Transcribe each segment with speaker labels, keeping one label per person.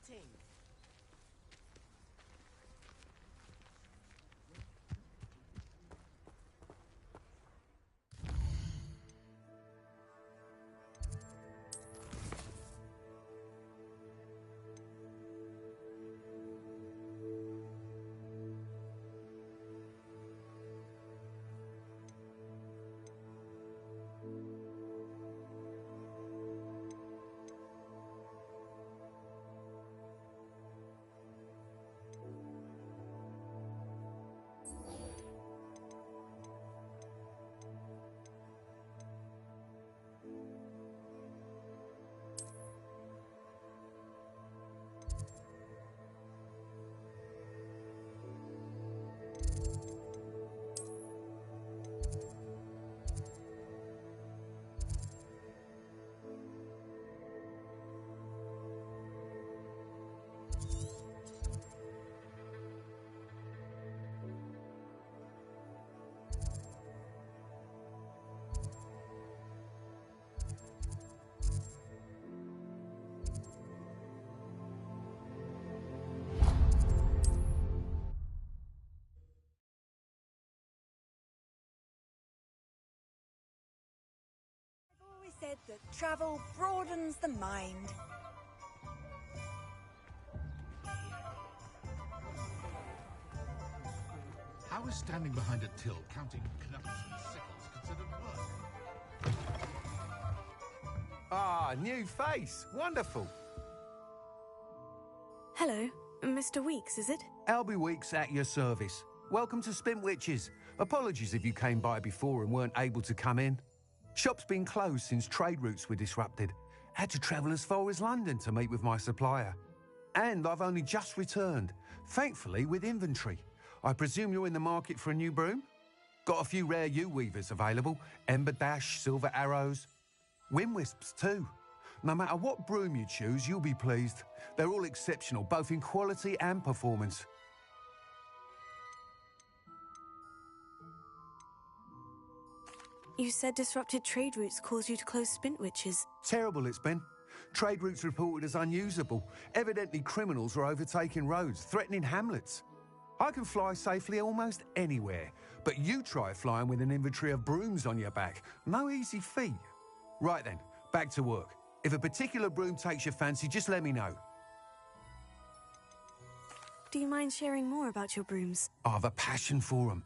Speaker 1: Waiting. Said that travel broadens the mind.
Speaker 2: How is standing behind a till counting knuckles and sickles considered work?
Speaker 3: Ah, new face. Wonderful.
Speaker 4: Hello, Mr. Weeks, is it?
Speaker 3: Albie Weeks at your service. Welcome to Spintwitches. Apologies if you came by before and weren't able to come in. Shop's been closed since trade routes were disrupted. Had to travel as far as London to meet with my supplier. And I've only just returned, thankfully with inventory. I presume you're in the market for a new broom? Got a few rare U-weavers available. Ember Dash, Silver Arrows. Wind Wisps too. No matter what broom you choose, you'll be pleased. They're all exceptional, both in quality and performance.
Speaker 4: You said disrupted trade routes caused you to close Spintwitches.
Speaker 3: Terrible it's been. Trade routes reported as unusable. Evidently criminals are overtaking roads, threatening hamlets. I can fly safely almost anywhere, but you try flying with an inventory of brooms on your back. No easy feat. Right then, back to work. If a particular broom takes your fancy, just let me know.
Speaker 4: Do you mind sharing more about your brooms?
Speaker 3: I have a passion for them.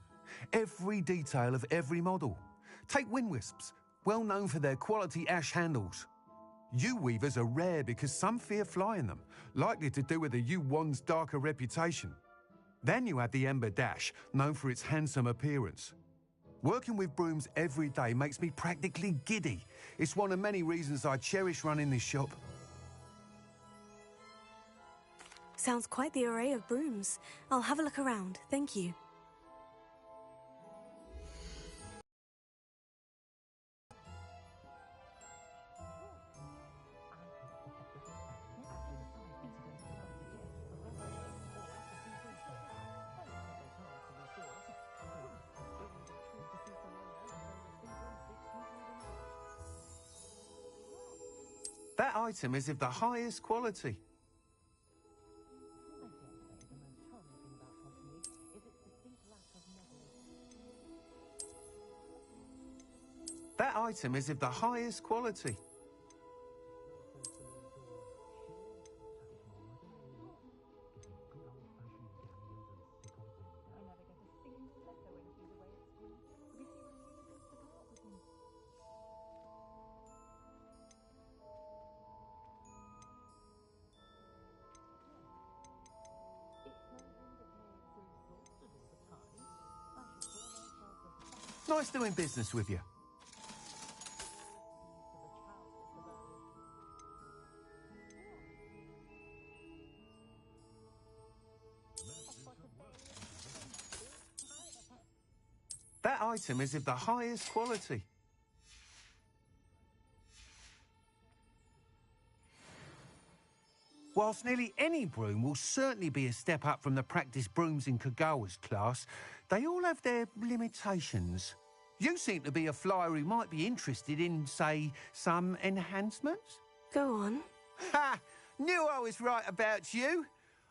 Speaker 3: Every detail of every model. Take Wind Wisps, well known for their quality ash handles. U-weavers are rare because some fear flying them, likely to do with the U-wand's darker reputation. Then you have the Ember Dash, known for its handsome appearance. Working with brooms every day makes me practically giddy. It's one of many reasons I cherish running this shop.
Speaker 4: Sounds quite the array of brooms. I'll have a look around, thank you.
Speaker 3: That item is of the highest quality. That item is of the highest quality. Nice doing business with you. That item is of the highest quality. Whilst nearly any broom will certainly be a step up from the practice brooms in Kagawa's class, they all have their limitations. You seem to be a flyer who might be interested in, say, some enhancements?
Speaker 4: Go on.
Speaker 3: Ha! Knew I was right about you.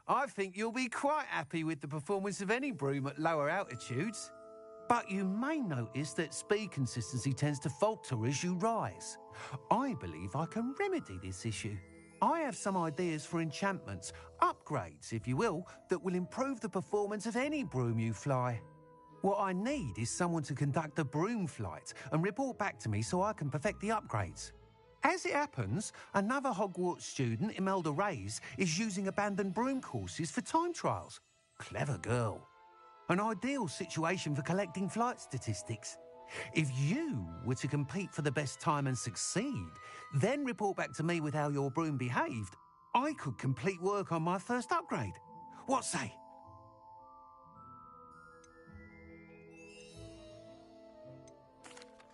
Speaker 3: I think you'll be quite happy with the performance of any broom at lower altitudes. But you may notice that speed consistency tends to falter as you rise. I believe I can remedy this issue. I have some ideas for enchantments, upgrades, if you will, that will improve the performance of any broom you fly. What I need is someone to conduct a broom flight and report back to me so I can perfect the upgrades. As it happens, another Hogwarts student, Imelda Reyes, is using abandoned broom courses for time trials. Clever girl. An ideal situation for collecting flight statistics. If you were to compete for the best time and succeed, then report back to me with how your broom behaved, I could complete work on my first upgrade. What say?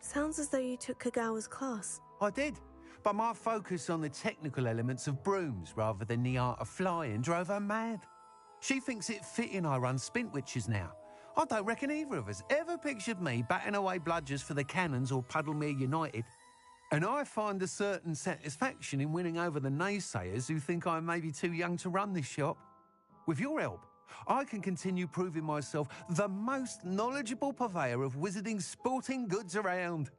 Speaker 4: Sounds as though you took Kagawa's class.
Speaker 3: I did, but my focus on the technical elements of brooms rather than the art of flying drove her mad. She thinks it fitting I run Spintwitches now. I don't reckon either of us ever pictured me batting away bludgers for the Cannons or Puddlemere United. And I find a certain satisfaction in winning over the naysayers who think I may be too young to run this shop. With your help, I can continue proving myself the most knowledgeable purveyor of wizarding sporting goods around.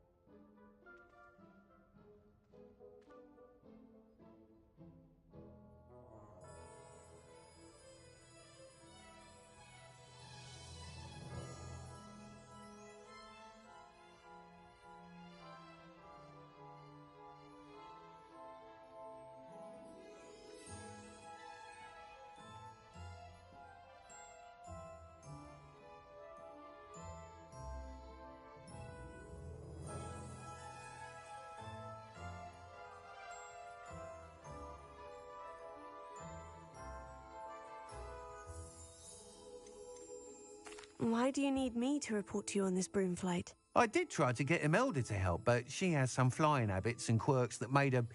Speaker 4: Why do you need me to report to you on this broom flight?
Speaker 3: I did try to get Imelda to help, but she has some flying habits and quirks that made her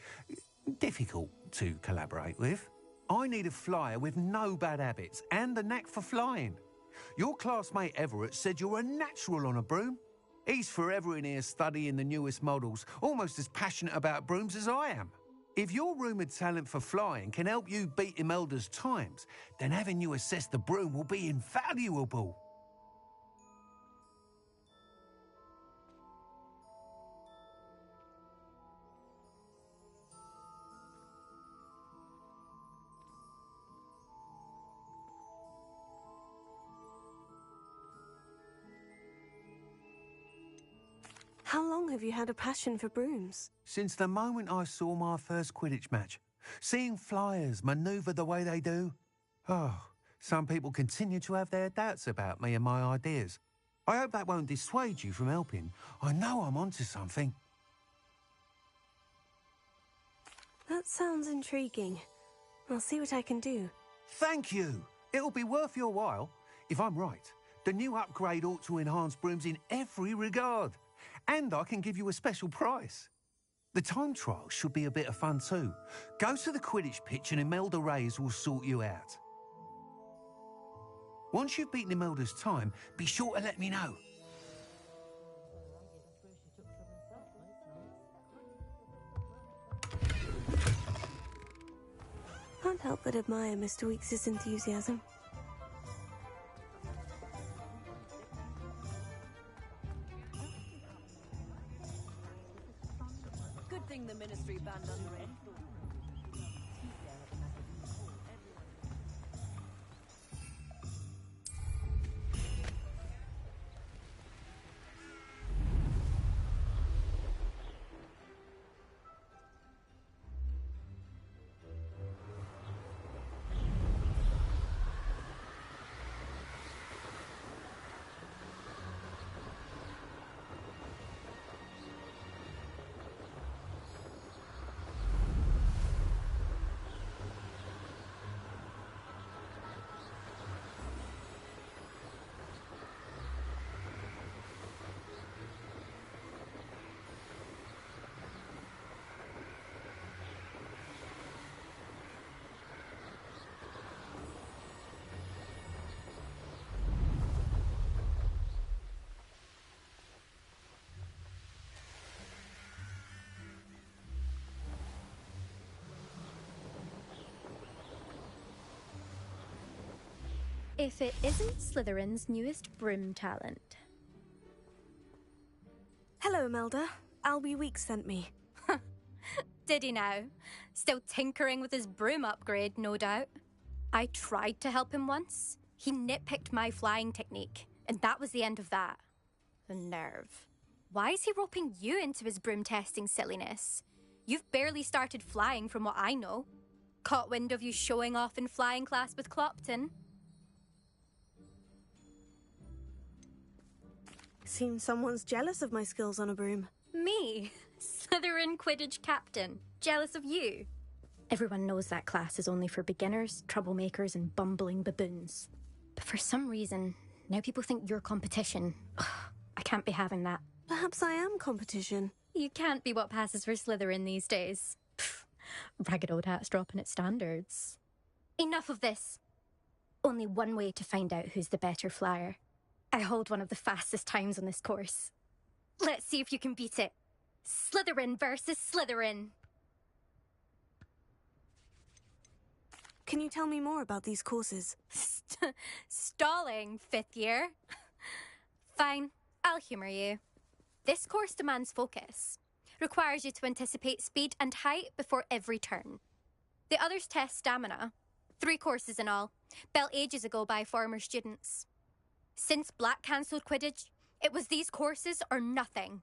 Speaker 3: difficult to collaborate with. I need a flyer with no bad habits and a knack for flying. Your classmate Everett said you're a natural on a broom. He's forever in here studying the newest models, almost as passionate about brooms as I am. If your rumoured talent for flying can help you beat Imelda's times, then having you assess the broom will be invaluable.
Speaker 4: How long have you had a passion for brooms?
Speaker 3: Since the moment I saw my first Quidditch match. Seeing flyers manoeuvre the way they do. Oh, some people continue to have their doubts about me and my ideas. I hope that won't dissuade you from helping. I know I'm onto something.
Speaker 4: That sounds intriguing. I'll see what I can do.
Speaker 3: Thank you. It'll be worth your while. If I'm right, the new upgrade ought to enhance brooms in every regard. And I can give you a special price. The time trial should be a bit of fun too. Go to the Quidditch pitch and Imelda Reyes will sort you out. Once you've beaten Imelda's time, be sure to let me know.
Speaker 4: Can't help but admire Mr. Weekes' enthusiasm.
Speaker 1: Good thing the Ministry banned underage.
Speaker 5: if it isn't Slytherin's newest broom talent.
Speaker 4: Hello, Imelda. Albie Weeks sent me.
Speaker 5: Did he now? Still tinkering with his broom upgrade, no doubt. I tried to help him once. He nitpicked my flying technique, and that was the end of that. The nerve. Why is he roping you into his broom testing silliness? You've barely started flying from what I know. Caught wind of you showing off in flying class with Clopton.
Speaker 4: Seems someone's jealous of my skills on a broom.
Speaker 5: Me? Slytherin Quidditch captain. Jealous of you? Everyone knows that class is only for beginners, troublemakers, and bumbling baboons. But for some reason, now people think you're competition. Ugh, I can't be having that.
Speaker 4: Perhaps I am competition.
Speaker 5: You can't be what passes for Slytherin these days. Pfft, ragged old hat's dropping its standards. Enough of this. Only one way to find out who's the better flyer. I hold one of the fastest times on this course. Let's see if you can beat it. Slytherin versus Slytherin.
Speaker 4: Can you tell me more about these courses?
Speaker 5: Stalling, 5th year? Fine, I'll humour you. This course demands focus. Requires you to anticipate speed and height before every turn. The others test stamina. 3 courses in all, built ages ago by former students. Since Black cancelled Quidditch, it was these courses or nothing.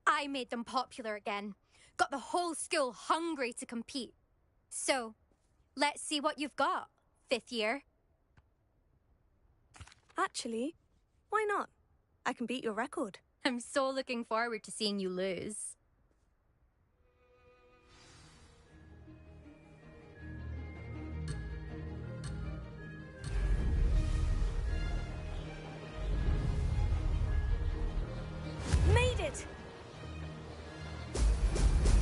Speaker 5: I made them popular again. Got the whole school hungry to compete. So, let's see what you've got, 5th year.
Speaker 4: Actually, why not? I can beat your record.
Speaker 5: I'm so looking forward to seeing you lose.
Speaker 4: Made it!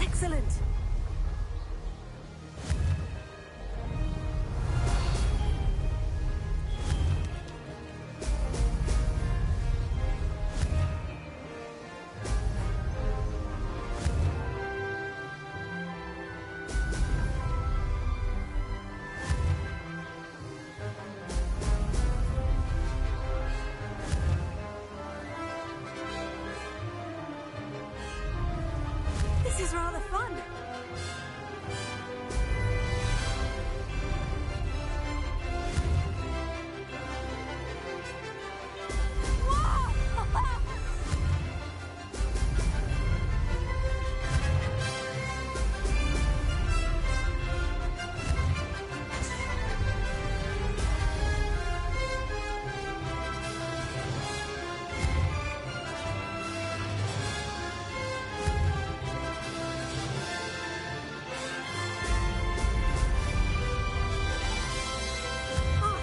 Speaker 4: Excellent! This is rather fun.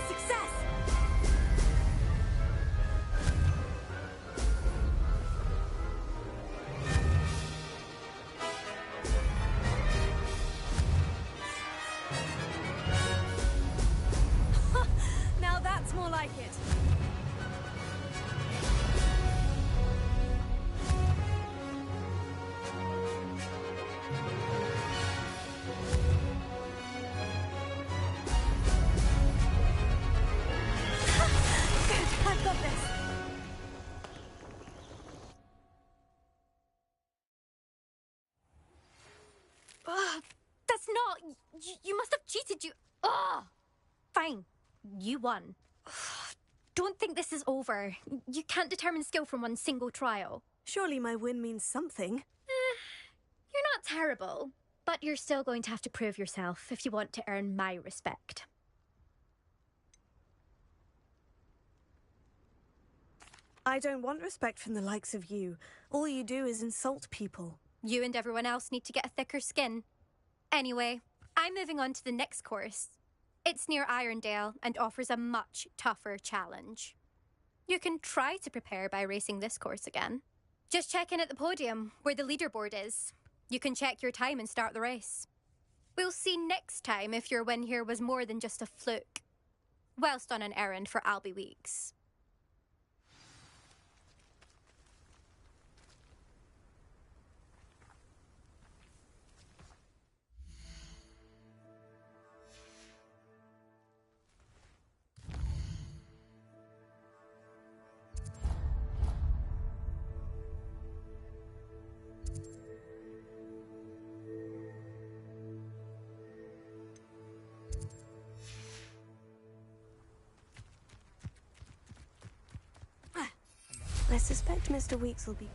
Speaker 4: Success! Now that's more like it. Good, I've got this.
Speaker 5: That's not... You must have cheated, you... Ugh! Fine. You won. Don't think this is over. You can't determine skill from one single trial.
Speaker 4: Surely my win means something.
Speaker 5: You're not terrible, but you're still going to have to prove yourself if you want to earn my respect.
Speaker 4: I don't want respect from the likes of you. All you do is insult people.
Speaker 5: You and everyone else need to get a thicker skin. Anyway, I'm moving on to the next course. It's near Irondale and offers a much tougher challenge. You can try to prepare by racing this course again. Just check in at the podium, where the leaderboard is. You can check your time and start the race. We'll see next time if your win here was more than just a fluke. Whilst on an errand for Albie Weeks.
Speaker 4: I suspect Mr. Weeks will be...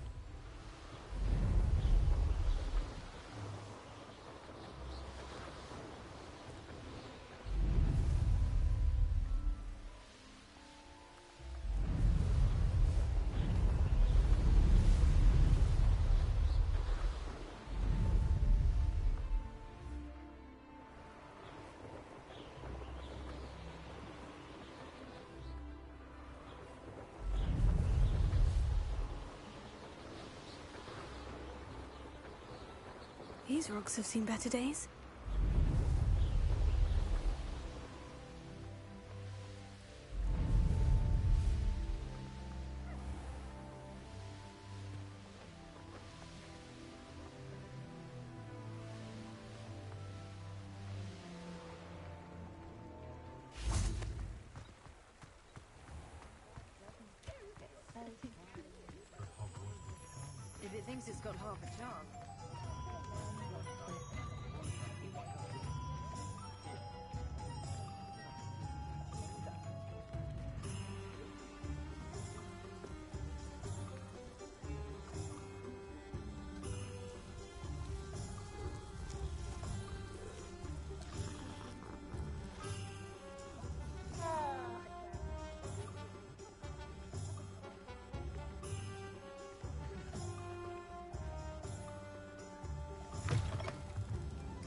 Speaker 4: These rocks have seen better days.
Speaker 6: If it thinks it's got half a chance.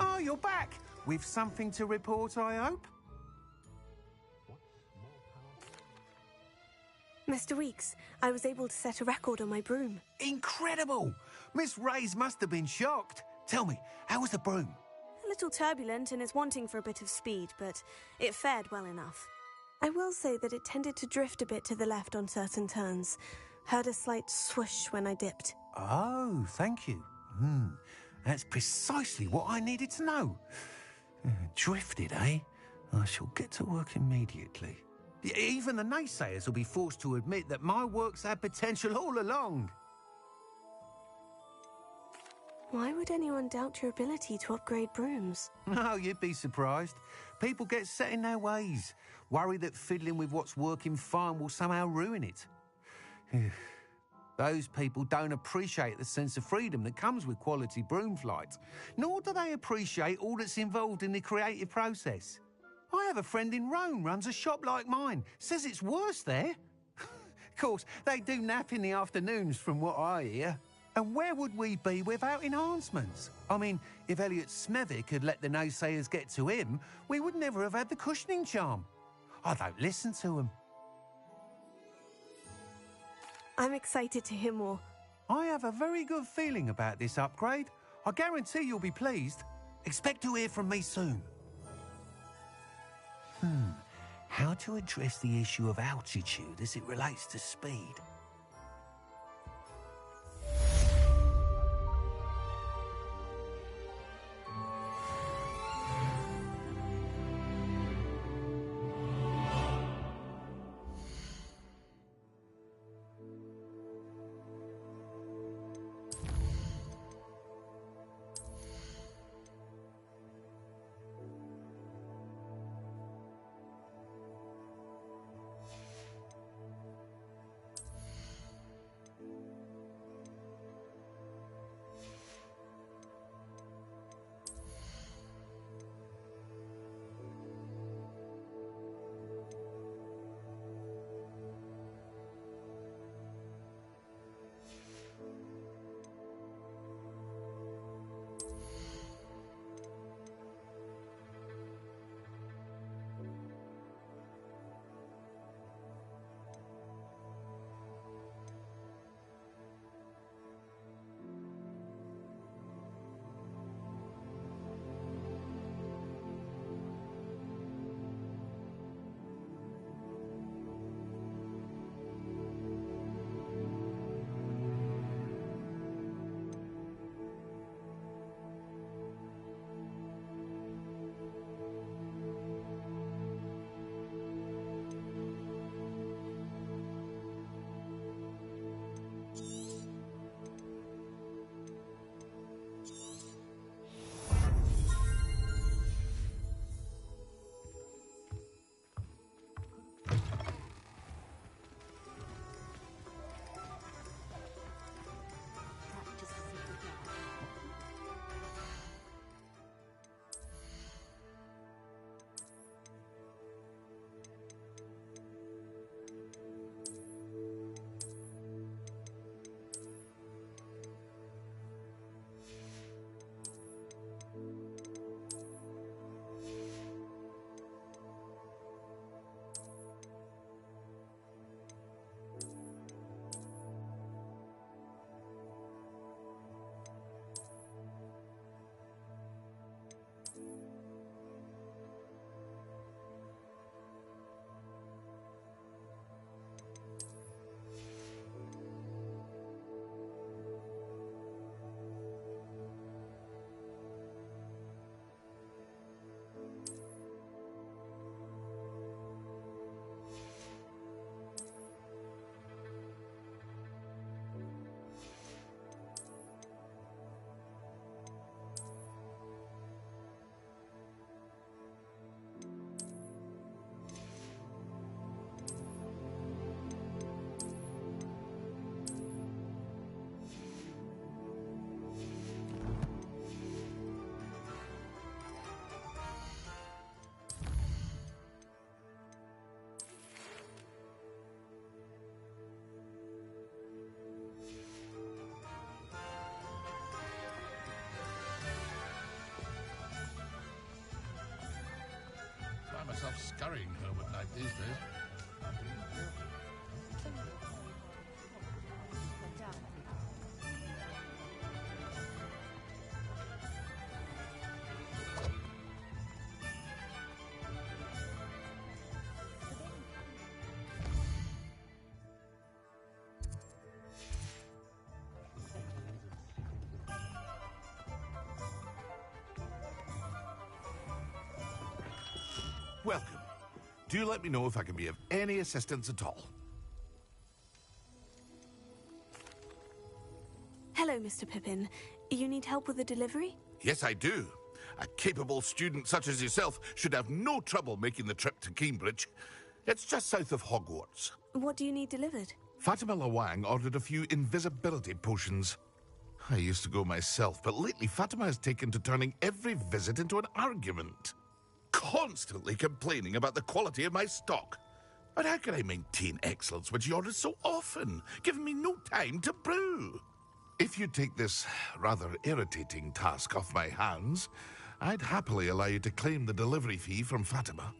Speaker 3: Oh, you're back! With something to report, I hope?
Speaker 4: Mr. Weeks, I was able to set a record on my broom.
Speaker 3: Incredible! Miss Reyes must have been shocked. Tell me, how was the broom?
Speaker 4: A little turbulent and is wanting for a bit of speed, but it fared well enough. I will say that it tended to drift a bit to the left on certain turns. Heard a slight swoosh when I dipped.
Speaker 3: Oh, thank you. That's precisely what I needed to know. Drifted, eh? I shall get to work immediately. Even the naysayers will be forced to admit that my work's had potential all along.
Speaker 4: Why would anyone doubt your ability to upgrade brooms?
Speaker 3: No, you'd be surprised. People get set in their ways, worry that fiddling with what's working fine will somehow ruin it. Those people don't appreciate the sense of freedom that comes with quality broom flight, nor do they appreciate all that's involved in the creative process. I have a friend in Rome runs a shop like mine, says it's worse there. Of course, they do nap in the afternoons from what I hear. And where would we be without enhancements? I mean, if Elliot Smethwick had let the naysayers get to him, we would never have had the cushioning charm. I don't listen to them.
Speaker 4: I'm excited to hear more.
Speaker 3: I have a very good feeling about this upgrade. I guarantee you'll be pleased. Expect to hear from me soon. How to address the issue of altitude as it relates to speed?
Speaker 2: myself scurrying homeward night these days.
Speaker 7: Welcome. Do let me know if I can be of any assistance at all.
Speaker 4: Hello, Mr. Pippin. You need help with a delivery?
Speaker 7: Yes, I do. A capable student such as yourself should have no trouble making the trip to Cambridge. It's just south of Hogwarts.
Speaker 4: What do you need delivered?
Speaker 7: Fatima Lawang ordered a few invisibility potions. I used to go myself, but lately Fatima has taken to turning every visit into an argument. Constantly complaining about the quality of my stock. But how can I maintain excellence when she orders so often, giving me no time to brew? If you take this rather irritating task off my hands, I'd happily allow you to claim the delivery fee from Fatima.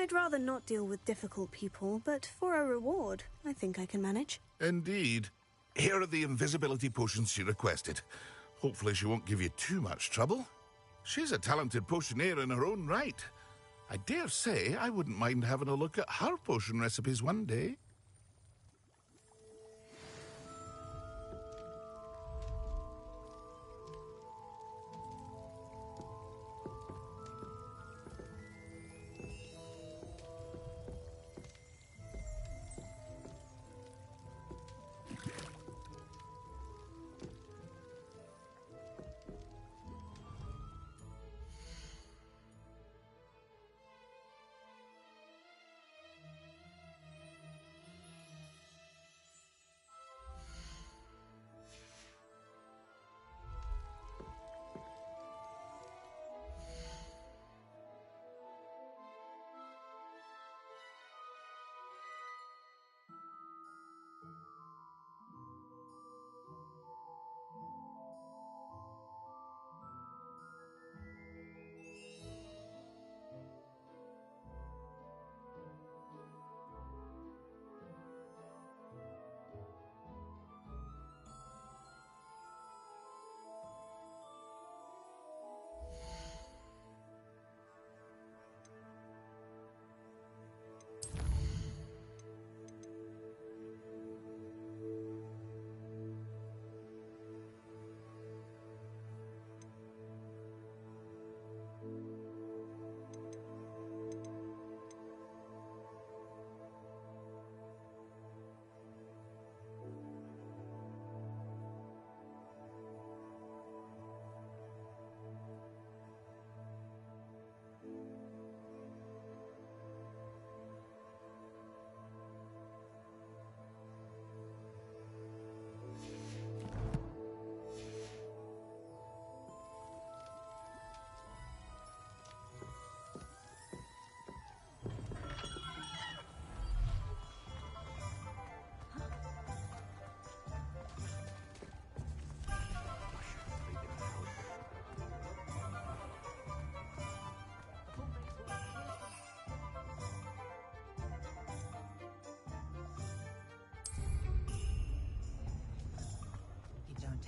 Speaker 4: I'd rather not deal with difficult people, but for a reward, I think I can manage.
Speaker 7: Indeed. Here are the invisibility potions she requested. Hopefully she won't give you too much trouble. She's a talented potioneer in her own right. I dare say I wouldn't mind having a look at her potion recipes one day.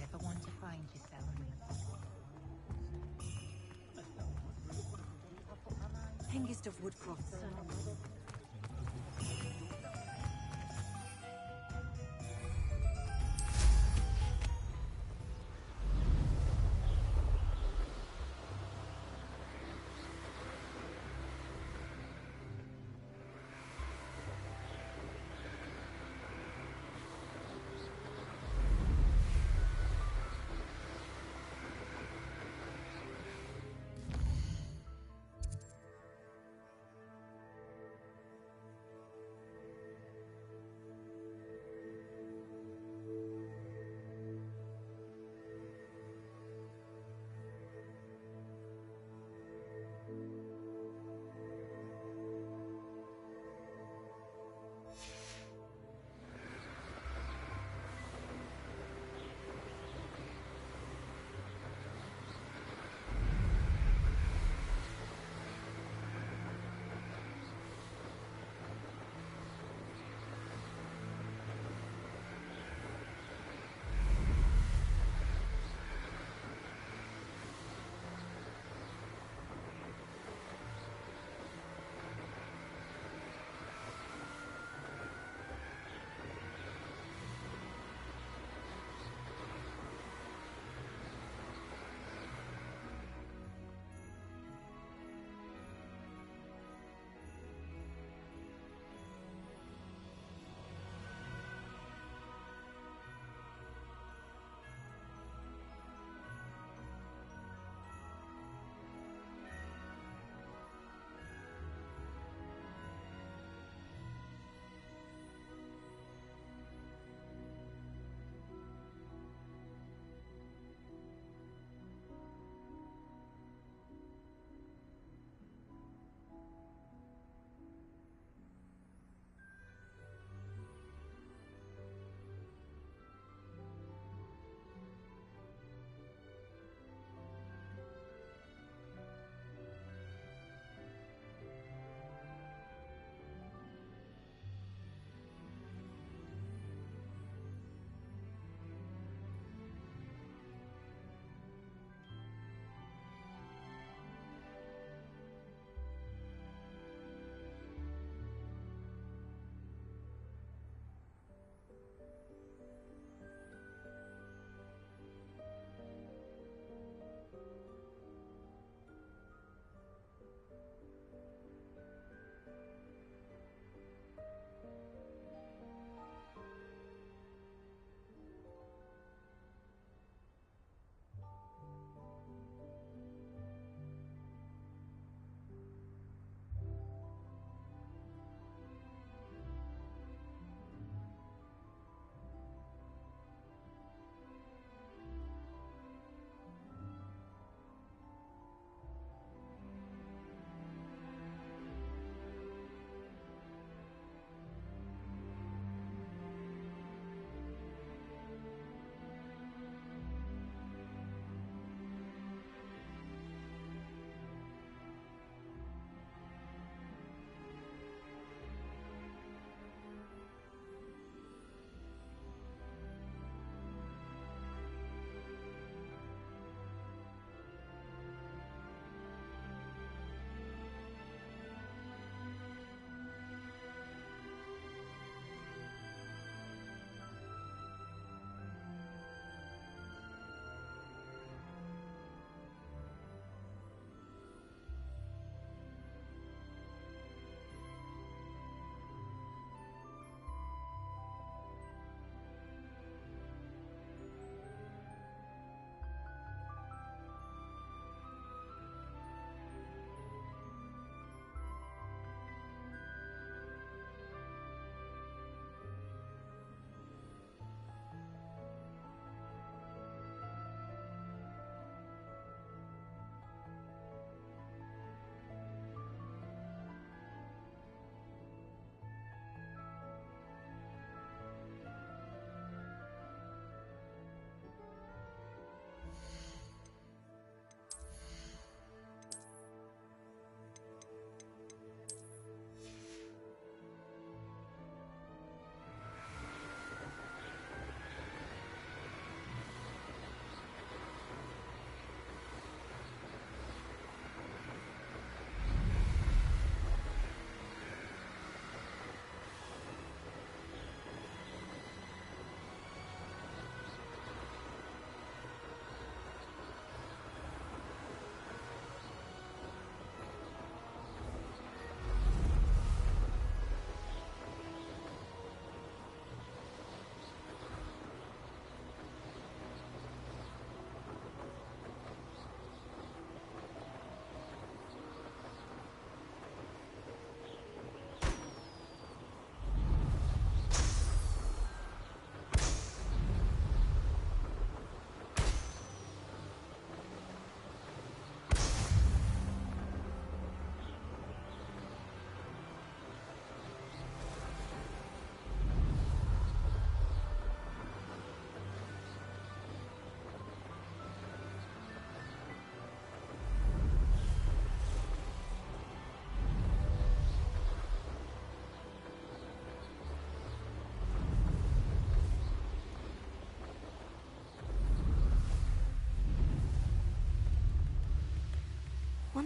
Speaker 6: Ever want to find yourself? Hengist of Woodcroft.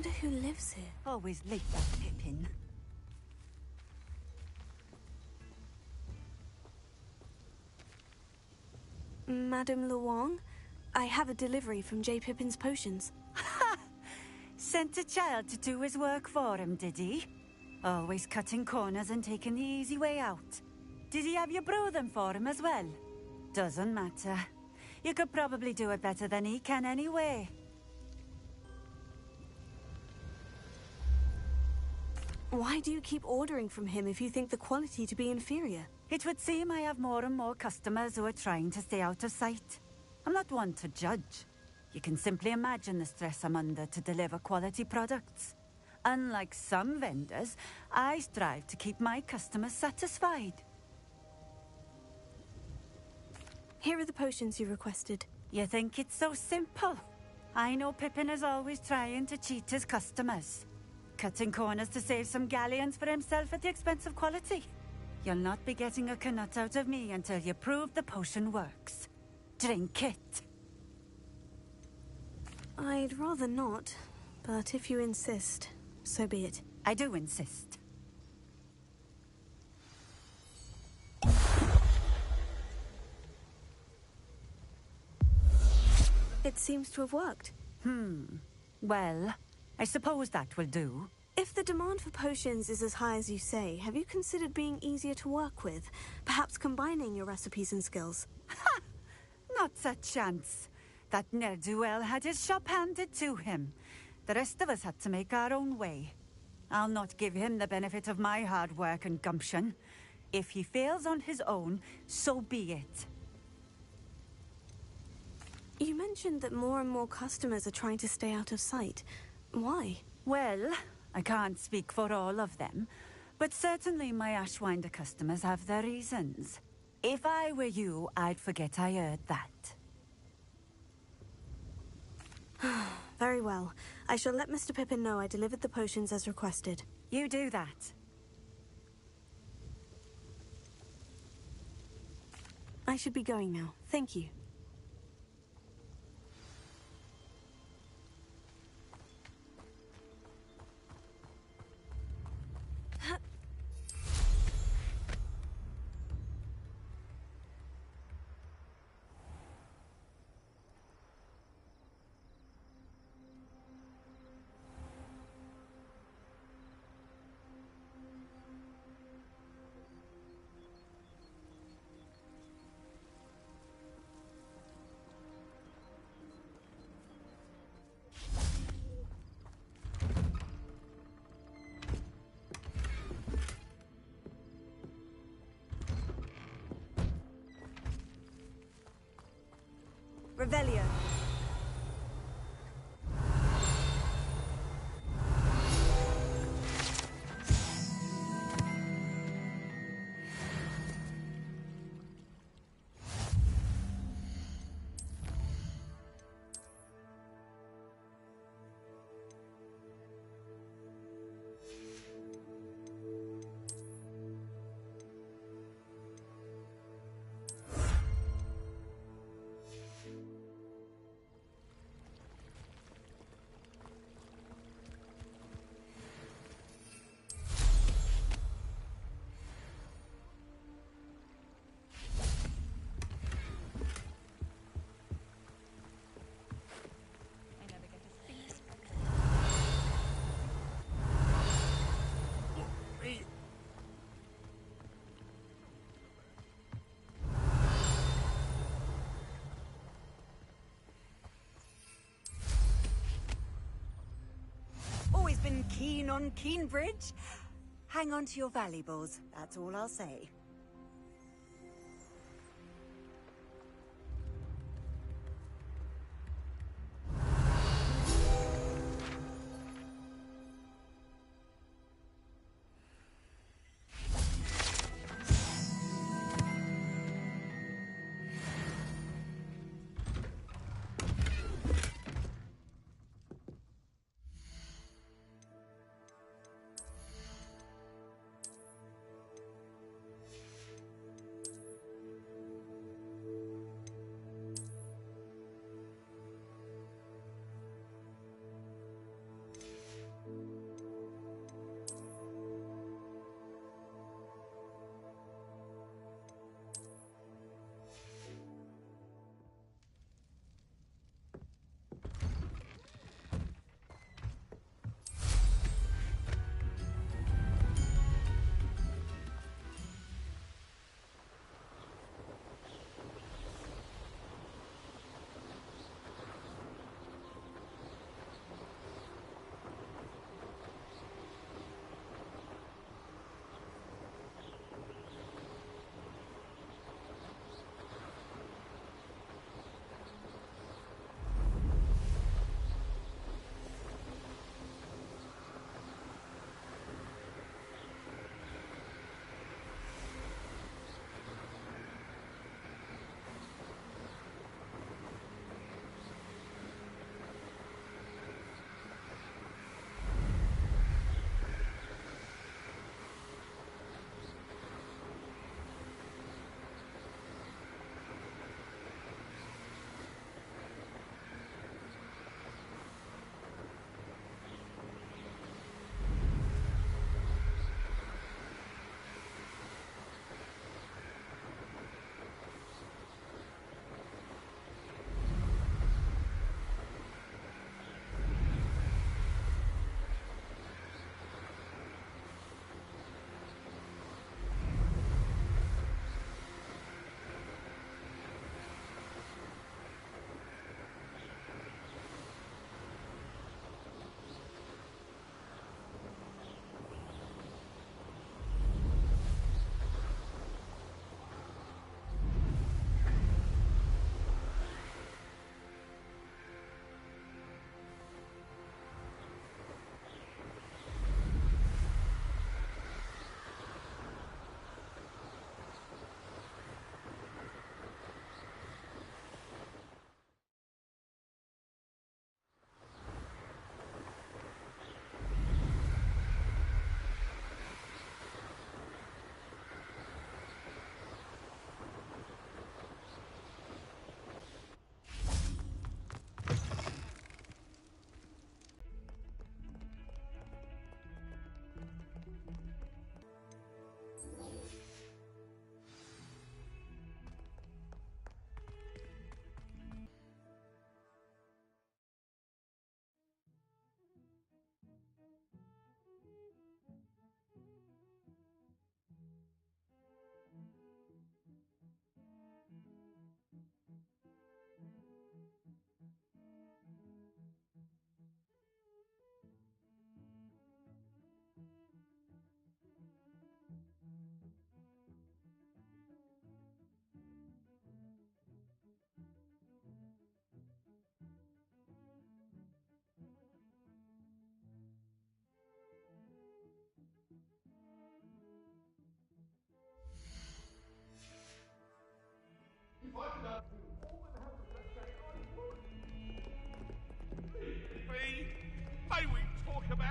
Speaker 4: wonder who lives here.
Speaker 6: Always late, that Pippin.
Speaker 4: Madame Luong, I have a delivery from J. Pippin's potions.
Speaker 6: Ha! Sent a child to do his work for him, did he? Always cutting corners and taking the easy way out. Did he have you brew them for him as well? Doesn't matter. You could probably do it better than he can anyway.
Speaker 4: Why do you keep ordering from him if you think the quality to be inferior?
Speaker 6: It would seem I have more and more customers who are trying to stay out of sight. I'm not one to judge. You can simply imagine the stress I'm under to deliver quality products. Unlike some vendors, I strive to keep my customers satisfied.
Speaker 4: Here are the potions you requested.
Speaker 6: You think it's so simple? I know Pippin is always trying to cheat his customers. Cutting corners to save some galleons for himself at the expense of quality. You'll not be getting a knut out of me until you prove the potion works. Drink it.
Speaker 4: I'd rather not, but if you insist, so be it.
Speaker 6: I do insist.
Speaker 4: It seems to have worked.
Speaker 6: Well, I suppose that will do.
Speaker 4: If the demand for potions is as high as you say, have you considered being easier to work with? Perhaps combining your recipes and skills?
Speaker 6: Ha! Not a chance. That ne'er-do-well had his shop handed to him. The rest of us had to make our own way. I'll not give him the benefit of my hard work and gumption. If he fails on his own, so be it.
Speaker 4: You mentioned that more and more customers are trying to stay out of sight. Why?
Speaker 6: Well, I can't speak for all of them, but certainly my Ashwinder customers have their reasons. If I were you, I'd forget I heard that.
Speaker 4: Very well. I shall let Mr. Pippin know I delivered the potions as requested.
Speaker 6: You do that.
Speaker 4: I should be going now. Thank you. Revelio.
Speaker 1: Always been keen on Keenbridge. Hang on to your valuables, that's all I'll say.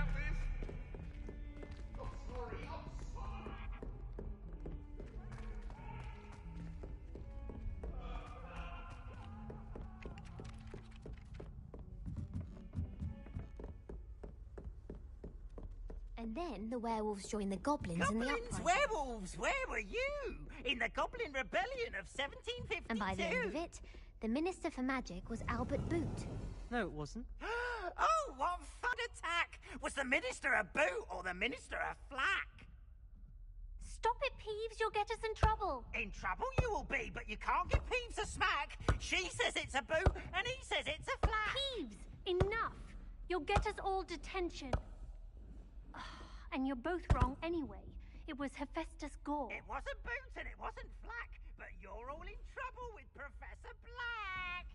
Speaker 7: have this? I'm sorry, I'm sorry.
Speaker 8: And then the werewolves joined the goblins in the
Speaker 9: Goblins,
Speaker 8: uprising.
Speaker 9: werewolves, where were you? In the Goblin Rebellion of 1752.
Speaker 8: And by the end of it, the Minister for Magic was Albert Boot.
Speaker 10: No, it wasn't.
Speaker 9: Oh, what fun attack! Was the Minister a boot or the Minister a flack?
Speaker 8: Stop it, Peeves, you'll get us in trouble.
Speaker 9: In trouble you will be, but you can't give Peeves a smack. She says it's a boot, and he says it's a flack.
Speaker 11: Peeves, enough! You'll get us all detention. And you're both wrong anyway. It was Hephaestus Gore.
Speaker 9: It wasn't boot and it wasn't flack, but you're all in trouble with Professor Black.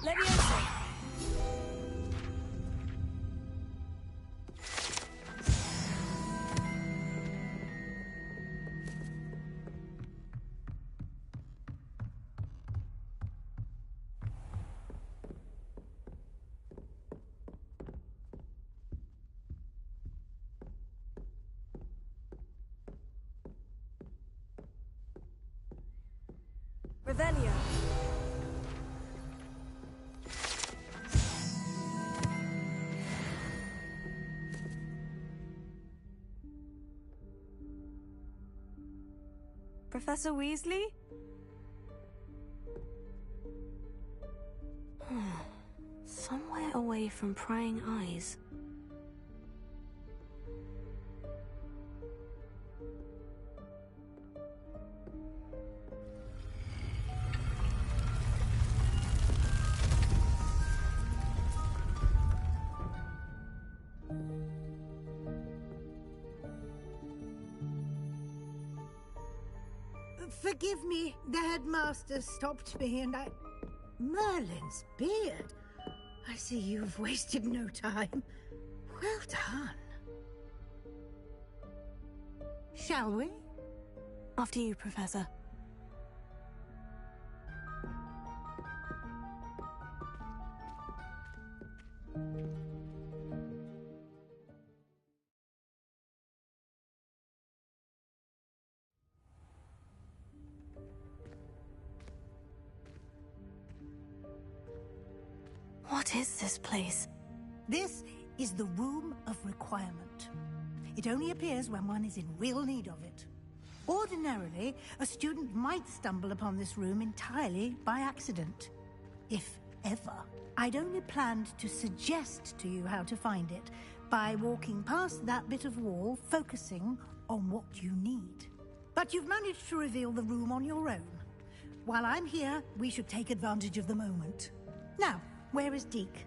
Speaker 1: Leviosa! Revelio. Professor Weasley?
Speaker 4: Somewhere away from prying eyes.
Speaker 12: Forgive me, the headmaster stopped me and I... Merlin's beard. I see you've wasted no time. Well done. Shall we?
Speaker 4: After you, Professor. What is this place?
Speaker 12: This is the Room of Requirement. It only appears when one is in real need of it. Ordinarily, a student might stumble upon this room entirely by accident. If ever. I'd only planned to suggest to you how to find it by walking past that bit of wall, focusing on what you need. But you've managed to reveal the room on your own. While I'm here, we should take advantage of the moment. Now, where is Deke?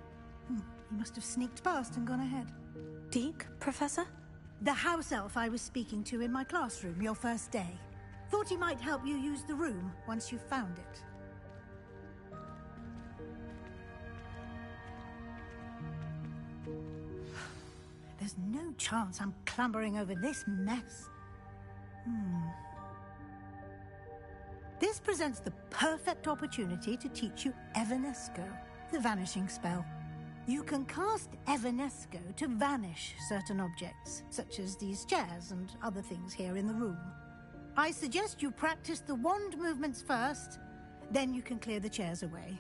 Speaker 12: He must have sneaked past and gone ahead.
Speaker 4: Deke, Professor?
Speaker 12: The house elf I was speaking to in my classroom your first day. Thought he might help you use the room once you've found it. There's no chance I'm clambering over this mess. This presents the perfect opportunity to teach you Evanesco, the vanishing spell. You can cast Evanesco to vanish certain objects, such as these chairs and other things here in the room. I suggest you practice the wand movements first, then you can clear the chairs away.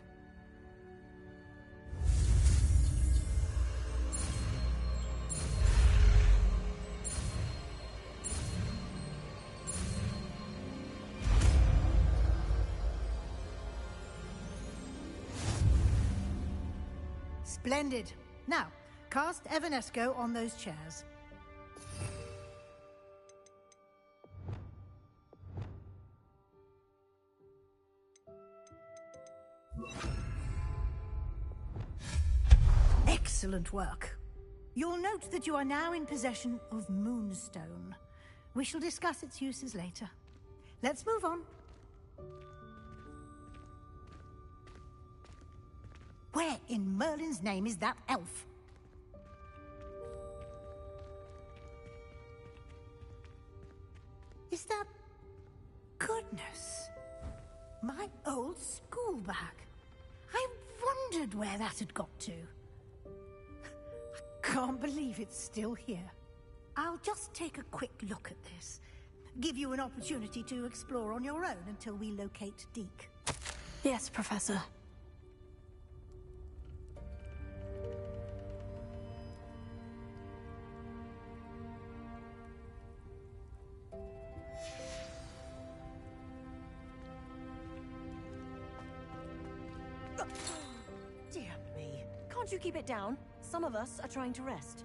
Speaker 12: Splendid. Now, cast Evanesco on those chairs. Excellent work. You'll note that you are now in possession of Moonstone, We shall discuss its uses later. Let's move on. Where in Merlin's name is that elf? Is that... Goodness. My old school bag. I wondered where that had got to. I can't believe it's still here. I'll just take a quick look at this. Give you an opportunity to explore on your own until we locate Deke.
Speaker 4: Yes, Professor.
Speaker 10: Dear me. Can't you keep it down? Some of us are trying to rest.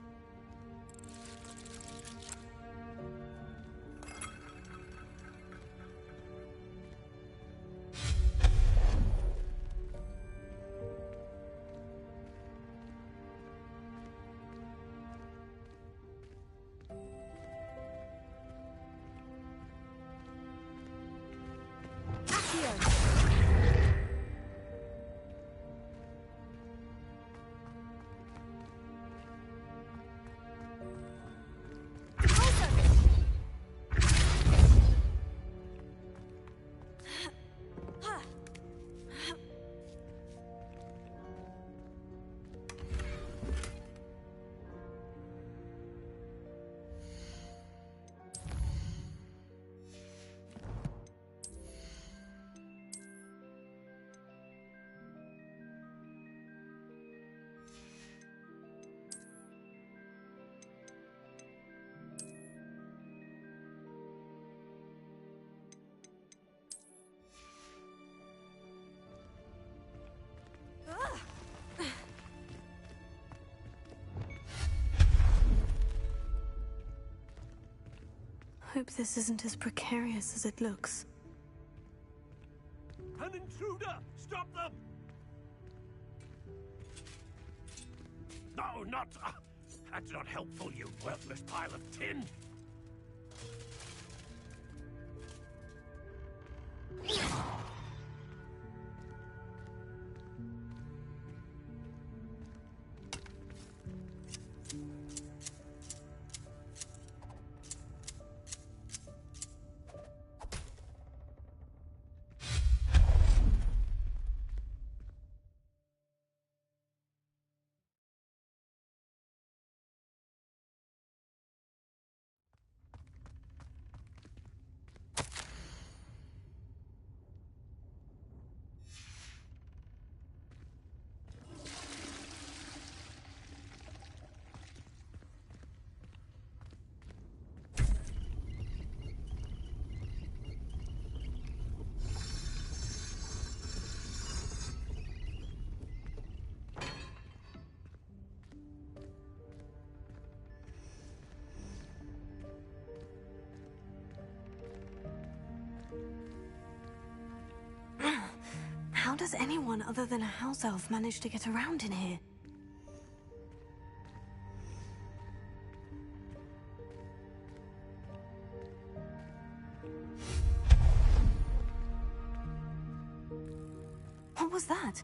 Speaker 4: Hope this isn't as precarious as it looks.
Speaker 13: An intruder! Stop them! No, not... that's not helpful, you worthless pile of tin!
Speaker 4: How does anyone other than a house elf manage to get around in here? What was that?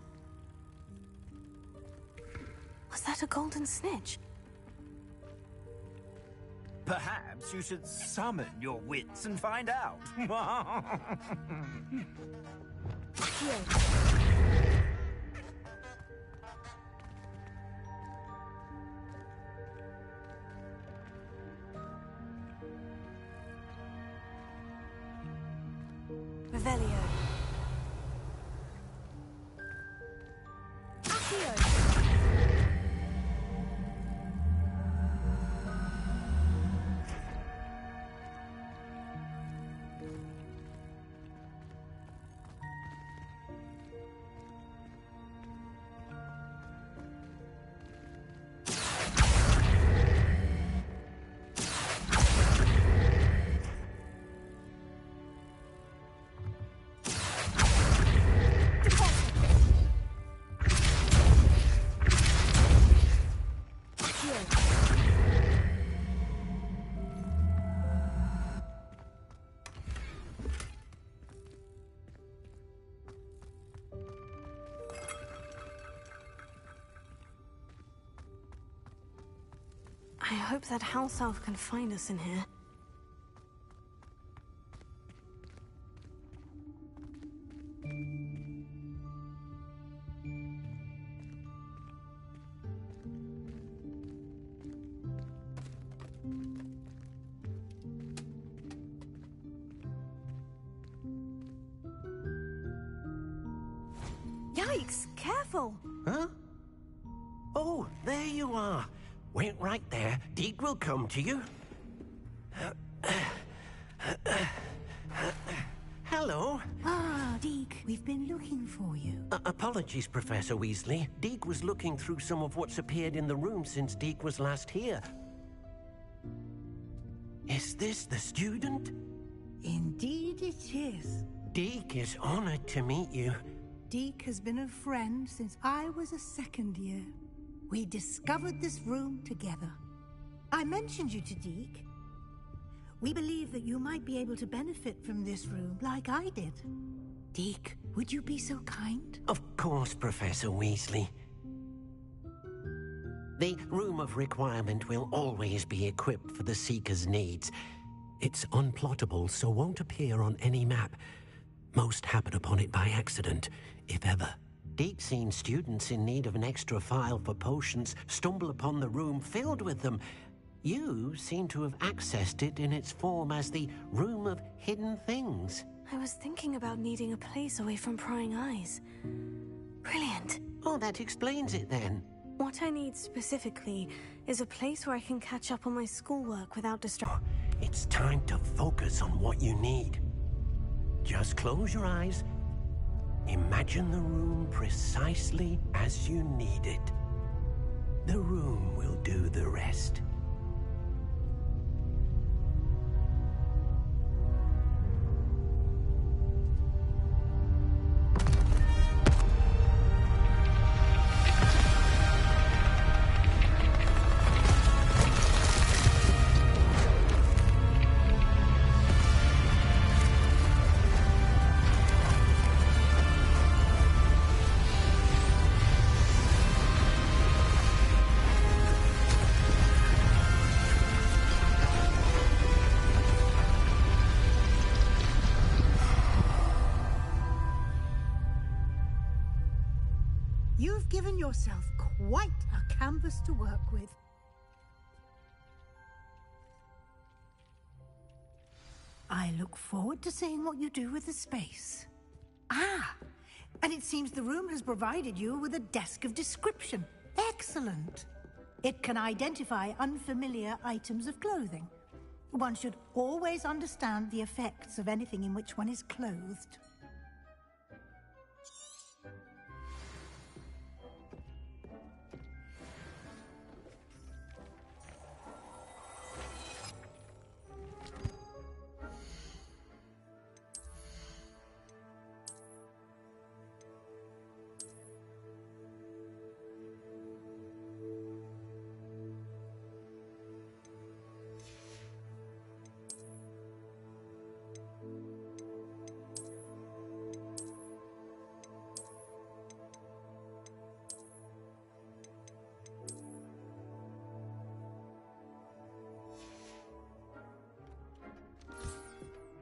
Speaker 4: Was that a golden snitch?
Speaker 14: Perhaps you should summon your wits and find out.
Speaker 4: Revelio. I hope that house elf can find us in here. Yikes! Careful!
Speaker 15: Huh? Oh, there you are. Wait right there. Deke will come to you. Hello.
Speaker 12: Ah, Deke, we've been looking for you.
Speaker 15: Apologies, Professor Weasley. Deke was looking through some of what's appeared in the room since Deke was last here. Is this the student?
Speaker 12: Indeed it is.
Speaker 15: Deke is honored to meet you.
Speaker 12: Deke has been a friend since I was a second year. We discovered this room together. I mentioned you to Deke. We believe that you might be able to benefit from this room like I did. Deke, would you be so kind?
Speaker 15: Of course, Professor Weasley. The Room of Requirement will always be equipped for the Seeker's needs. It's unplottable, so won't appear on any map. Most happen upon it by accident, if ever. Deke's seen students in need of an extra file for potions stumble upon the room filled with them. You seem to have accessed it in its form as the Room of Hidden Things.
Speaker 4: I was thinking about needing a place away from prying eyes. Brilliant.
Speaker 15: Oh, that explains it then.
Speaker 4: What I need specifically is a place where I can catch up on my schoolwork without distraction.
Speaker 15: It's time to focus on what you need. Just close your eyes. Imagine the room precisely as you need it. The room will do the rest.
Speaker 12: You've given yourself quite a canvas to work with. I look forward to seeing what you do with the space. Ah, and it seems the room has provided you with a desk of description. Excellent. It can identify unfamiliar items of clothing. One should always understand the effects of anything in which one is clothed.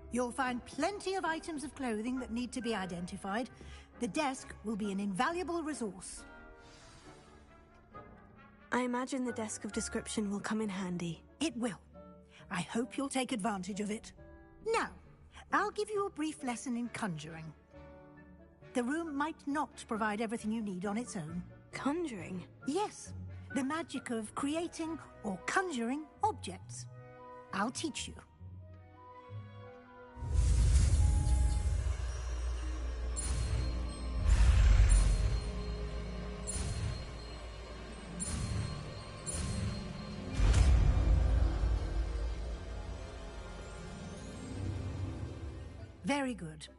Speaker 12: You'll find plenty of items of clothing that need to be identified. The desk will be an invaluable resource.
Speaker 4: I imagine the desk of description will come in handy.
Speaker 12: It will. I hope you'll take advantage of it. Now, I'll give you a brief lesson in conjuring. The room might not provide everything you need on its own.
Speaker 4: Conjuring?
Speaker 12: Yes, the magic of creating or conjuring objects. I'll teach you. Very good.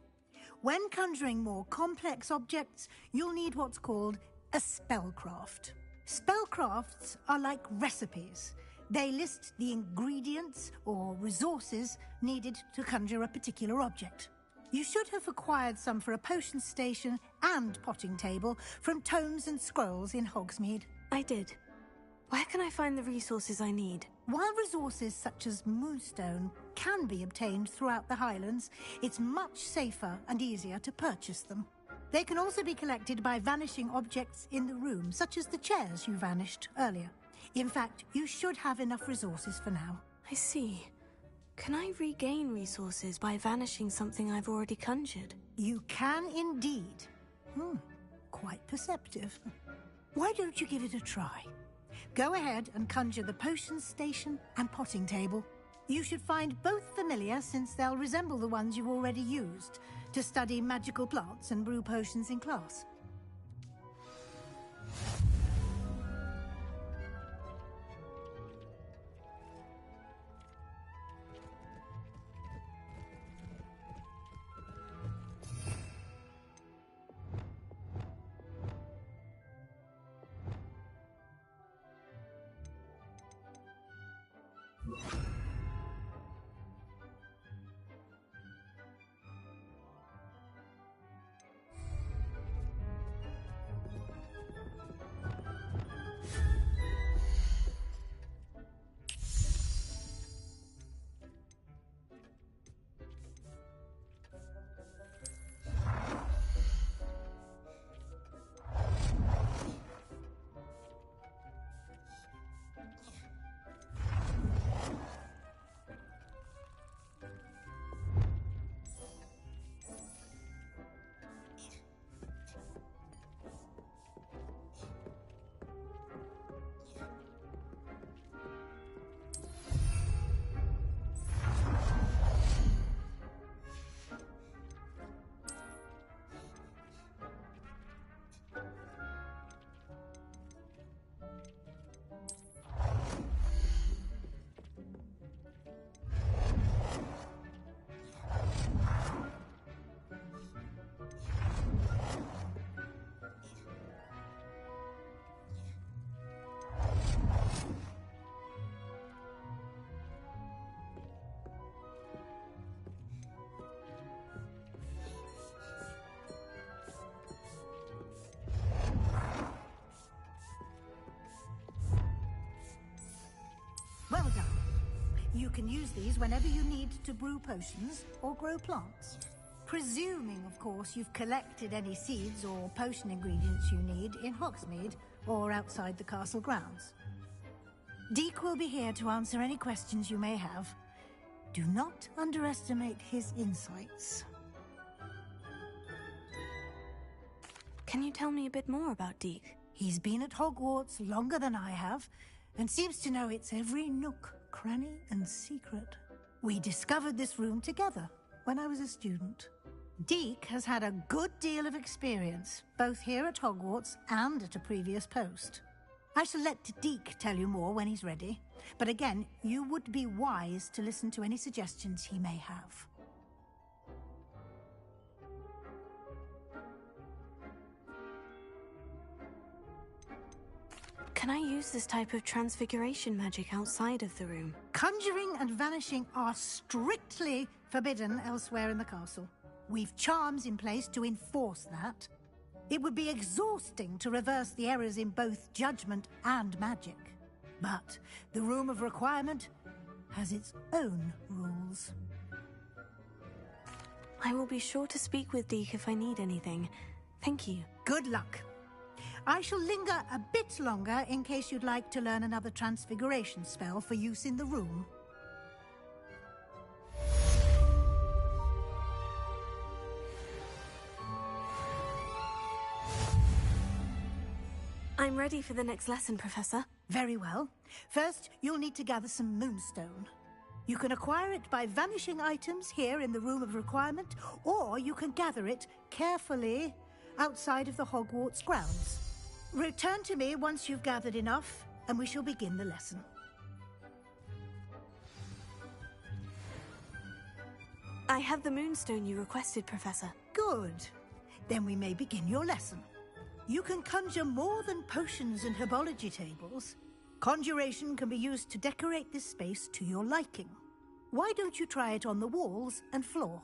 Speaker 12: When conjuring more complex objects, you'll need what's called a spellcraft. Spellcrafts are like recipes. They list the ingredients or resources needed to conjure a particular object. You should have acquired some for a potion station and potting table from tomes and scrolls in Hogsmeade.
Speaker 4: I did. Where can I find the resources I need?
Speaker 12: While resources such as moonstone can be obtained throughout the Highlands, it's much safer and easier to purchase them. They can also be collected by vanishing objects in the room, such as the chairs you vanished earlier. In fact, you should have enough resources for now.
Speaker 4: I see. Can I regain resources by vanishing something I've already conjured?
Speaker 12: You can indeed. Quite perceptive. Why don't you give it a try? Go ahead and conjure the potions station and potting table. You should find both familiar, since they'll resemble the ones you've already used to study magical plants and brew potions in class. Well done. You can use these whenever you need to brew potions or grow plants. Presuming, of course, you've collected any seeds or potion ingredients you need in Hogsmeade or outside the castle grounds. Deek will be here to answer any questions you may have. Do not underestimate his insights.
Speaker 4: Can you tell me a bit more about Deek?
Speaker 12: He's been at Hogwarts longer than I have, and seems to know its every nook, cranny, and secret. We discovered this room together when I was a student. Deek has had a good deal of experience, both here at Hogwarts and at a previous post. I shall let Deek tell you more when he's ready, but again, you would be wise to listen to any suggestions he may have.
Speaker 4: Can I use this type of transfiguration magic outside of the room?
Speaker 12: Conjuring and vanishing are strictly forbidden elsewhere in the castle. We've charms in place to enforce that. It would be exhausting to reverse the errors in both judgment and magic. But the Room of Requirement has its own rules.
Speaker 4: I will be sure to speak with Deek if I need anything. Thank you.
Speaker 12: Good luck. I shall linger a bit longer in case you'd like to learn another transfiguration spell for use in the room.
Speaker 4: I'm ready for the next lesson, Professor.
Speaker 12: Very well. First, you'll need to gather some moonstone. You can acquire it by vanishing items here in the Room of Requirement, or you can gather it carefully outside of the Hogwarts grounds. Return to me once you've gathered enough, and we shall begin the lesson.
Speaker 4: I have the moonstone you requested, Professor.
Speaker 12: Good. Then we may begin your lesson. You can conjure more than potions and herbology tables. Conjuration can be used to decorate this space to your liking. Why don't you try it on the walls and floor?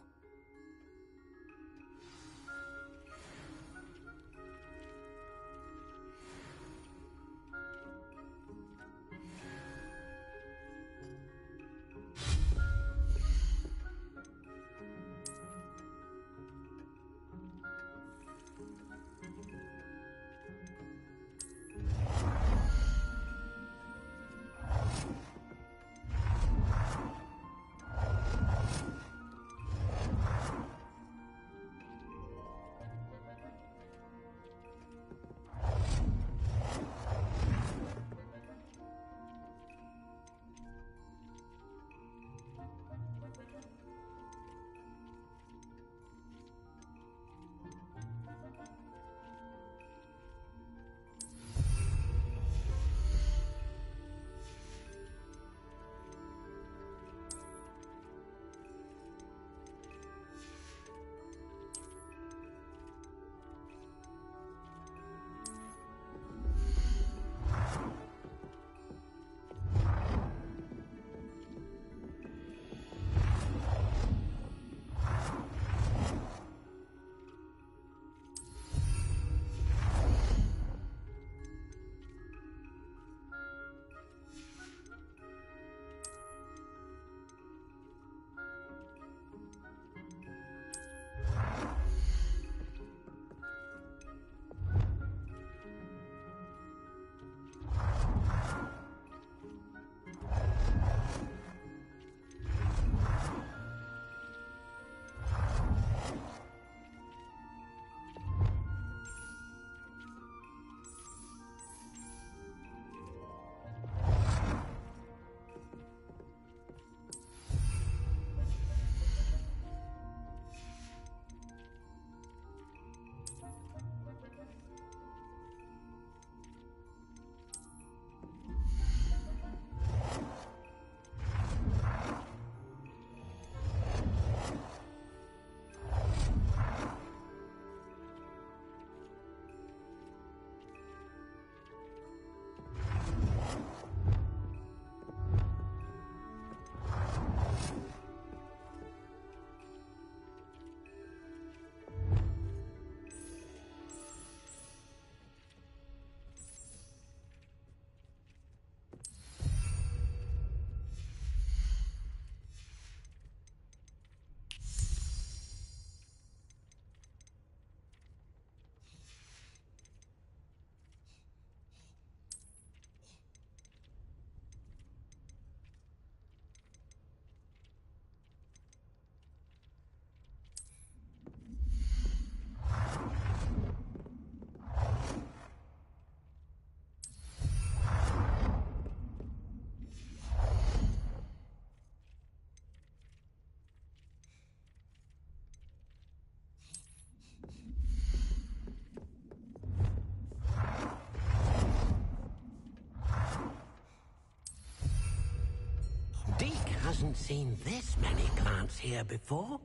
Speaker 15: hasn't seen this many plants here before.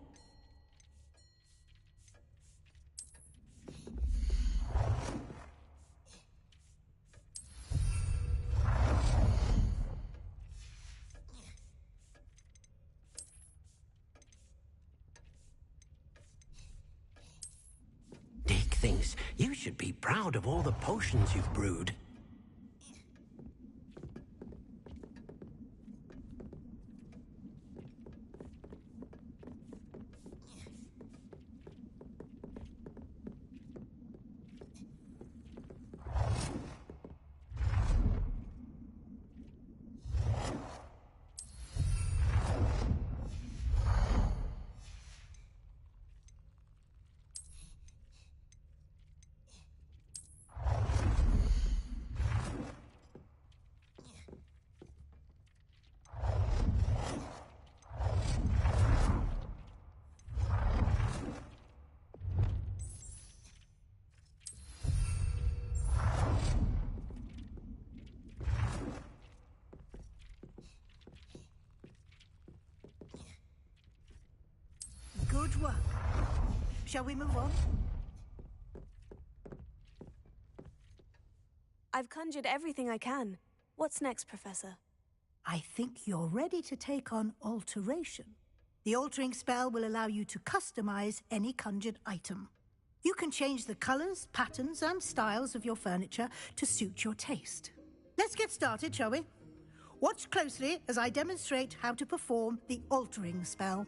Speaker 15: Dick thinks you should be proud of all the potions you've brewed.
Speaker 12: Good work. Shall we move on?
Speaker 4: I've conjured everything I can. What's next, Professor?
Speaker 12: I think you're ready to take on alteration. The altering spell will allow you to customize any conjured item. You can change the colors, patterns, and styles of your furniture to suit your taste. Let's get started, shall we? Watch closely as I demonstrate how to perform the altering spell.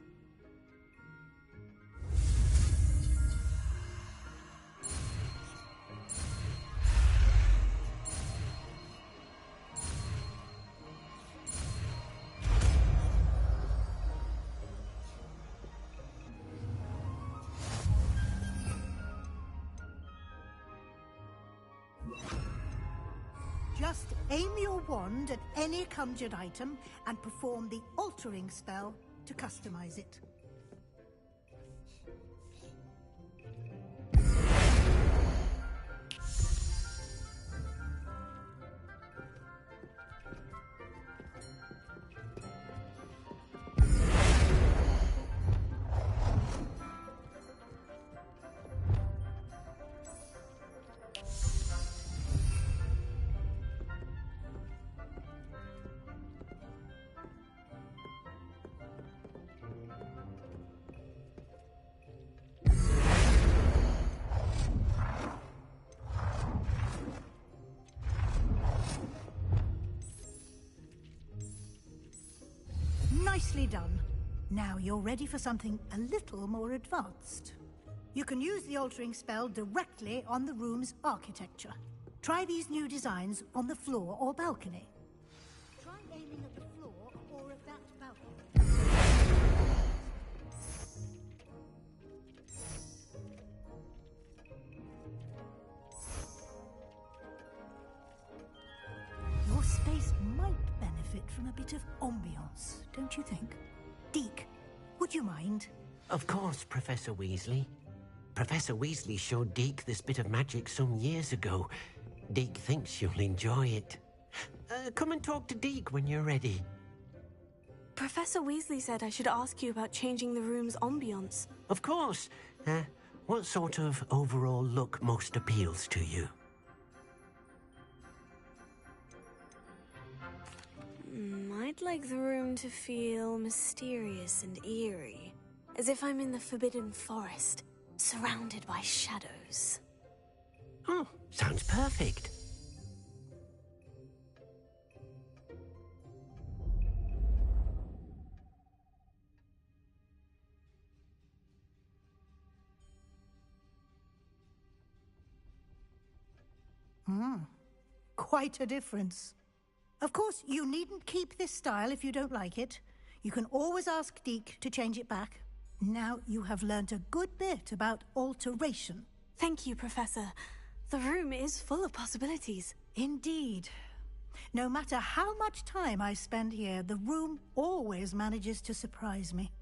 Speaker 12: Just aim your wand at any conjured item and perform the altering spell to customize it. Nicely done. Now you're ready for something a little more advanced. You can use the altering spell directly on the room's architecture. Try these new designs on the floor or balcony. Try aiming at the floor or at that balcony. Your space might benefit from a bit of ambiance, don't you think? Deke, would you mind?
Speaker 15: Of course, Professor Weasley. Professor Weasley showed Deke this bit of magic some years ago. Deke thinks you'll enjoy it. Come and talk to Deke when you're ready.
Speaker 4: Professor Weasley said I should ask you about changing the room's ambience.
Speaker 15: Of course. What sort of overall look most appeals to you?
Speaker 4: I'd like the room to feel mysterious and eerie, as if I'm in the Forbidden Forest, surrounded by shadows.
Speaker 15: Oh, sounds perfect.
Speaker 12: Quite a difference. Of course, you needn't keep this style if you don't like it. You can always ask Deke to change it back. Now you have learnt a good bit about alteration.
Speaker 4: Thank you, Professor. The room is full of possibilities.
Speaker 12: Indeed. No matter how much time I spend here, the room always manages to surprise me.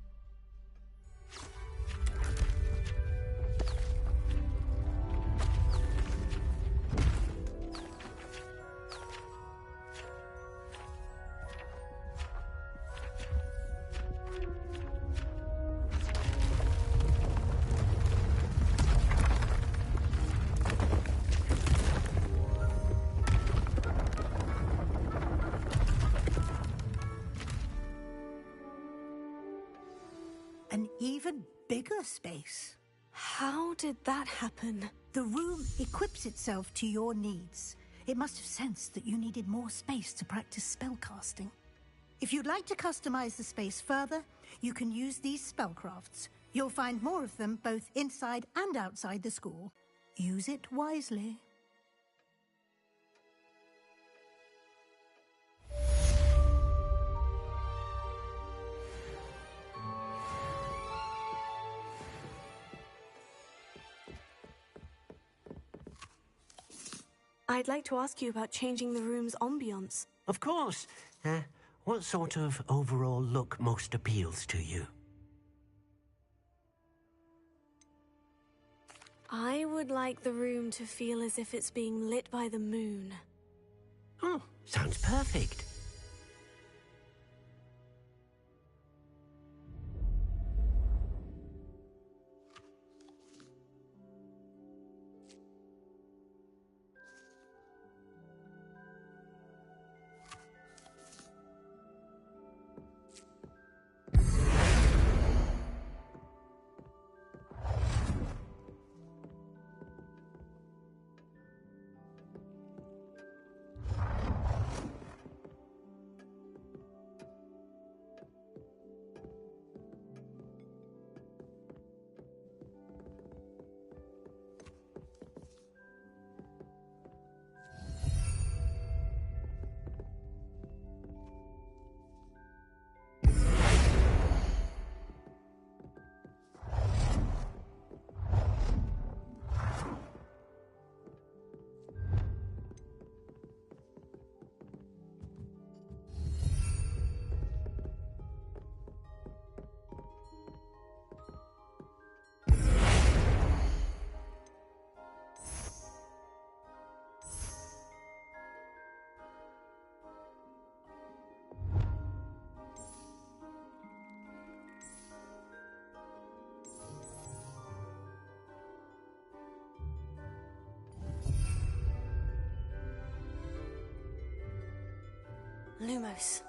Speaker 12: an even bigger space.
Speaker 4: How did that happen?
Speaker 12: The room equips itself to your needs. It must have sensed that you needed more space to practice spellcasting. If you'd like to customize the space further, you can use these spellcrafts. You'll find more of them both inside and outside the school. Use it wisely.
Speaker 4: I'd like to ask you about changing the room's ambience.
Speaker 15: Of course. What sort of overall look most appeals to you?
Speaker 4: I would like the room to feel as if it's being lit by the moon.
Speaker 15: Oh, sounds perfect.
Speaker 4: Lumos.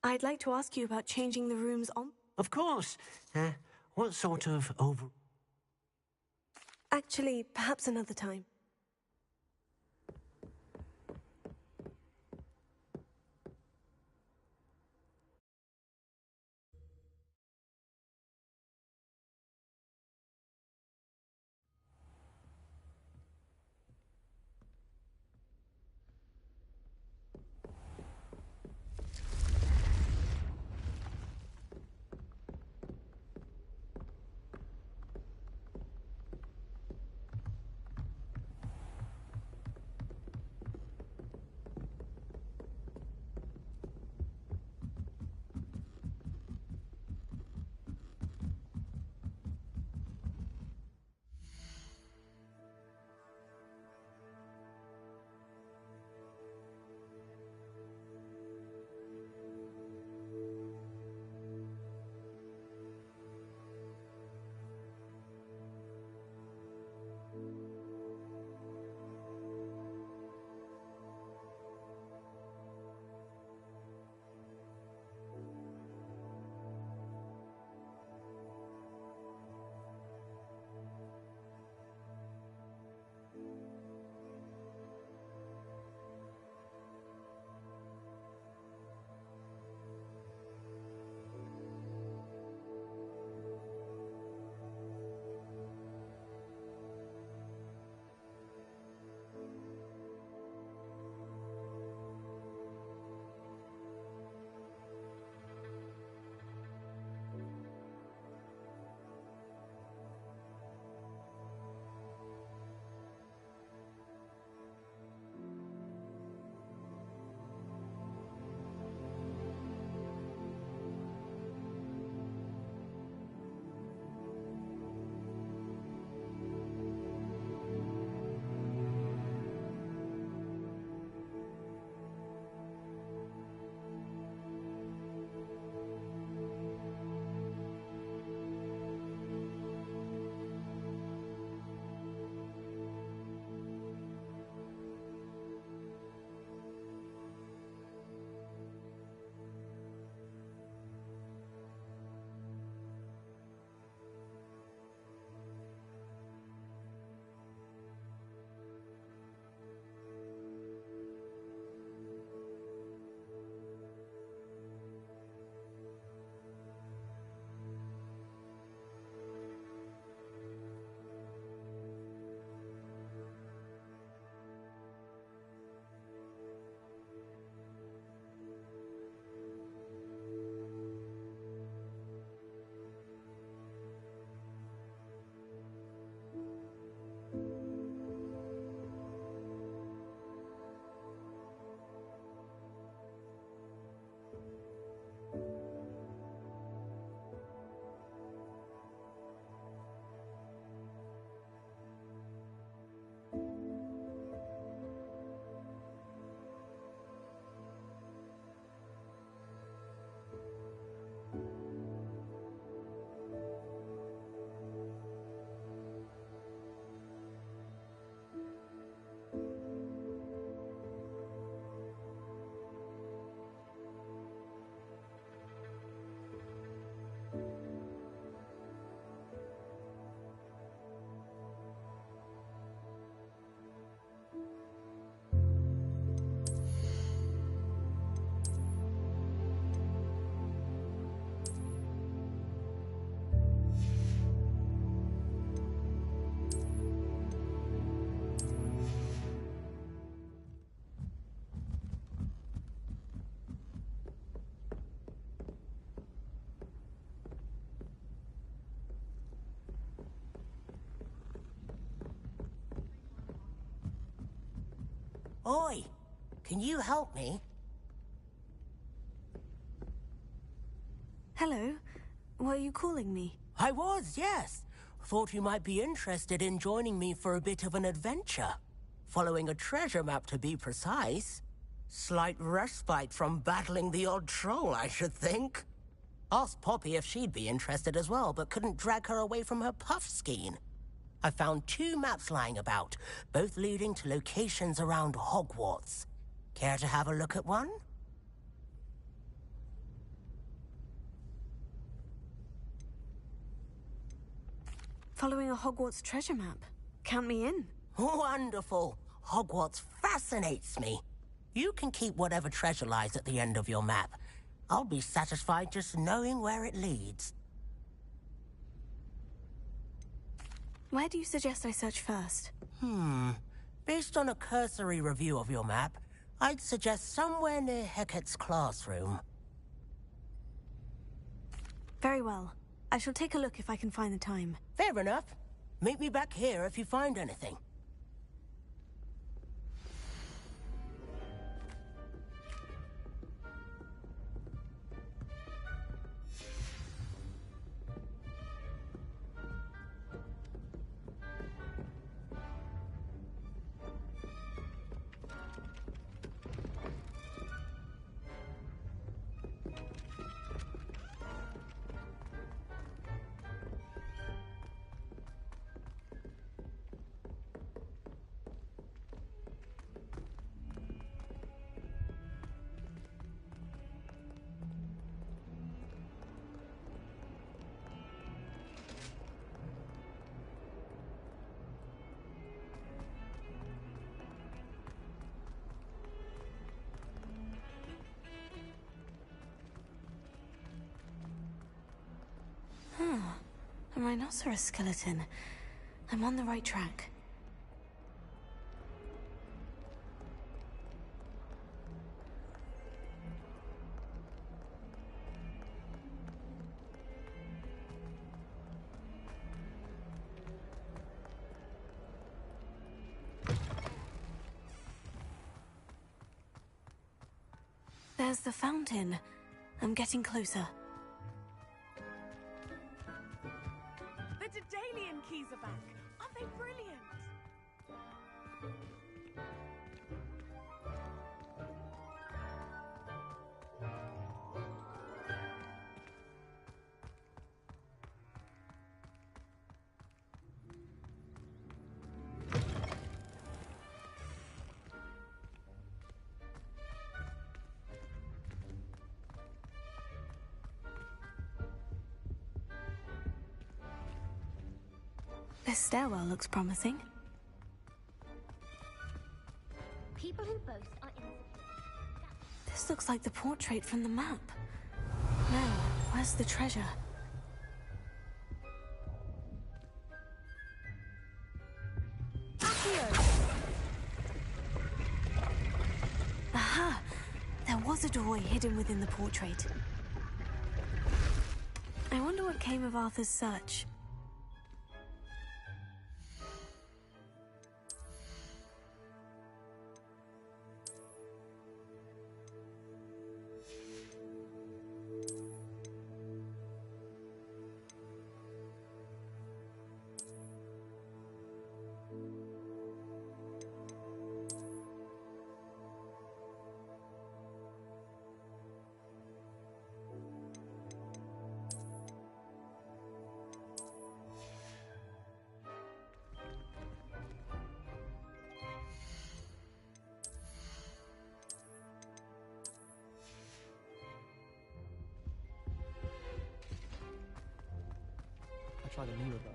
Speaker 4: I'd like to ask you about changing the rooms on...
Speaker 15: Of course. What sort of
Speaker 4: Actually, perhaps another time.
Speaker 16: Oi! Can you help me?
Speaker 4: Hello? Were you calling me?
Speaker 16: I was, yes. Thought you might be interested in joining me for a bit of an adventure. Following a treasure map, to be precise. Slight respite from battling the odd troll, I should think. Asked Poppy if she'd be interested as well, but couldn't drag her away from her puffskein. I found 2 maps lying about, both leading to locations around Hogwarts. Care to have a look at one?
Speaker 4: Following a Hogwarts treasure map. Count me in.
Speaker 16: Wonderful. Hogwarts fascinates me. You can keep whatever treasure lies at the end of your map. I'll be satisfied just knowing where it leads.
Speaker 4: Where do you suggest I search first?
Speaker 16: Based on a cursory review of your map, I'd suggest somewhere near Hecat's classroom.
Speaker 4: Very well. I shall take a look if I can find the time.
Speaker 16: Fair enough. Meet me back here if you find anything.
Speaker 4: A rhinoceros skeleton. I'm on the right track. There's the fountain. I'm getting closer.
Speaker 17: The Daedalian keys are back. Aren't they brilliant?
Speaker 4: This stairwell looks promising.
Speaker 8: People who boast are insecure.
Speaker 4: This looks like the portrait from the map. No, where's the treasure? Aha! There was a doorway hidden within the portrait. I wonder what came of Arthur's search.
Speaker 18: Try the newer though.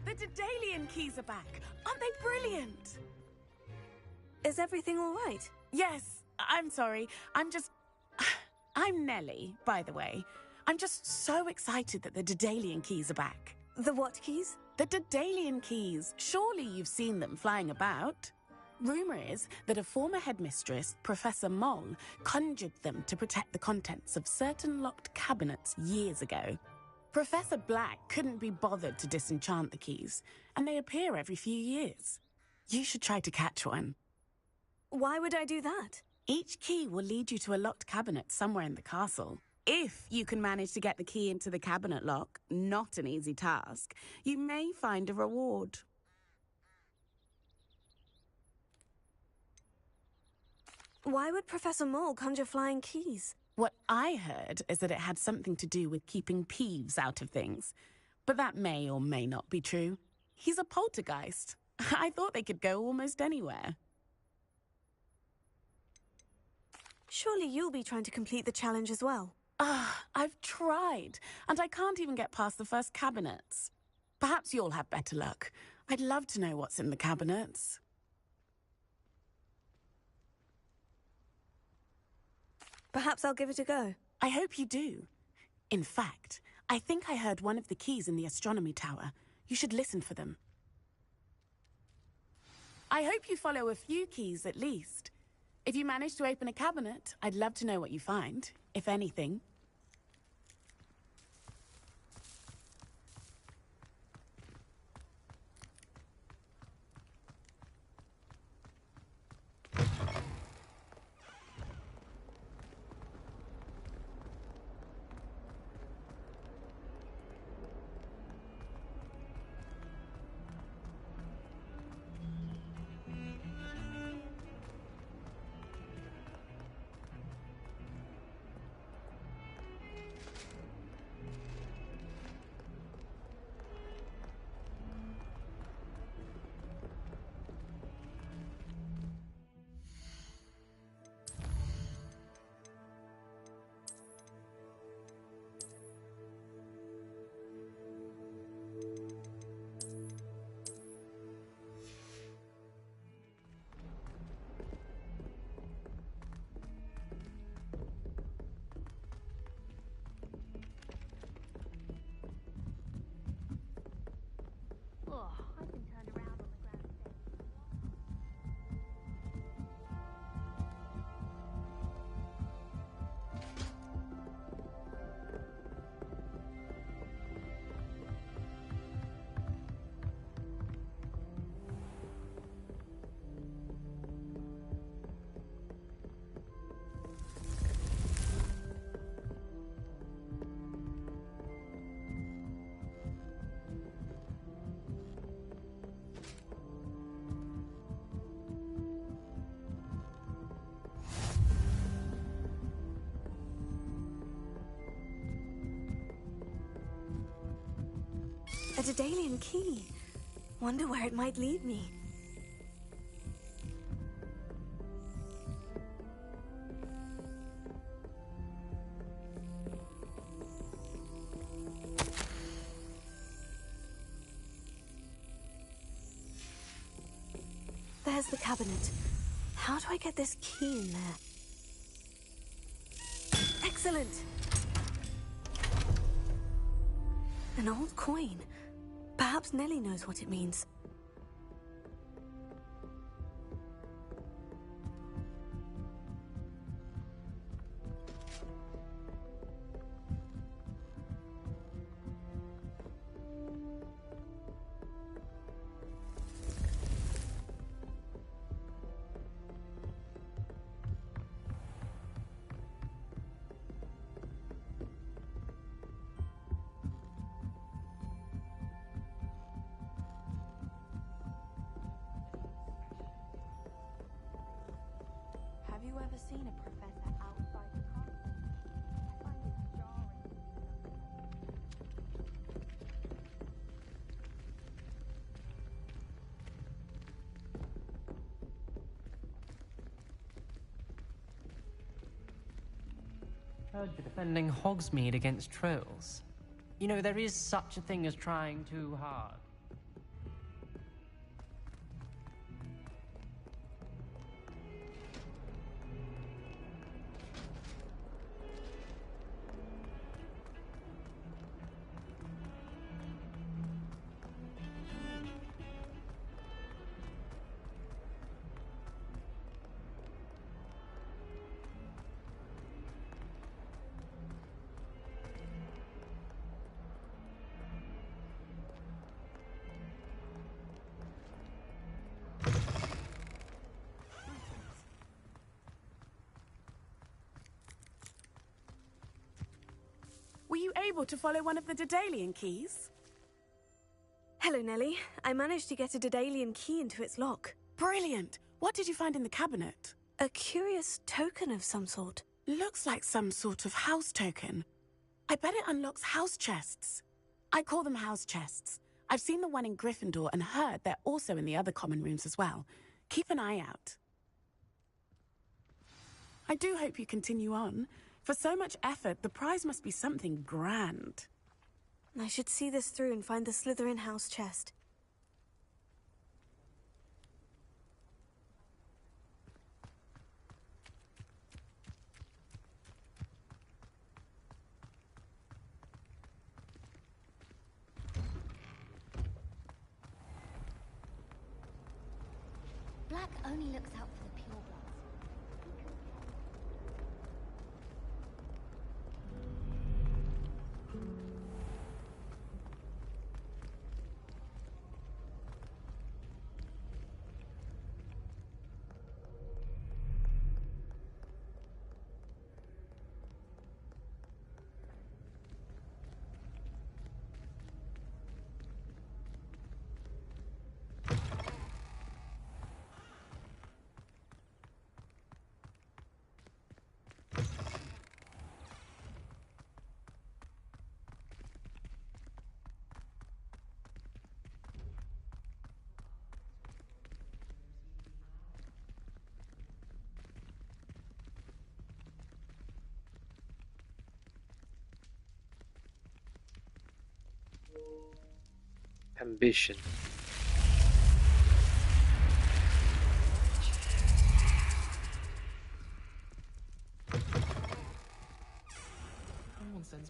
Speaker 17: The Daedalian keys are back. Aren't they brilliant?
Speaker 4: Is everything all right?
Speaker 17: Yes. I'm sorry. I'm Nellie, by the way. I'm just so excited that the Daedalian keys are back.
Speaker 4: The what keys?
Speaker 17: The Daedalian keys. Surely you've seen them flying about. Rumour is that a former headmistress, Professor Moll, conjured them to protect the contents of certain locked cabinets years ago. Professor Black couldn't be bothered to disenchant the keys, and they appear every few years. You should try to catch one.
Speaker 4: Why would I do that?
Speaker 17: Each key will lead you to a locked cabinet somewhere in the castle. If you can manage to get the key into the cabinet lock, not an easy task, you may find a reward.
Speaker 4: Why would Professor Moll conjure flying keys?
Speaker 17: What I heard is that it had something to do with keeping Peeves out of things. But that may or may not be true. He's a poltergeist. I thought they could go almost anywhere.
Speaker 4: Surely you'll be trying to complete the challenge as well.
Speaker 17: I've tried, and I can't even get past the first cabinets. Perhaps you'll have better luck. I'd love to know what's in the cabinets.
Speaker 4: Perhaps I'll give it a go.
Speaker 17: I hope you do. In fact, I think I heard one of the keys in the astronomy tower. You should listen for them. I hope you follow a few keys at least. If you manage to open a cabinet, I'd love to know what you find, if anything.
Speaker 11: I've been turned around on the ground today.
Speaker 4: A Daedalian key. Wonder where it might lead me. There's the cabinet. How do I get this key in there? Excellent! An old coin. Perhaps Nellie knows what it means.
Speaker 10: Have you ever seen a professor outside the college? I find it jarring.
Speaker 19: Heard you're defending Hogsmeade against trolls. You know, there is such a thing as trying too hard.
Speaker 17: Were you able to follow one of the Daedalian keys?
Speaker 4: Hello, Nellie. I managed to get a Daedalian key into its lock.
Speaker 17: Brilliant! What did you find in the cabinet?
Speaker 4: A curious token of some sort.
Speaker 17: Looks like some sort of house token. I bet it unlocks house chests. I call them house chests. I've seen the one in Gryffindor and heard they're also in the other common rooms as well. Keep an eye out. I do hope you continue on. For so much effort, the prize must be something grand.
Speaker 4: I should see this through and find the Slytherin house chest.
Speaker 8: Black only looks out for the purebloods.
Speaker 20: Ambition.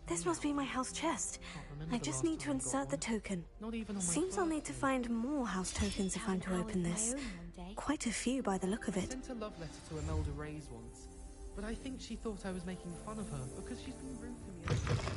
Speaker 4: This must be my house chest. I just need to insert the token. Seems I'll need to find more house tokens if I'm to open this. Quite a few by the look of it.
Speaker 18: I sent a love letter to Imelda Reyes once, but I think she thought I was making fun of her because she's been rude to me.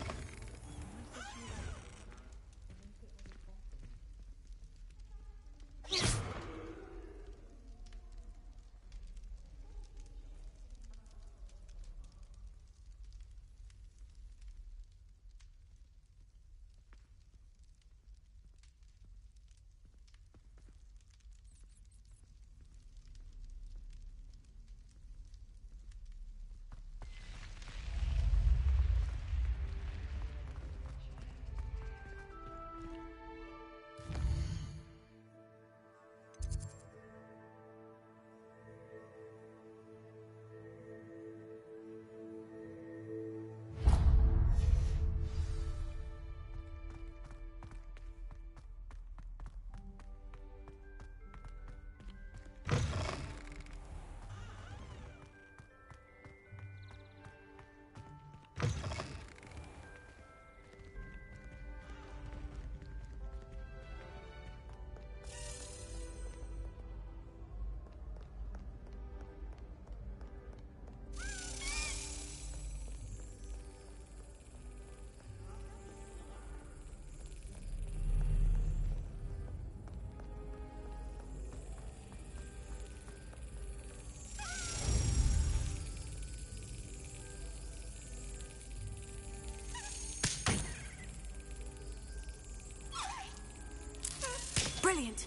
Speaker 4: Brilliant!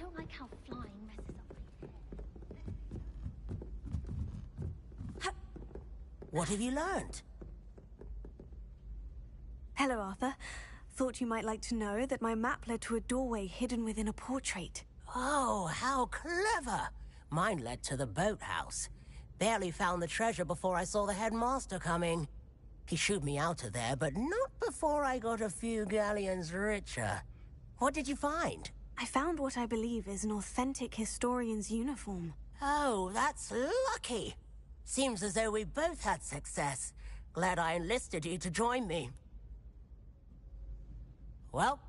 Speaker 11: don't like how flying messes up my hair.
Speaker 16: What have you learned?
Speaker 4: Hello, Arthur. Thought you might like to know that my map led to a doorway hidden within a portrait.
Speaker 16: Oh, how clever! Mine led to the boathouse. Barely found the treasure before I saw the headmaster coming. He shooed me out of there, but not before I got a few galleons richer. What did you find?
Speaker 4: I found what I believe is an authentic historian's uniform.
Speaker 16: Oh, that's lucky. Seems as though we both had success. Glad I enlisted you to join me. Well,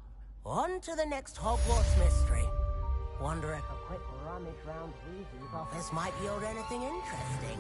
Speaker 16: on to the next Hogwarts mystery. Wonder if a quick rummage round Weasley's office might yield anything interesting.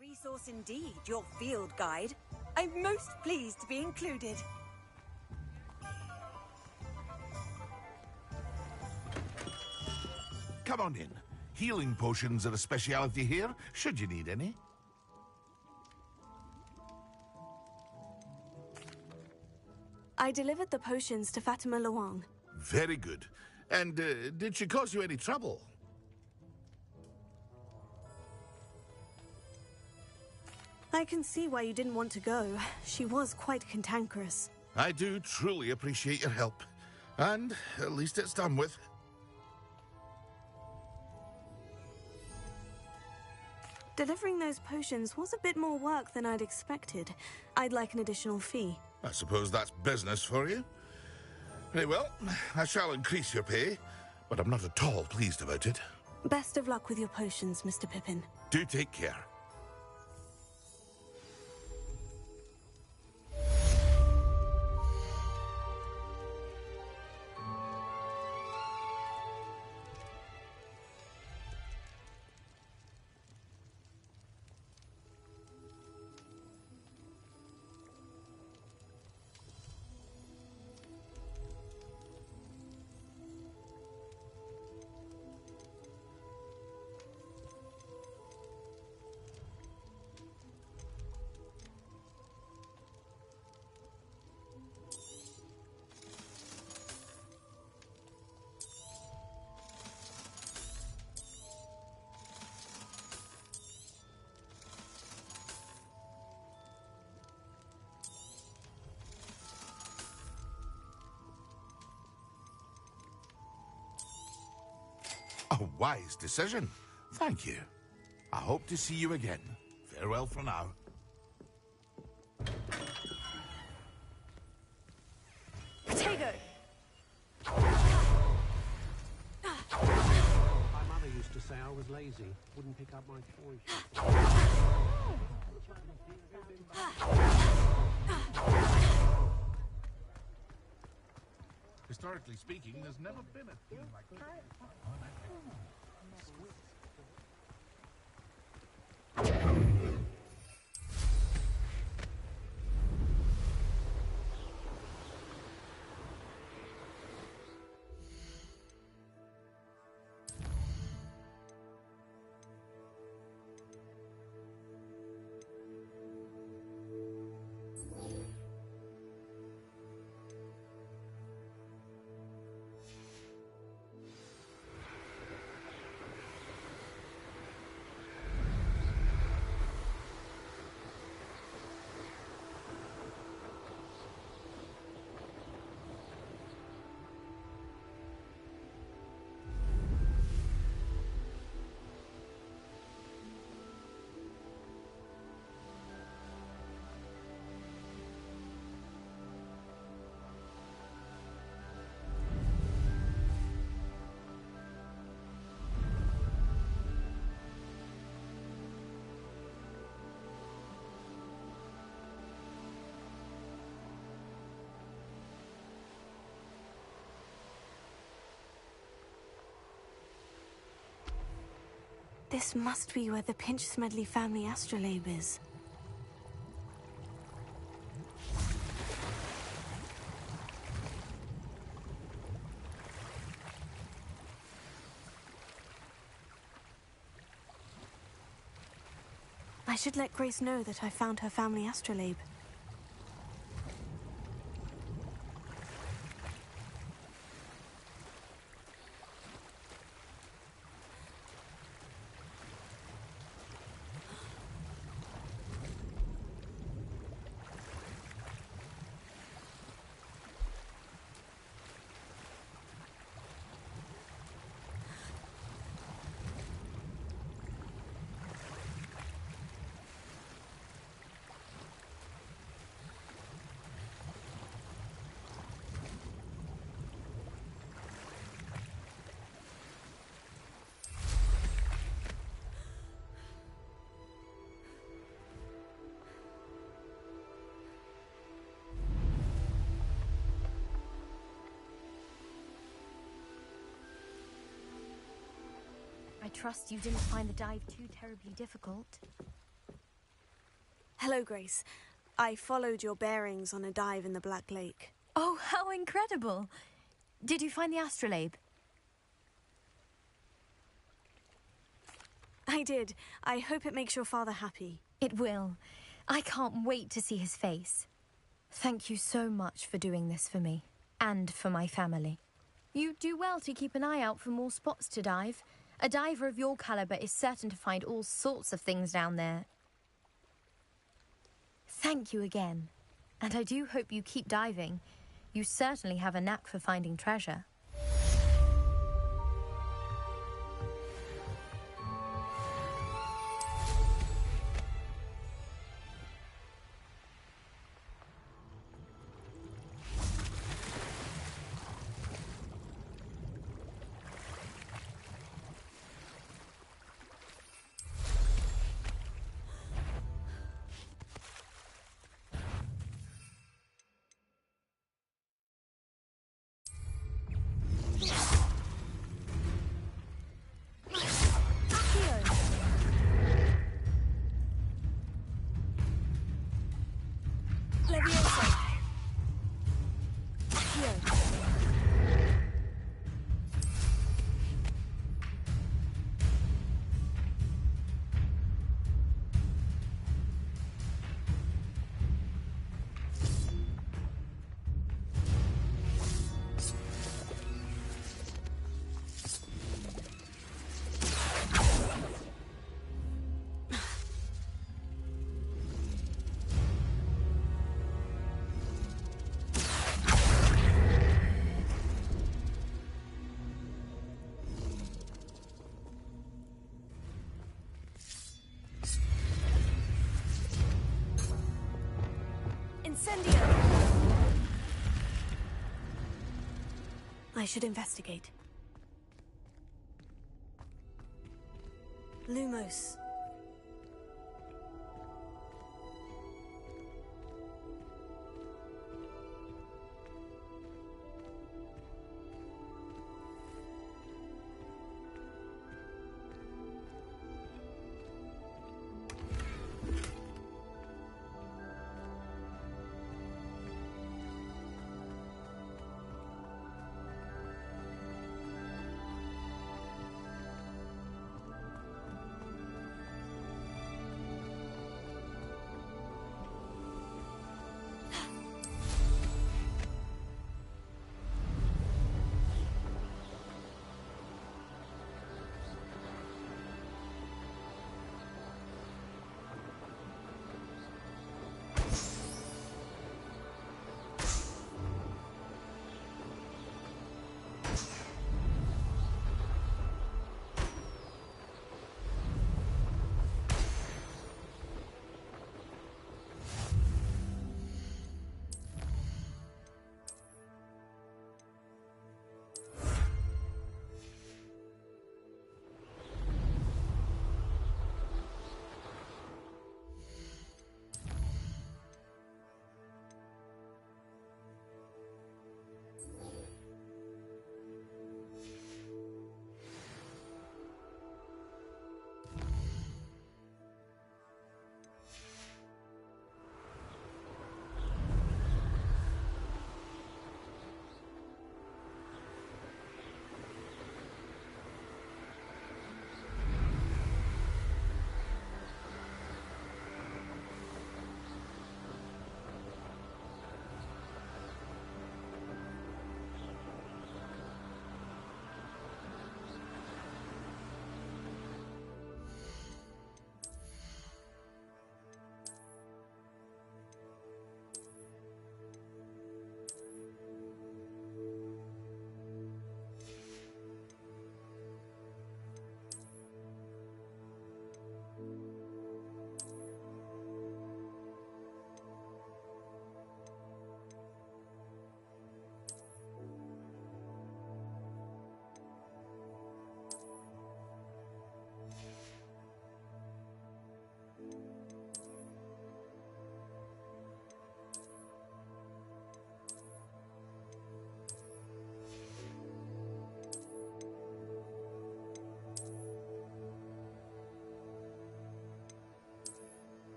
Speaker 1: Resource indeed, your field guide. I'm most pleased to be included.
Speaker 7: Come on in. Healing potions are a speciality here, should you need any.
Speaker 4: I delivered the potions to Fatima Luang.
Speaker 7: Very good. And did she cause you any trouble?
Speaker 4: I can see why you didn't want to go. She was quite cantankerous.
Speaker 7: I do truly appreciate your help. And at least it's done with.
Speaker 4: Delivering those potions was a bit more work than I'd expected. I'd like an additional fee.
Speaker 7: I suppose that's business for you. Very well, I shall increase your pay, but I'm not at all pleased about it.
Speaker 4: Best of luck with your potions, Mr. Pippin.
Speaker 7: Do take care. A wise decision. Thank you. I hope to see you again. Farewell for now.
Speaker 4: Potato!
Speaker 20: My mother used to say I was lazy, wouldn't pick up my toys.
Speaker 2: Historically speaking, there's never been a thing like that.
Speaker 4: This must be where the Pinch-Smedley family astrolabe is. I should let Grace know that I found her family astrolabe.
Speaker 21: I trust you didn't find the dive too terribly difficult.
Speaker 4: Hello, Grace. I followed your bearings on a dive in the Black Lake.
Speaker 21: Oh, how incredible! Did you find the astrolabe?
Speaker 4: I did. I hope it makes your father happy.
Speaker 21: It will. I can't wait to see his face. Thank you so much for doing this for me, and for my family. You do well to keep an eye out for more spots to dive. A diver of your caliber is certain to find all sorts of things down there. Thank you again. And I do hope you keep diving. You certainly have a knack for finding treasure.
Speaker 4: I should investigate. Lumos.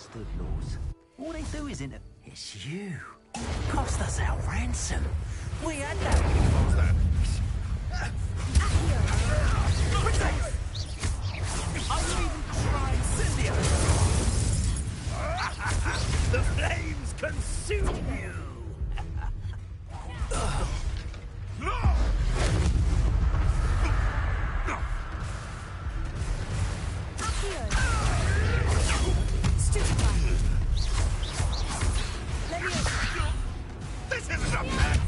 Speaker 14: Understood, Laws. All they do is It's you. Cost us our ransom. We had that. What's that? Protect! I will even try incendio. The flames consume you. No! This isn't a match!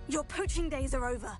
Speaker 4: Your poaching days are over.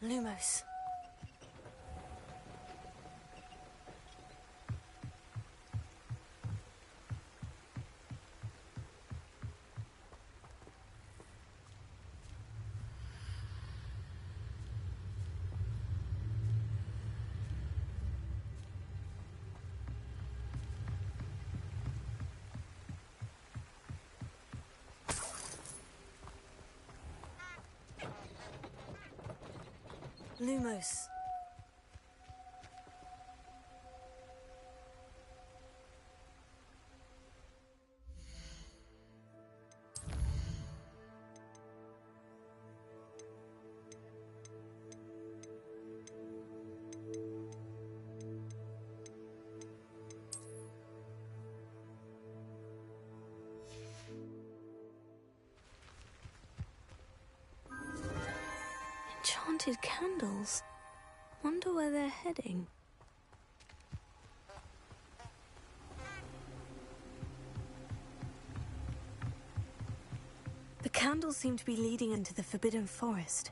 Speaker 4: Lumos. Lumos. Enchanted candles. Wonder where they're heading. The candles seem to be leading into the Forbidden Forest.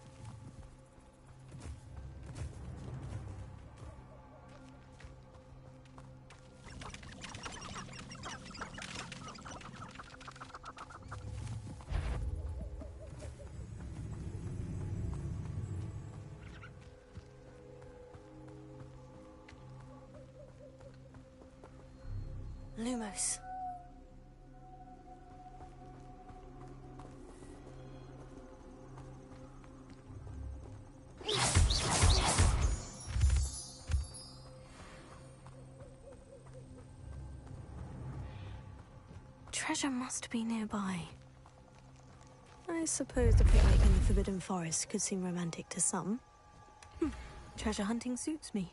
Speaker 4: Lumos. Treasure must be nearby. I suppose the picnic in the Forbidden Forest could seem romantic to some. Treasure hunting suits me.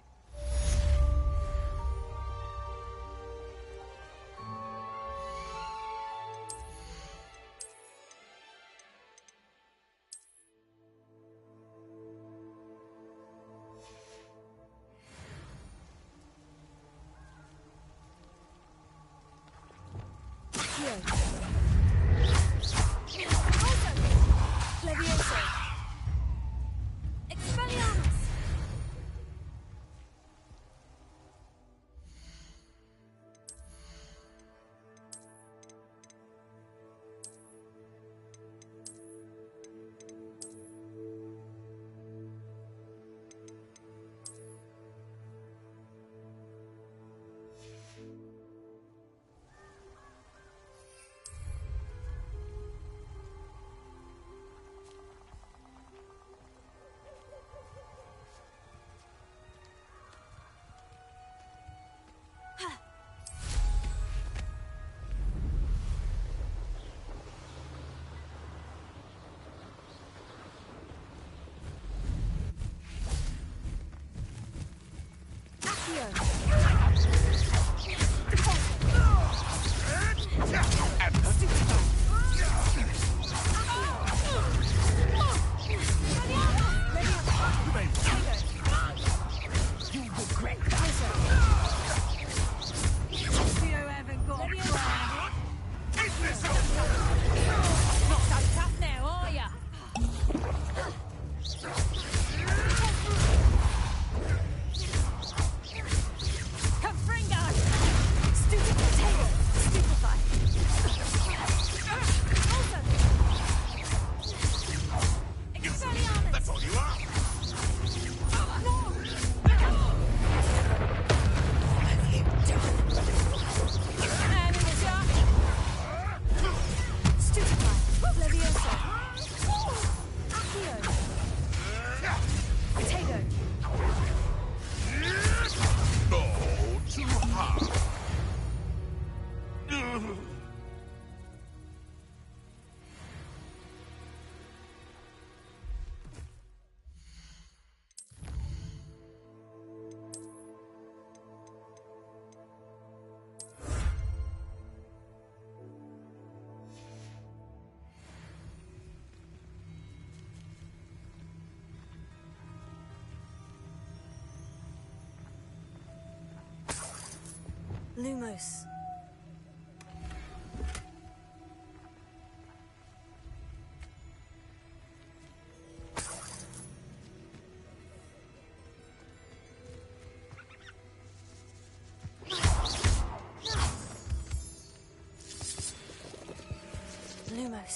Speaker 4: Lumos.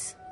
Speaker 4: Lumos.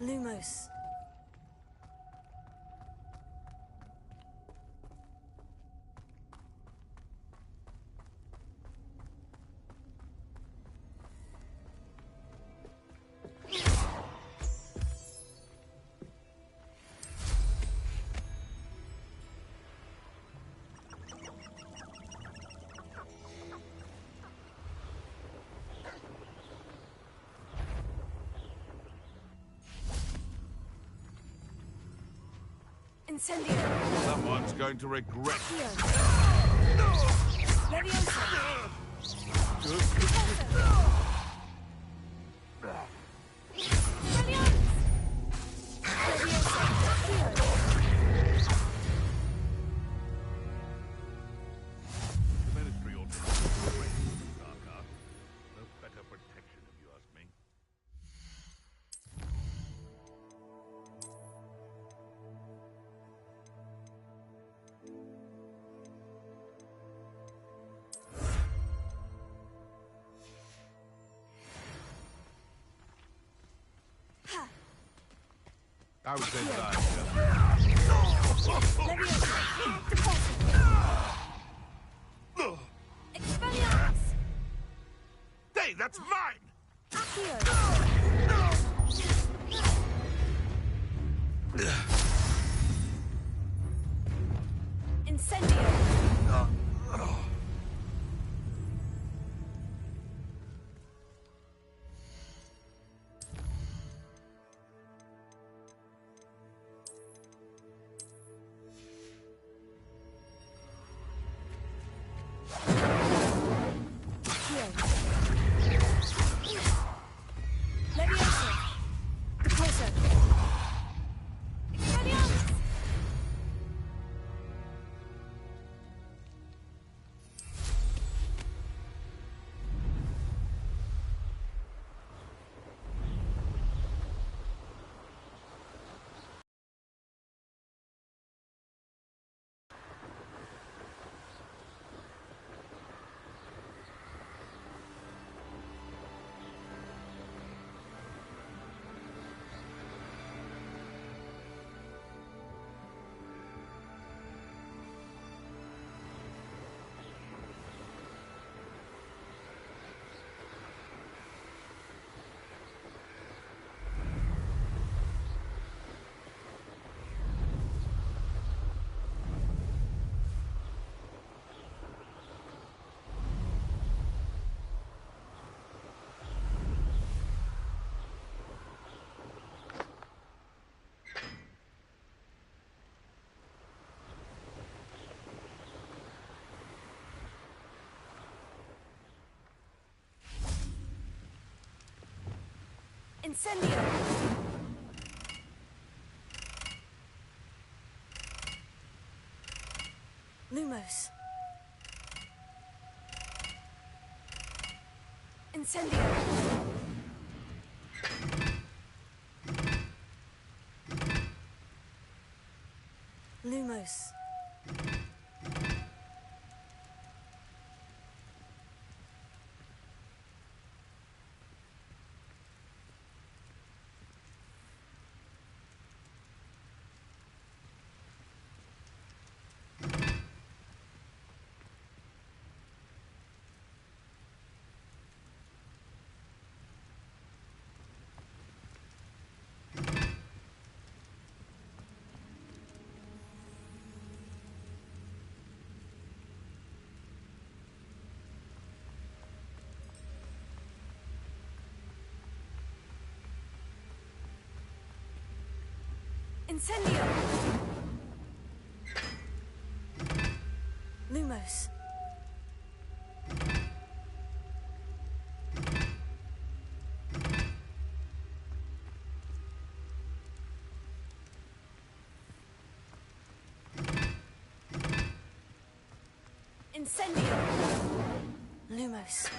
Speaker 4: Lumos. Incendio.
Speaker 7: Someone's going to regret this. I would say that. Hey, that's mine!
Speaker 4: Incendio. Incendio! Lumos. Incendio! Lumos. Incendio! Lumos. Incendio! Lumos.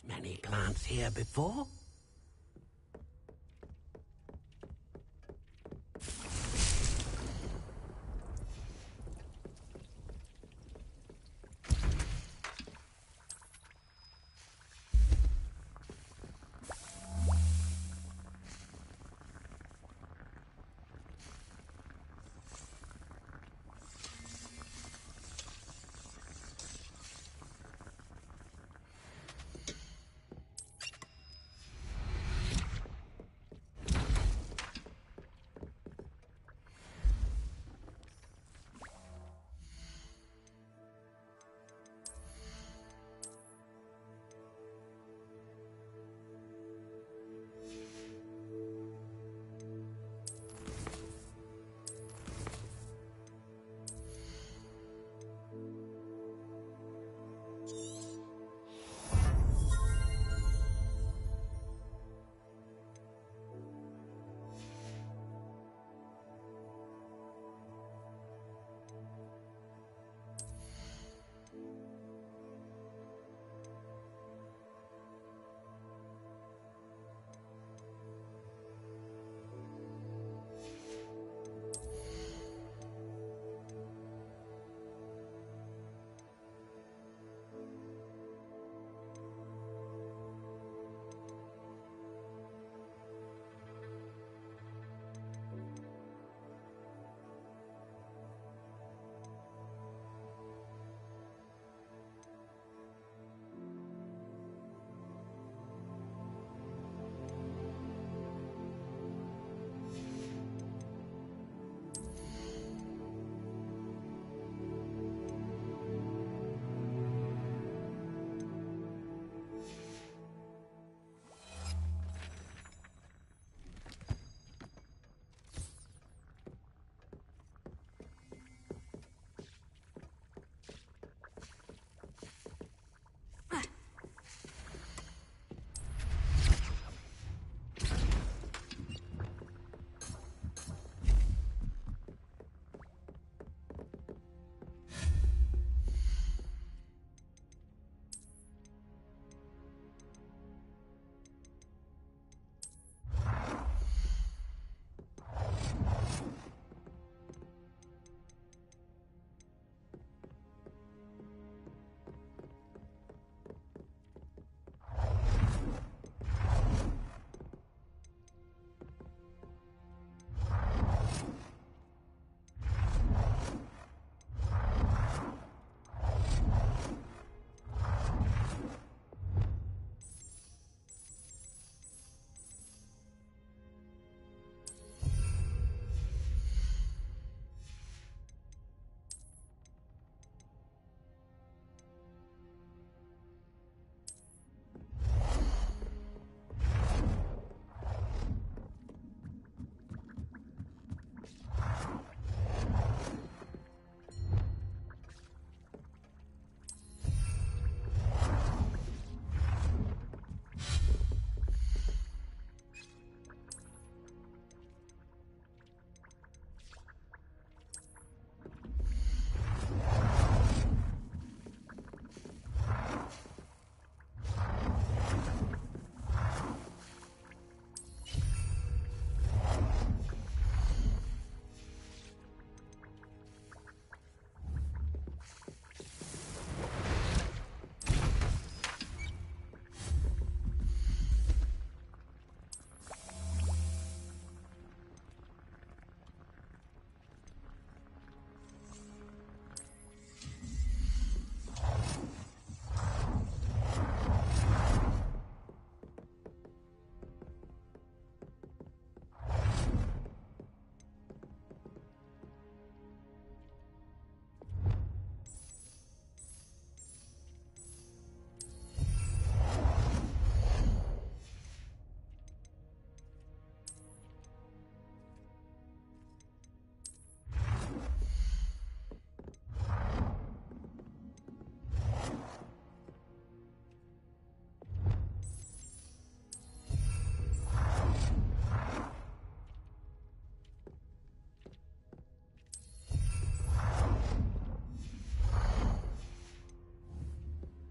Speaker 15: Many plants here before?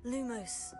Speaker 4: Lumos.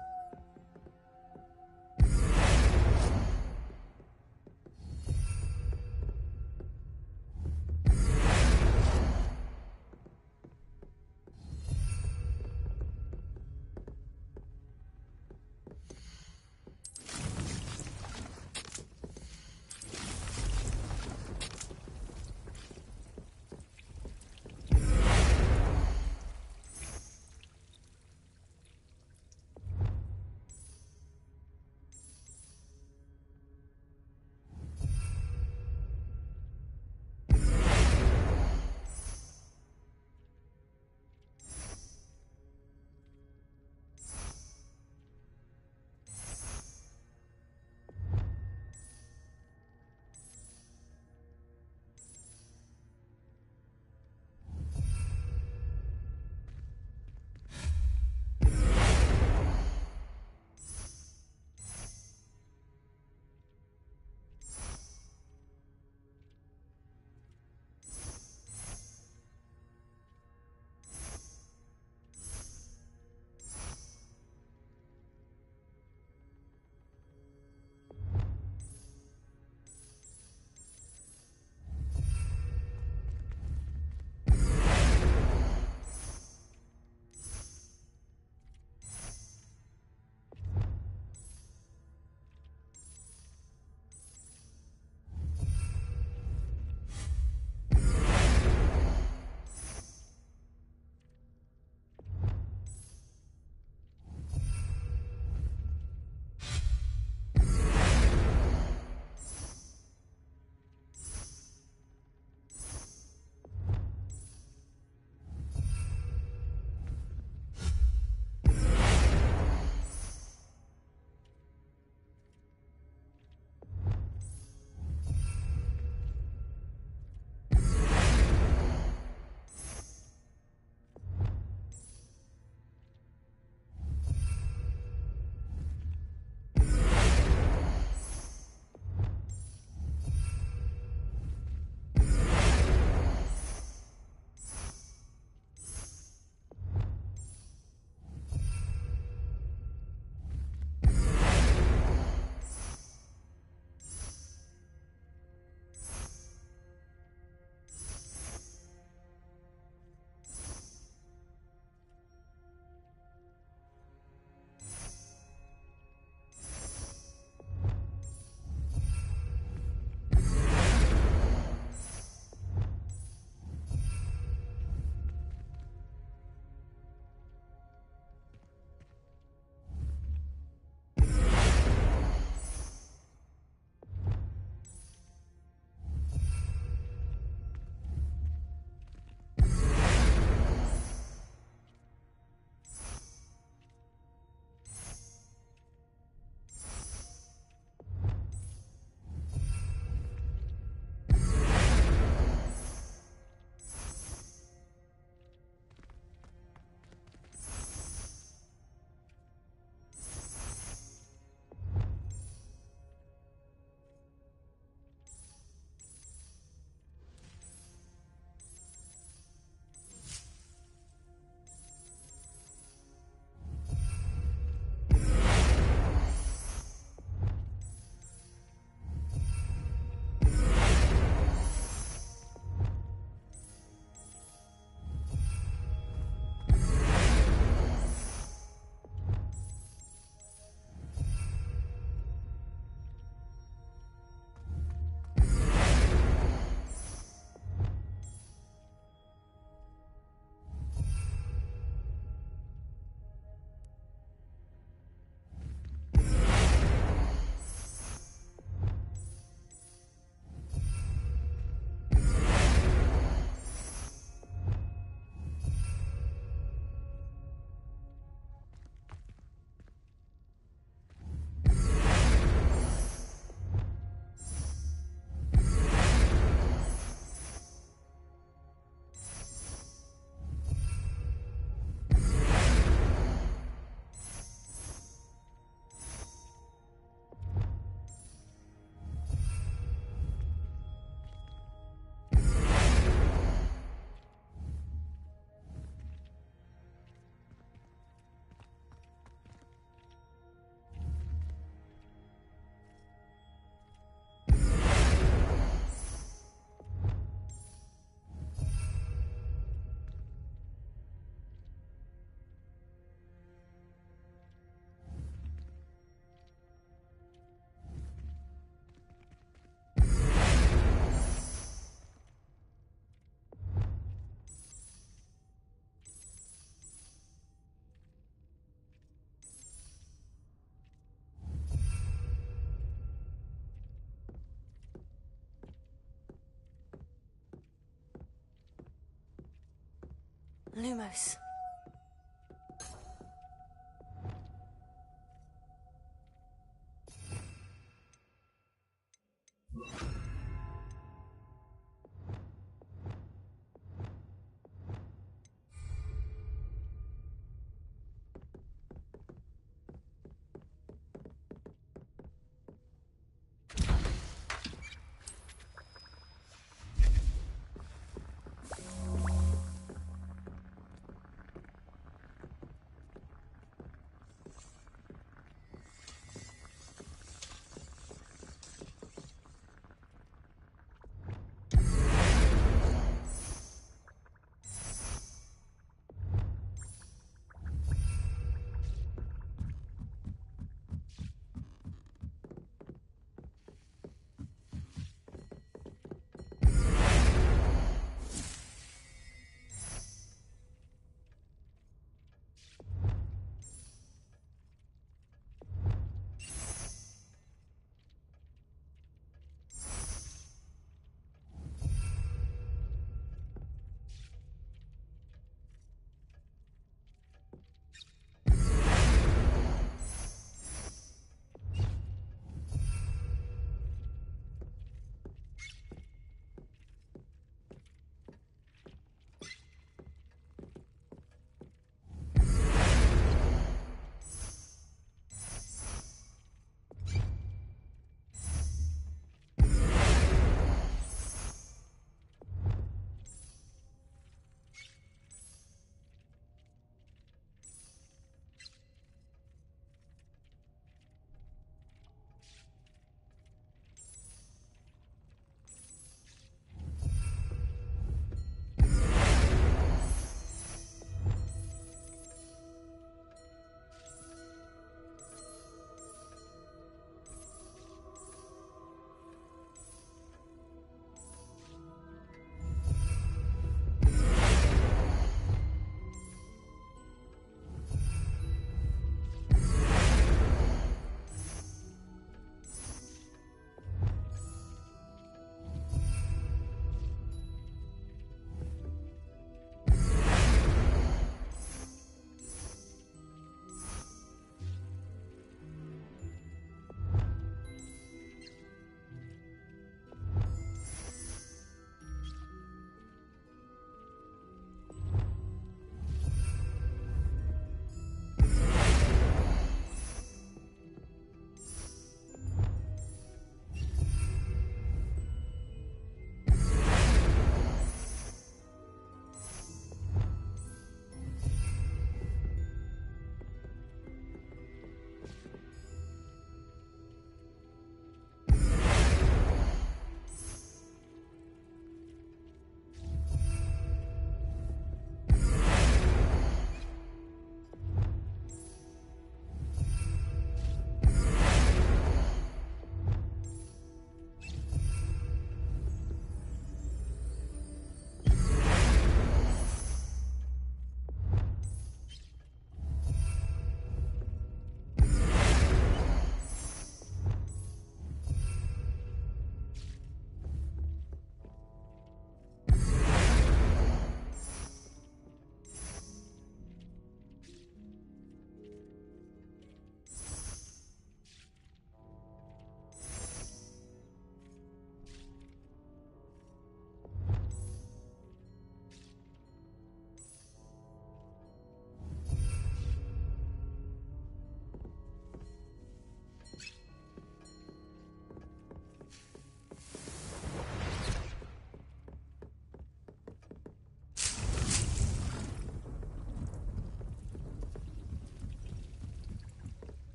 Speaker 4: Lumos.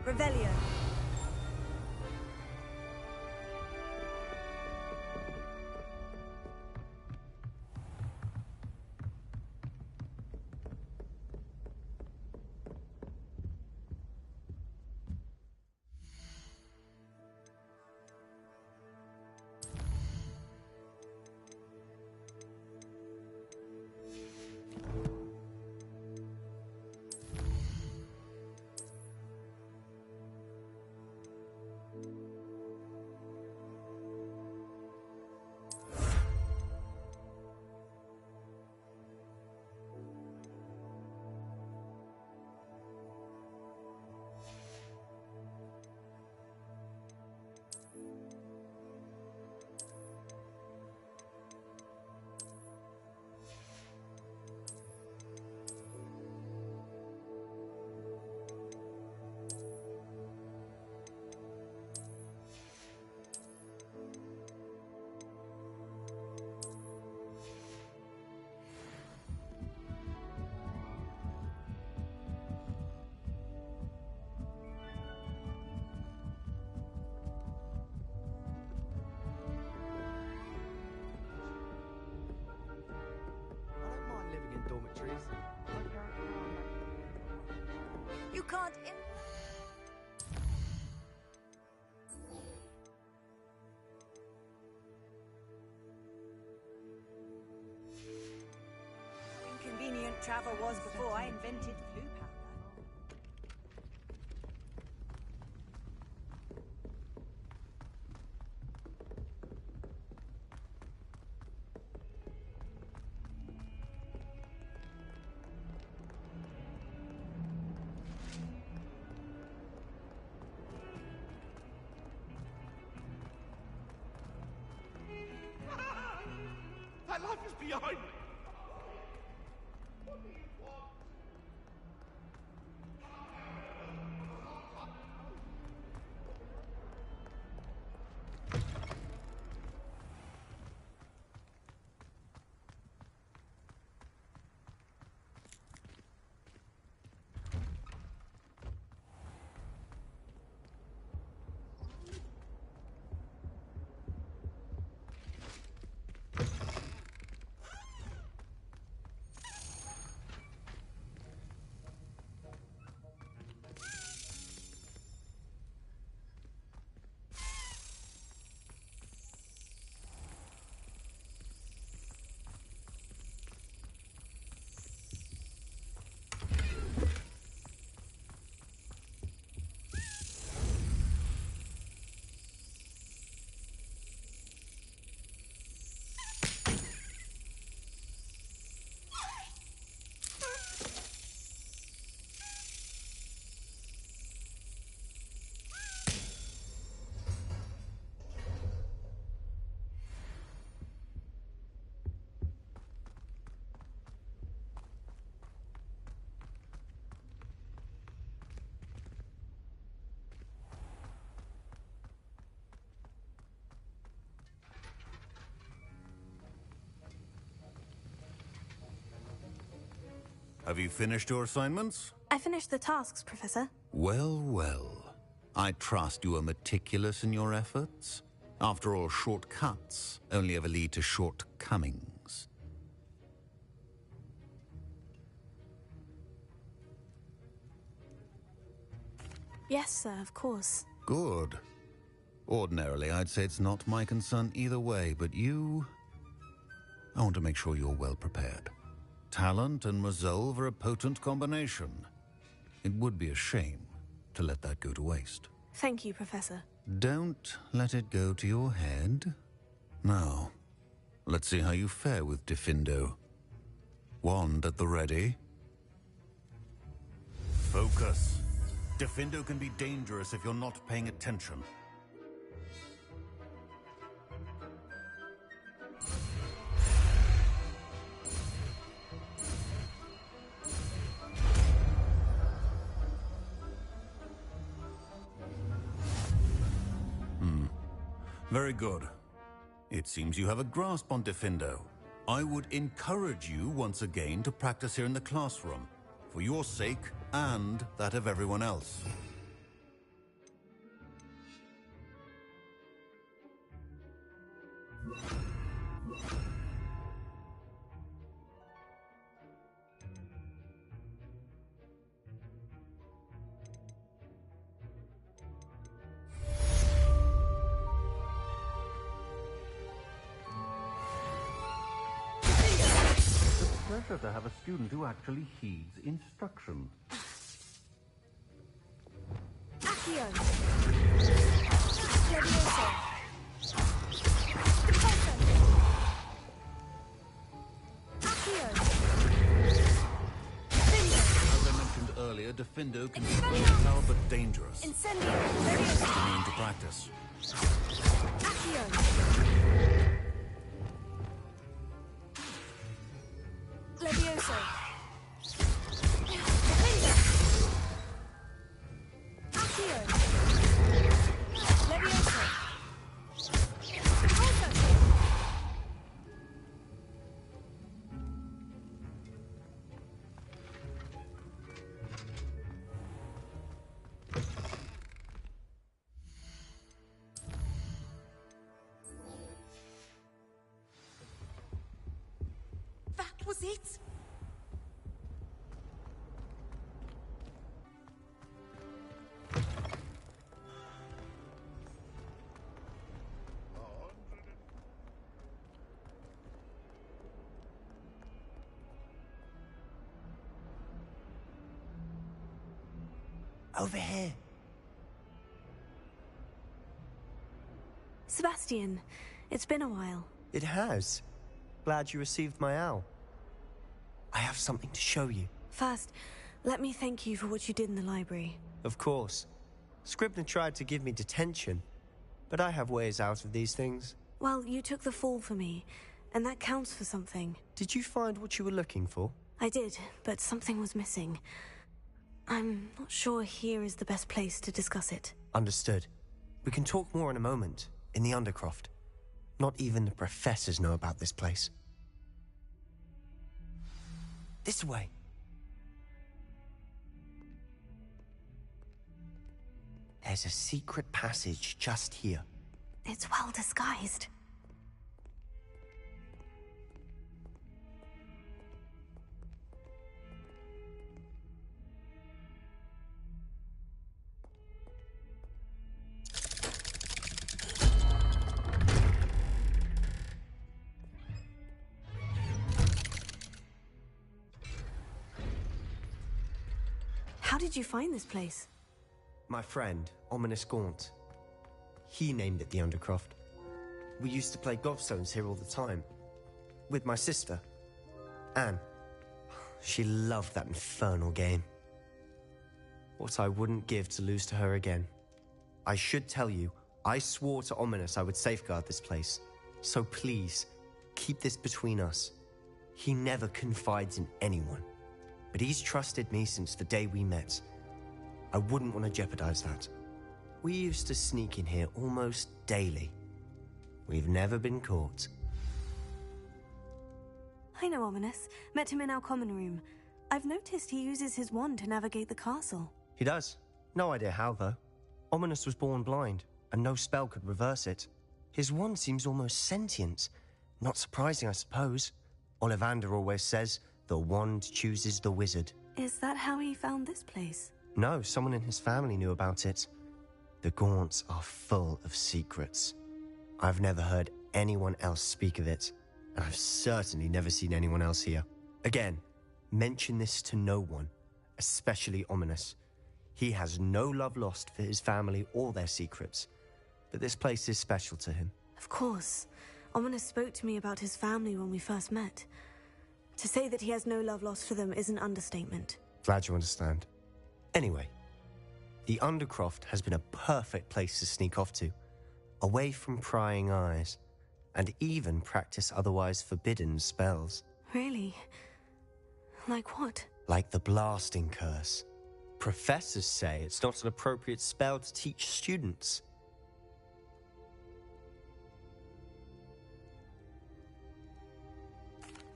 Speaker 1: Revelio.
Speaker 5: Dormitories.
Speaker 1: You can't. Inconvenient travel was before I invented flu powder.
Speaker 7: My life is behind me. What do you want?
Speaker 22: Have you finished your assignments?
Speaker 4: I finished the tasks, Professor.
Speaker 22: Well, well. I trust you are meticulous in your efforts. After all, shortcuts only ever lead to shortcomings.
Speaker 4: Yes, sir, of course.
Speaker 22: Good. Ordinarily, I'd say it's not my concern either way, but you... I want to make sure you're well prepared. Talent and resolve are a potent combination. It would be a shame to let that go to waste.
Speaker 4: Thank you, Professor.
Speaker 22: Don't let it go to your head. Now, let's see how you fare with Diffindo. Wand at the ready. Focus. Diffindo can be dangerous if you're not paying attention. Very good. It seems you have a grasp on Diffindo. I would encourage you once again to practice here in the classroom, for your sake and that of everyone else. Pleasure to have a student who actually heeds instruction.
Speaker 4: Accio!
Speaker 22: As I mentioned earlier, Defendo can be versatile but dangerous.
Speaker 4: Incendio!
Speaker 22: Continuing to practice.
Speaker 4: Levioso! Accio! Levioso!
Speaker 10: That was it?
Speaker 3: Over here.
Speaker 4: Sebastian, it's been a while.
Speaker 3: It has. Glad you received my owl. I have something to show you.
Speaker 4: First, let me thank you for what you did in the library.
Speaker 3: Of course. Scribner tried to give me detention, but I have ways out of these things.
Speaker 4: Well, you took the fall for me, and that counts for something.
Speaker 3: Did you find what you were looking for?
Speaker 4: I did, but something was missing. I'm not sure here is the best place to discuss it.
Speaker 3: Understood. We can talk more in a moment, in the Undercroft. Not even the professors know about this place. This way. There's a secret passage just here.
Speaker 4: It's well disguised. How did you find this place?
Speaker 3: My friend, Ominous Gaunt. He named it the Undercroft. We used to play gobstones here all the time. With my sister, Anne. She loved that infernal game. What I wouldn't give to lose to her again. I should tell you, I swore to Ominous I would safeguard this place. So please, keep this between us. He never confides in anyone. But he's trusted me since the day we met. I wouldn't want to jeopardize that. We used to sneak in here almost daily. We've never been caught.
Speaker 4: I know Ominous. Met him in our common room. I've noticed he uses his wand to navigate the castle.
Speaker 3: He does. No idea how, though. Ominous was born blind, and no spell could reverse it. His wand seems almost sentient. Not surprising, I suppose. Ollivander always says, the wand chooses the wizard.
Speaker 4: Is that how he found this place?
Speaker 3: No, someone in his family knew about it. The Gaunts are full of secrets. I've never heard anyone else speak of it, and I've certainly never seen anyone else here. Again, mention this to no one, especially Ominous. He has no love lost for his family or their secrets, but this place is special to him.
Speaker 4: Of course. Ominous spoke to me about his family when we first met. To say that he has no love lost for them is an understatement.
Speaker 3: Glad you understand. Anyway, the Undercroft has been a perfect place to sneak off to, away from prying eyes, and even practice otherwise forbidden spells.
Speaker 4: Really? Like what?
Speaker 3: Like the blasting curse. Professors say it's not an appropriate spell to teach students.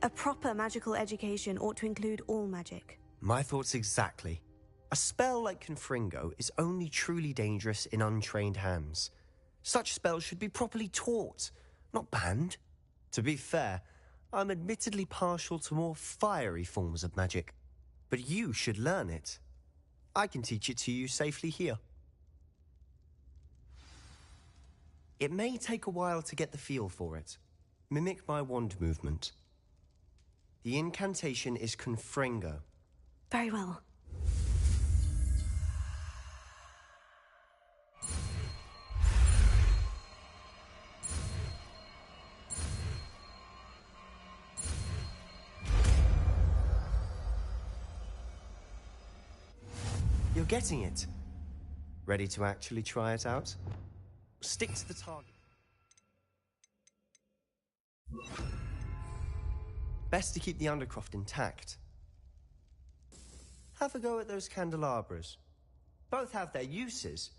Speaker 4: A proper magical education ought to include all magic.
Speaker 3: My thoughts exactly. A spell like Confringo is only truly dangerous in untrained hands. Such spells should be properly taught, not banned. To be fair, I'm admittedly partial to more fiery forms of magic. But you should learn it. I can teach it to you safely here. It may take a while to get the feel for it. Mimic my wand movement. The incantation is Confringo.
Speaker 4: Very well.
Speaker 3: You're getting it. Ready to actually try it out? Stick to the target. Best to keep the Undercroft intact. Have a go at those candelabras. Both have their uses,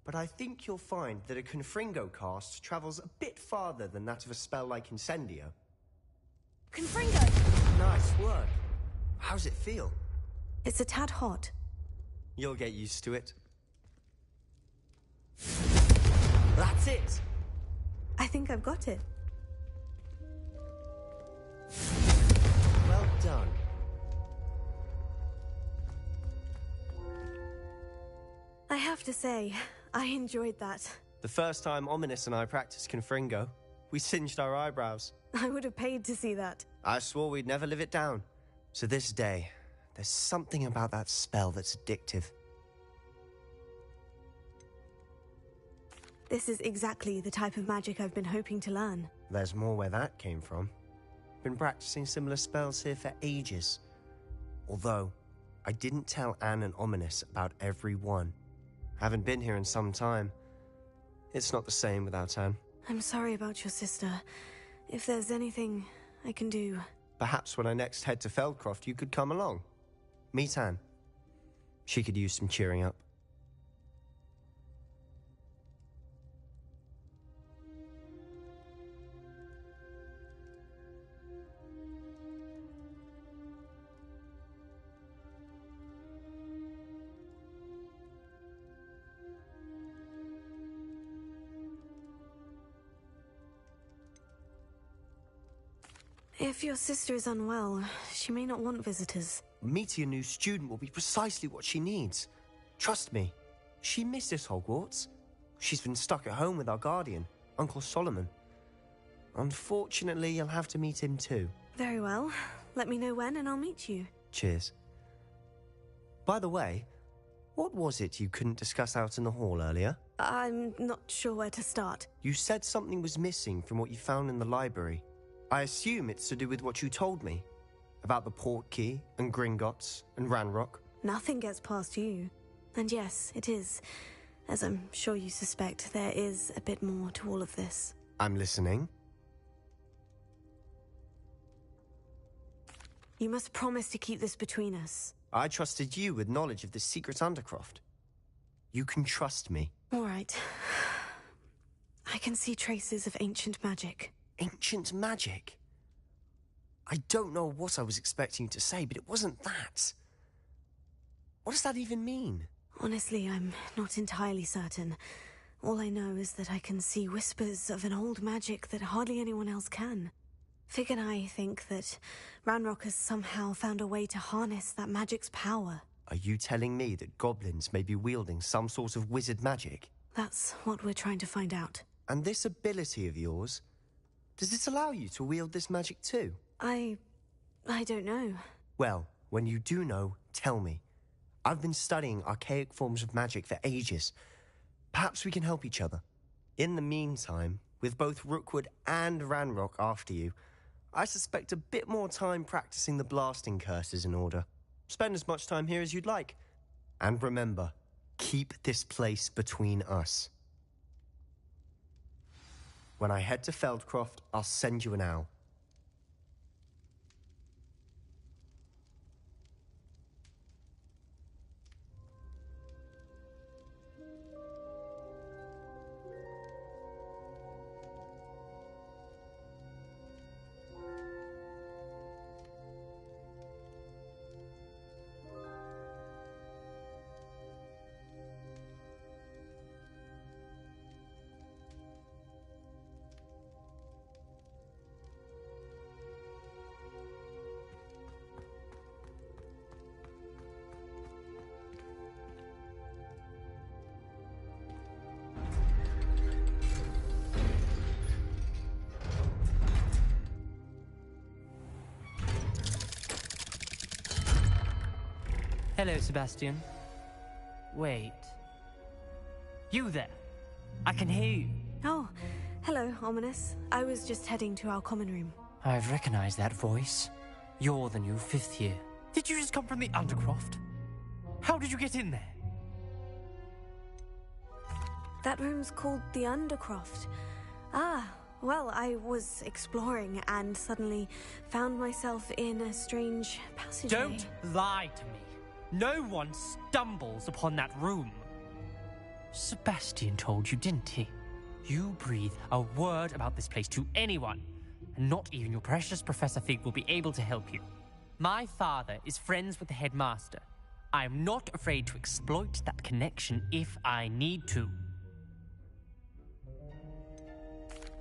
Speaker 3: but I think you'll find that a Confringo cast travels a bit farther than that of a spell like Incendio.
Speaker 4: Confringo!
Speaker 3: Nice work. How's it feel?
Speaker 4: It's a tad hot.
Speaker 3: You'll get used to it. That's it!
Speaker 4: I think I've got it.
Speaker 3: Well done.
Speaker 4: I have to say, I enjoyed that.
Speaker 3: The first time Ominous and I practiced Confringo, we singed our eyebrows.
Speaker 4: I would have paid to see that.
Speaker 3: I swore we'd never live it down. So this day, there's something about that spell that's addictive.
Speaker 4: This is exactly the type of magic I've been hoping to learn.
Speaker 3: There's more where that came from. Been practicing similar spells here for ages. Although, I didn't tell Anne and Ominous about every one. Haven't been here in some time. It's not the same without Anne.
Speaker 4: I'm sorry about your sister. If there's anything I can do...
Speaker 3: Perhaps when I next head to Feldcroft, you could come along. Meet Anne. She could use some cheering up.
Speaker 4: If your sister is unwell, she may not want visitors.
Speaker 3: Meeting a new student will be precisely what she needs. Trust me, she misses Hogwarts. She's been stuck at home with our guardian, Uncle Solomon. Unfortunately, you'll have to meet him too.
Speaker 4: Very well. Let me know when and I'll meet you.
Speaker 3: Cheers. By the way, what was it you couldn't discuss out in the hall earlier?
Speaker 4: I'm not sure where to start.
Speaker 3: You said something was missing from what you found in the library. I assume it's to do with what you told me. About the Portkey, and Gringotts, and Ranrock.
Speaker 4: Nothing gets past you. And yes, it is. As I'm sure you suspect, there is a bit more to all of this.
Speaker 3: I'm listening.
Speaker 4: You must promise to keep this between us.
Speaker 3: I trusted you with knowledge of the secret Undercroft. You can trust me.
Speaker 4: All right. I can see traces of ancient magic.
Speaker 3: Ancient magic? I don't know what I was expecting you to say, but it wasn't that. What does that even mean?
Speaker 4: Honestly, I'm not entirely certain. All I know is that I can see whispers of an old magic that hardly anyone else can. Fig and I think that Ranrock has somehow found a way to harness that magic's power.
Speaker 3: Are you telling me that goblins may be wielding some sort of wizard magic?
Speaker 4: That's what we're trying to find out.
Speaker 3: And this ability of yours, does it allow you to wield this magic too?
Speaker 4: I don't know.
Speaker 3: Well, when you do know, tell me. I've been studying archaic forms of magic for ages. Perhaps we can help each other. In the meantime, with both Rookwood and Ranrock after you, I suspect a bit more time practicing the blasting curse is in order. Spend as much time here as you'd like. And remember, keep this place between us. When I head to Feldcroft, I'll send you an owl.
Speaker 19: Hello, Sebastian. Wait. You there? I can hear you.
Speaker 4: Oh, hello, Ominous. I was just heading to our common room.
Speaker 19: I've recognized that voice. You're the new 5th year. Did you just come from the Undercroft? How did you get in there?
Speaker 4: That room's called the Undercroft. Ah, well, I was exploring and suddenly found myself in a strange passageway.
Speaker 19: Don't lie to me. No one stumbles upon that room. Sebastian told you, didn't he? You breathe a word about this place to anyone, and not even your precious Professor Fig will be able to help you. My father is friends with the headmaster. I am not afraid to exploit that connection if I need to.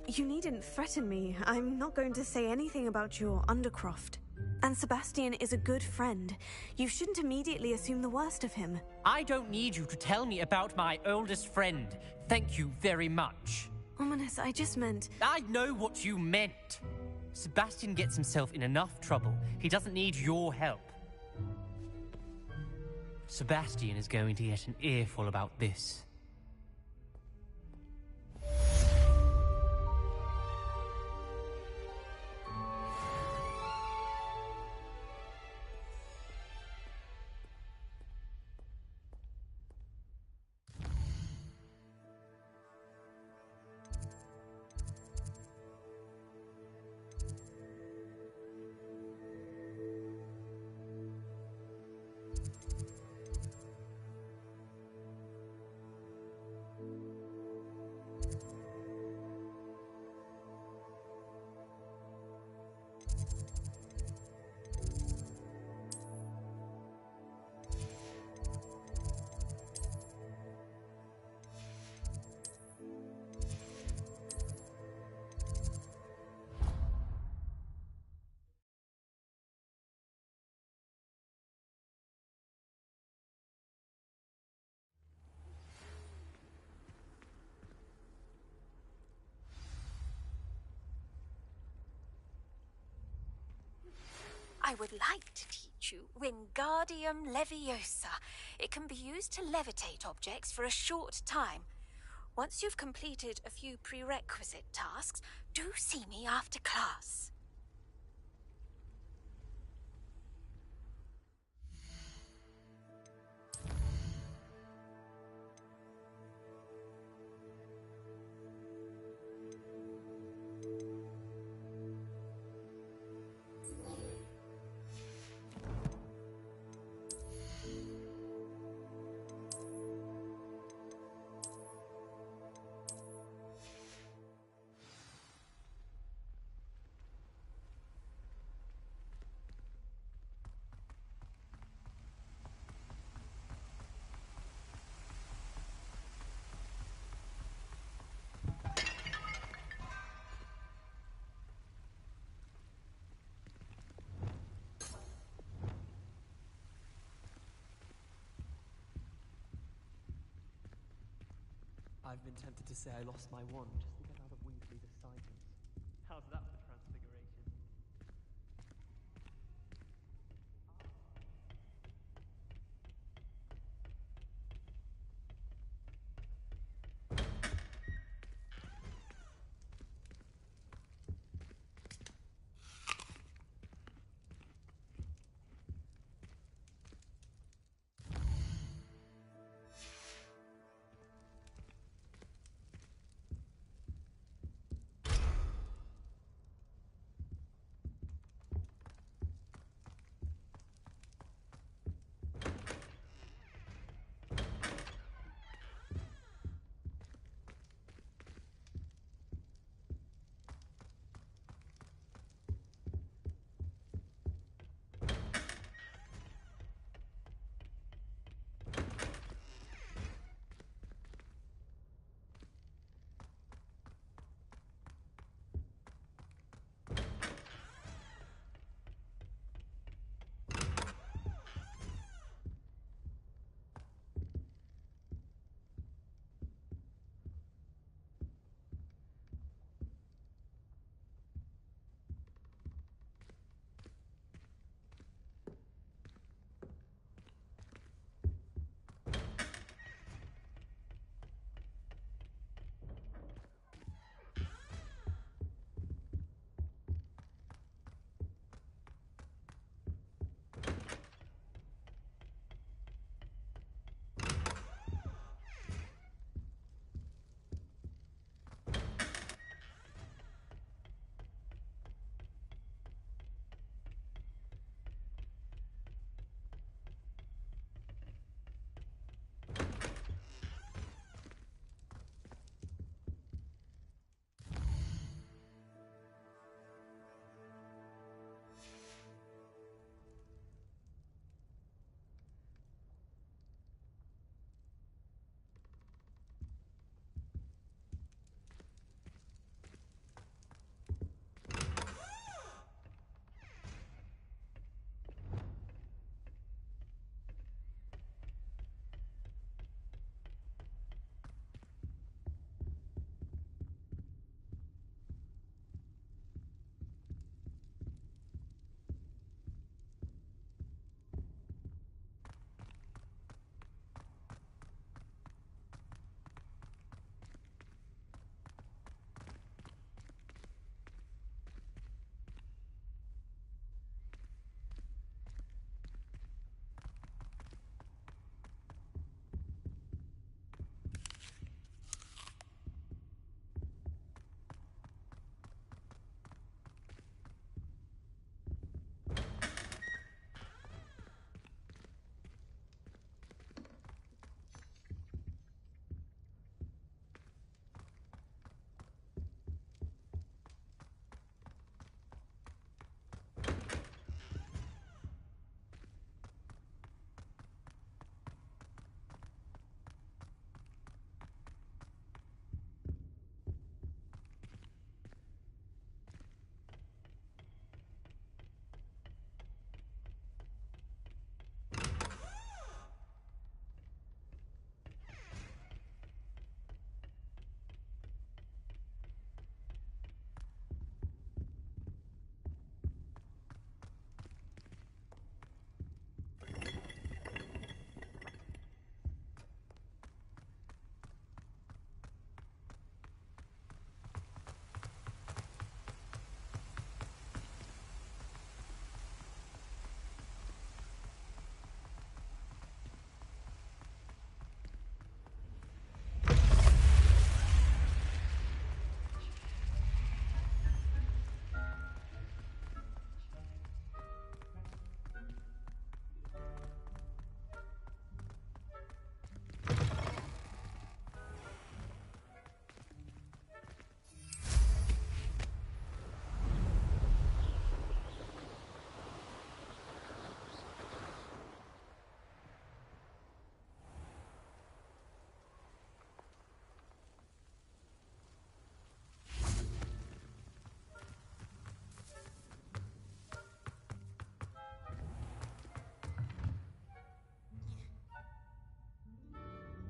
Speaker 4: You needn't threaten me. I'm not going to say anything about your Undercroft. And Sebastian is a good friend. You shouldn't immediately assume the worst of him.
Speaker 19: I don't need you to tell me about my oldest friend. Thank you very much.
Speaker 4: Ominous, I just meant...
Speaker 19: I know what you meant. Sebastian gets himself in enough trouble. He doesn't need your help. Sebastian is going to get an earful about this.
Speaker 5: I would like to teach you Wingardium Leviosa. It can be used to levitate objects for a short time. Once you've completed a few prerequisite tasks, do see me after class.
Speaker 18: I've been tempted to say I lost my wand just to get out of Weasley's assignments. How's that for transfiguration?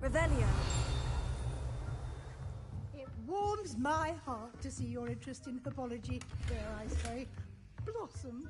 Speaker 4: Revelio.
Speaker 12: It warms my heart to see your interest in herbology, dare I say, blossom.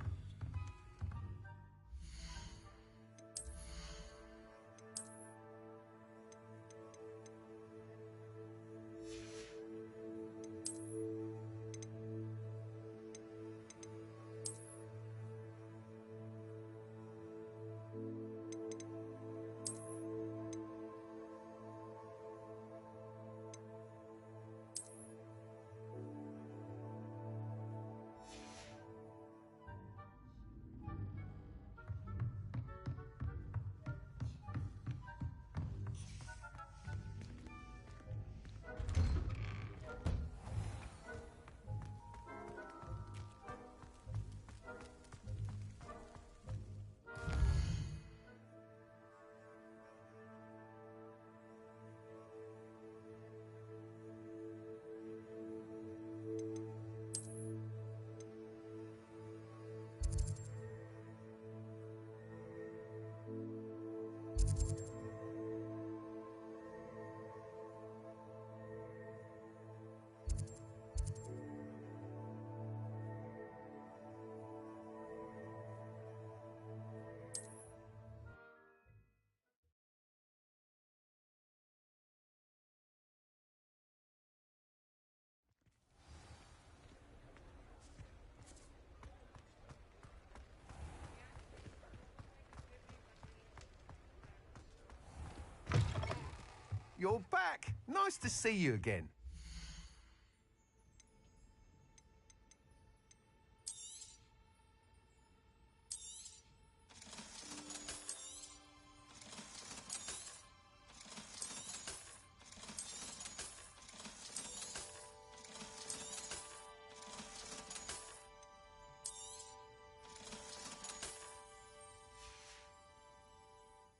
Speaker 6: You're back. Nice to see you again.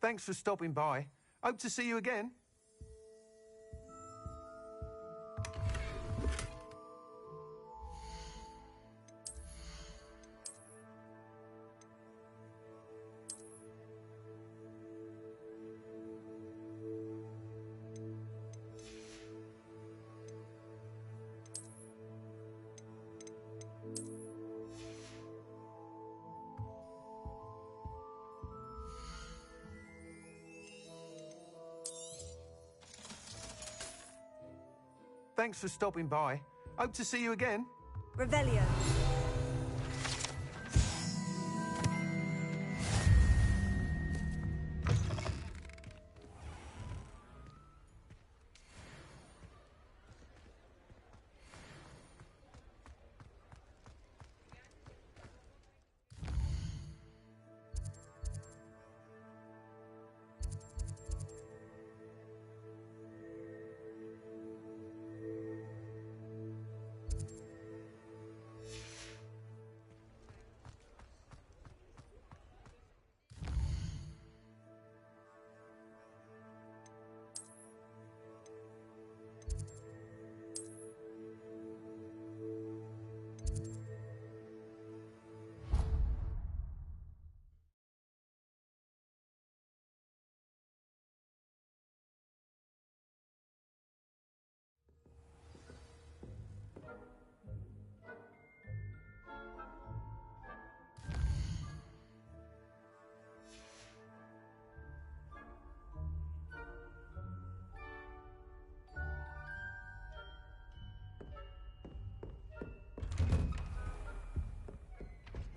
Speaker 6: Thanks for stopping by. Hope to see you again. Thanks for stopping by. Hope to see you again.
Speaker 4: Revelio.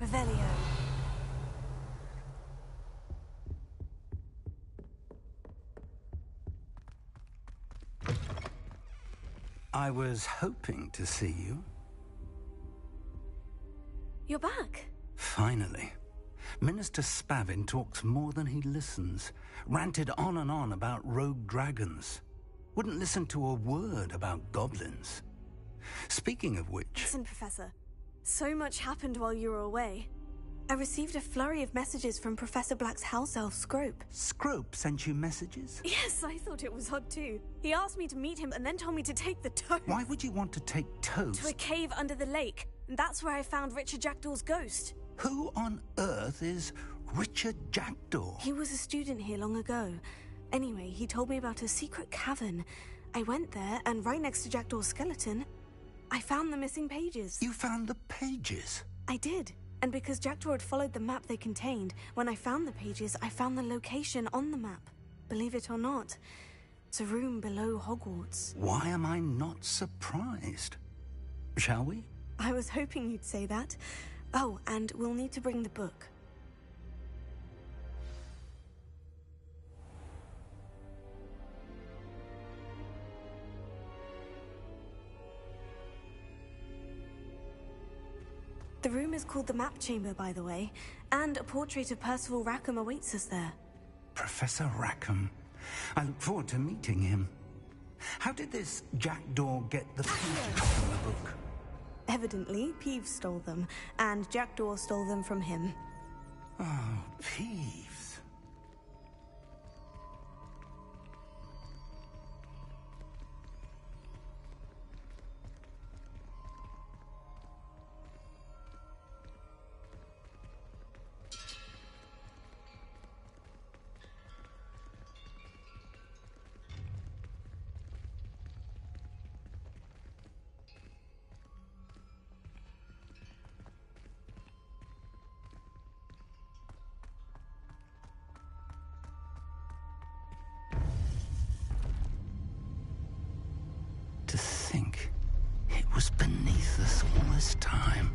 Speaker 4: Revelio.
Speaker 14: I was hoping to see you.
Speaker 4: You're back.
Speaker 14: Finally. Minister Spavin talks more than he listens. Ranted on and on about rogue dragons. Wouldn't listen to a word about goblins. Speaking of which...
Speaker 4: Listen, Professor. So much happened while you were away. I received a flurry of messages from Professor Black's house elf, Scrope.
Speaker 14: Scrope sent you messages?
Speaker 4: Yes, I thought it was odd too. He asked me to meet him and then told me to take the toast.
Speaker 14: Why would you want to take toast?
Speaker 4: To a cave under the lake. And that's where I found Richard Jackdaw's ghost.
Speaker 14: Who on earth is Richard Jackdaw?
Speaker 4: He was a student here long ago. Anyway, he told me about a secret cavern. I went there, and right next to Jackdaw's skeleton, I found the missing pages.
Speaker 14: You found the pages?
Speaker 4: I did. And because Jackdaw had followed the map they contained, when I found the pages, I found the location on the map. Believe it or not, it's a room below Hogwarts.
Speaker 14: Why am I not surprised? Shall we?
Speaker 4: I was hoping you'd say that. Oh, and we'll need to bring the book. The room is called the Map Chamber, by the way, and a portrait of Percival Rackham awaits us there.
Speaker 14: Professor Rackham. I look forward to meeting him. How did this Jackdaw get the pages from the book?
Speaker 4: Evidently, Peeves stole them, and Jackdaw stole them from him.
Speaker 14: Oh, Peeves. To think it was beneath us all this time.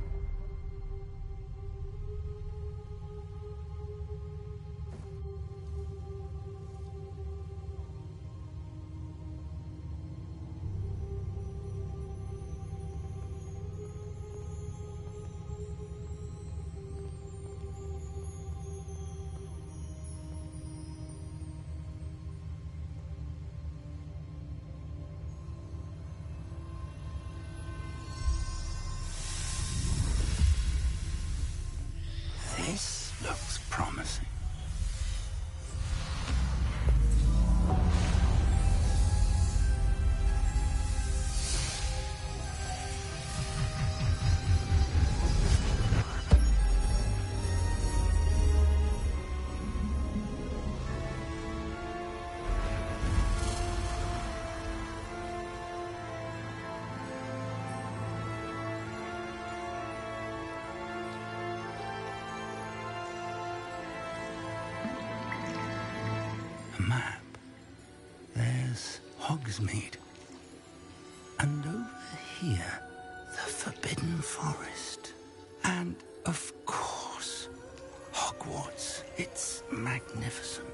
Speaker 14: This looks promising. A map. There's Hogsmeade. And over here, the Forbidden Forest. And, of course, Hogwarts. It's magnificent.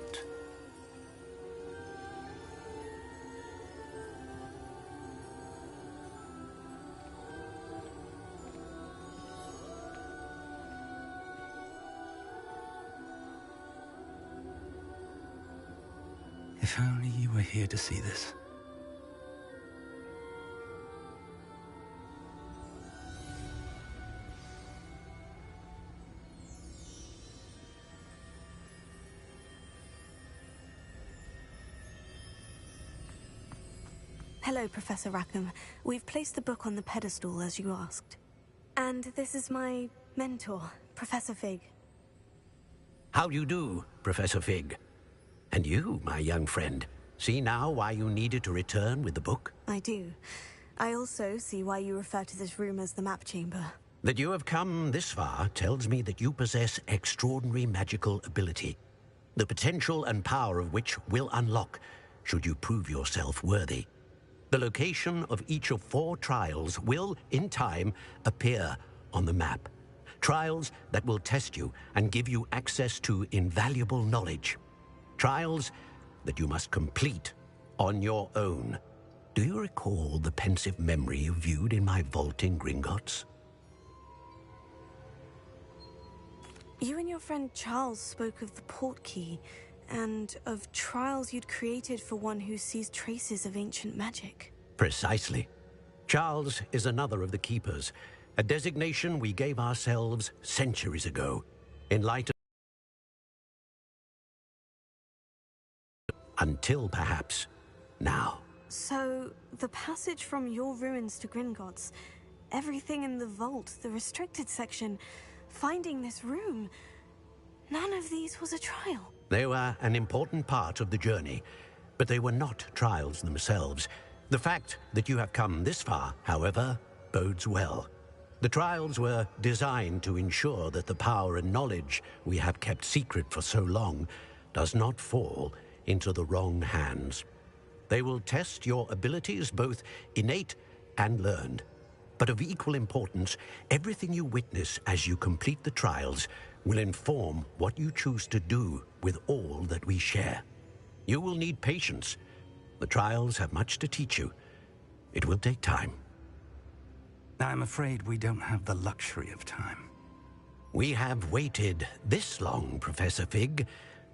Speaker 14: If only you were here to see this.
Speaker 4: Hello, Professor Rackham. We've placed the book on the pedestal, as you asked. And this is my mentor, Professor Fig.
Speaker 15: How do you do, Professor Fig? And you, my young friend, see now why you needed to return with the book?
Speaker 4: I do. I also see why you refer to this room as the Map Chamber.
Speaker 15: That you have come this far tells me that you possess extraordinary magical ability, the potential and power of which will unlock should you prove yourself worthy. The location of each of 4 trials will, in time, appear on the map. Trials that will test you and give you access to invaluable knowledge. Trials that you must complete on your own. Do you recall the pensive memory you viewed in my vault in Gringotts?
Speaker 4: You and your friend Charles spoke of the portkey, and of trials you'd created for one who sees traces of ancient magic.
Speaker 15: Precisely. Charles is another of the Keepers, a designation we gave ourselves centuries ago, in light of... Until, perhaps, now.
Speaker 4: So, the passage from your ruins to Gringotts, everything in the vault, the restricted section, finding this room, none of these was a trial.
Speaker 15: They were an important part of the journey, but they were not trials themselves. The fact that you have come this far, however, bodes well. The trials were designed to ensure that the power and knowledge we have kept secret for so long does not fall into the wrong hands. They will test your abilities, both innate and learned. But of equal importance, everything you witness as you complete the trials will inform what you choose to do with all that we share. You will need patience. The trials have much to teach you. It will take time.
Speaker 14: I'm afraid we don't have the luxury of time.
Speaker 15: We have waited this long, Professor Fig.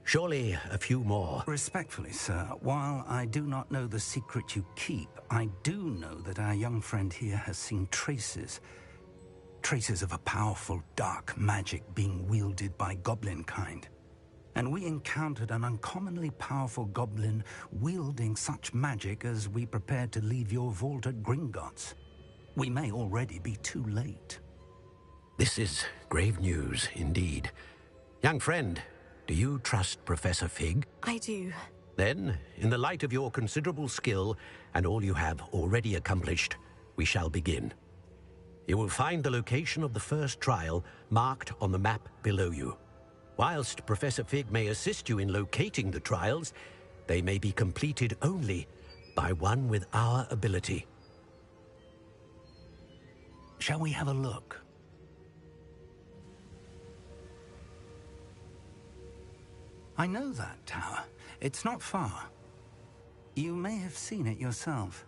Speaker 15: Surely a few more.
Speaker 14: Respectfully, sir, while I do not know the secret you keep, I do know that our young friend here has seen traces of a powerful dark magic being wielded by goblin kind. And we encountered an uncommonly powerful goblin wielding such magic as we prepared to leave your vault at Gringotts. We may already be too late.
Speaker 15: This is grave news indeed. Young friend, do you trust Professor Fig?
Speaker 4: I do.
Speaker 15: Then, in the light of your considerable skill and all you have already accomplished, we shall begin. You will find the location of the first trial marked on the map below you. Whilst Professor Fig may assist you in locating the trials, they may be completed only by one with our ability.
Speaker 14: Shall we have a look? I know that tower. It's not far. You may have seen it yourself.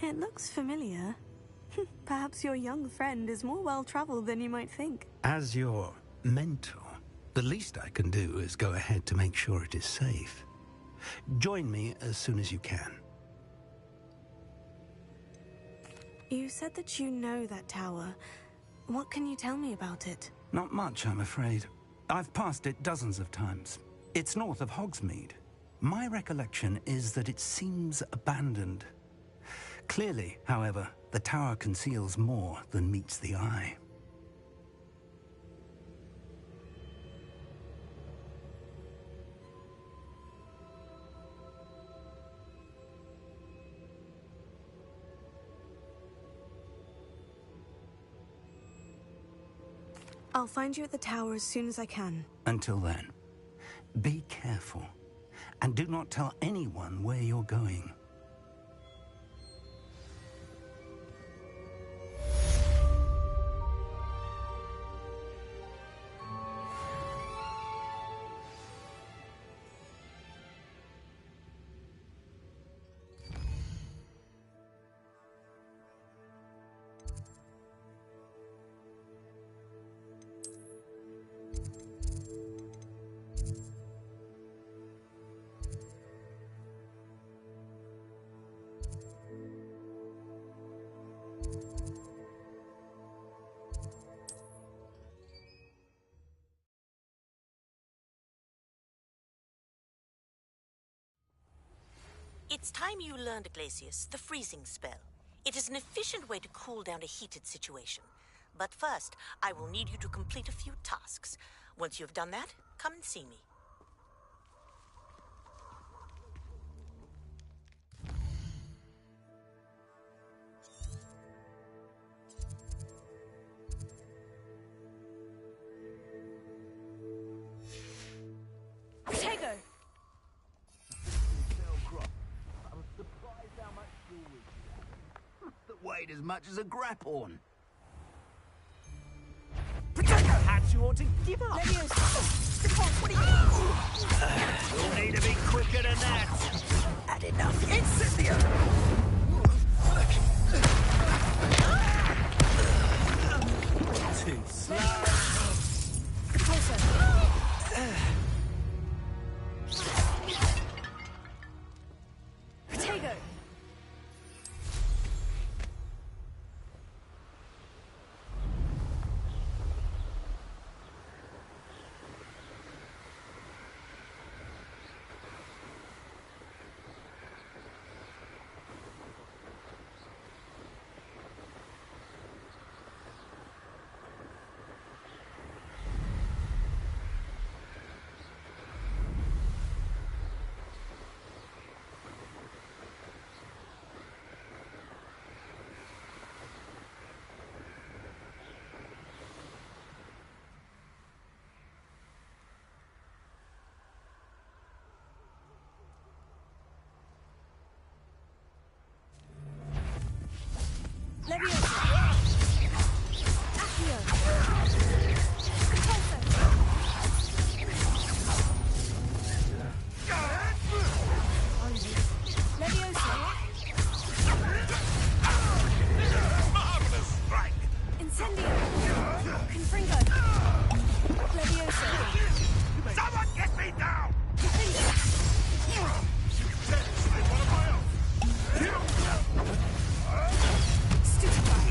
Speaker 4: It looks familiar. Perhaps your young friend is more well-traveled than you might think.
Speaker 14: As your mentor, the least I can do is go ahead to make sure it is safe. Join me as soon as you can.
Speaker 4: You said that you know that tower. What can you tell me about it?
Speaker 14: Not much, I'm afraid. I've passed it dozens of times. It's north of Hogsmeade. My recollection is that it seems abandoned. Clearly, however, the tower conceals more than meets the eye.
Speaker 4: I'll find you at the tower as soon as I can.
Speaker 14: Until then, be careful, and do not tell anyone where you're going.
Speaker 9: It's time you learned, Glacius, the freezing spell. It is an efficient way to cool down a heated situation. But first, I will need you to complete a few tasks. Once you've done that, come and see me.
Speaker 1: Tego!
Speaker 13: That weighed as much as a grapphorn.
Speaker 23: Perhaps you ought to give up.
Speaker 13: What are you?
Speaker 23: You'll need to be quicker than that.
Speaker 13: Had enough yet?
Speaker 23: Incendio! Too slow.
Speaker 1: Tego! Leviosa! Accio! Repulso! Leviosa!
Speaker 7: Marvelous strike!
Speaker 1: Incendio! Confringo! Leviosa!
Speaker 7: Someone get me down!
Speaker 1: Stupefy!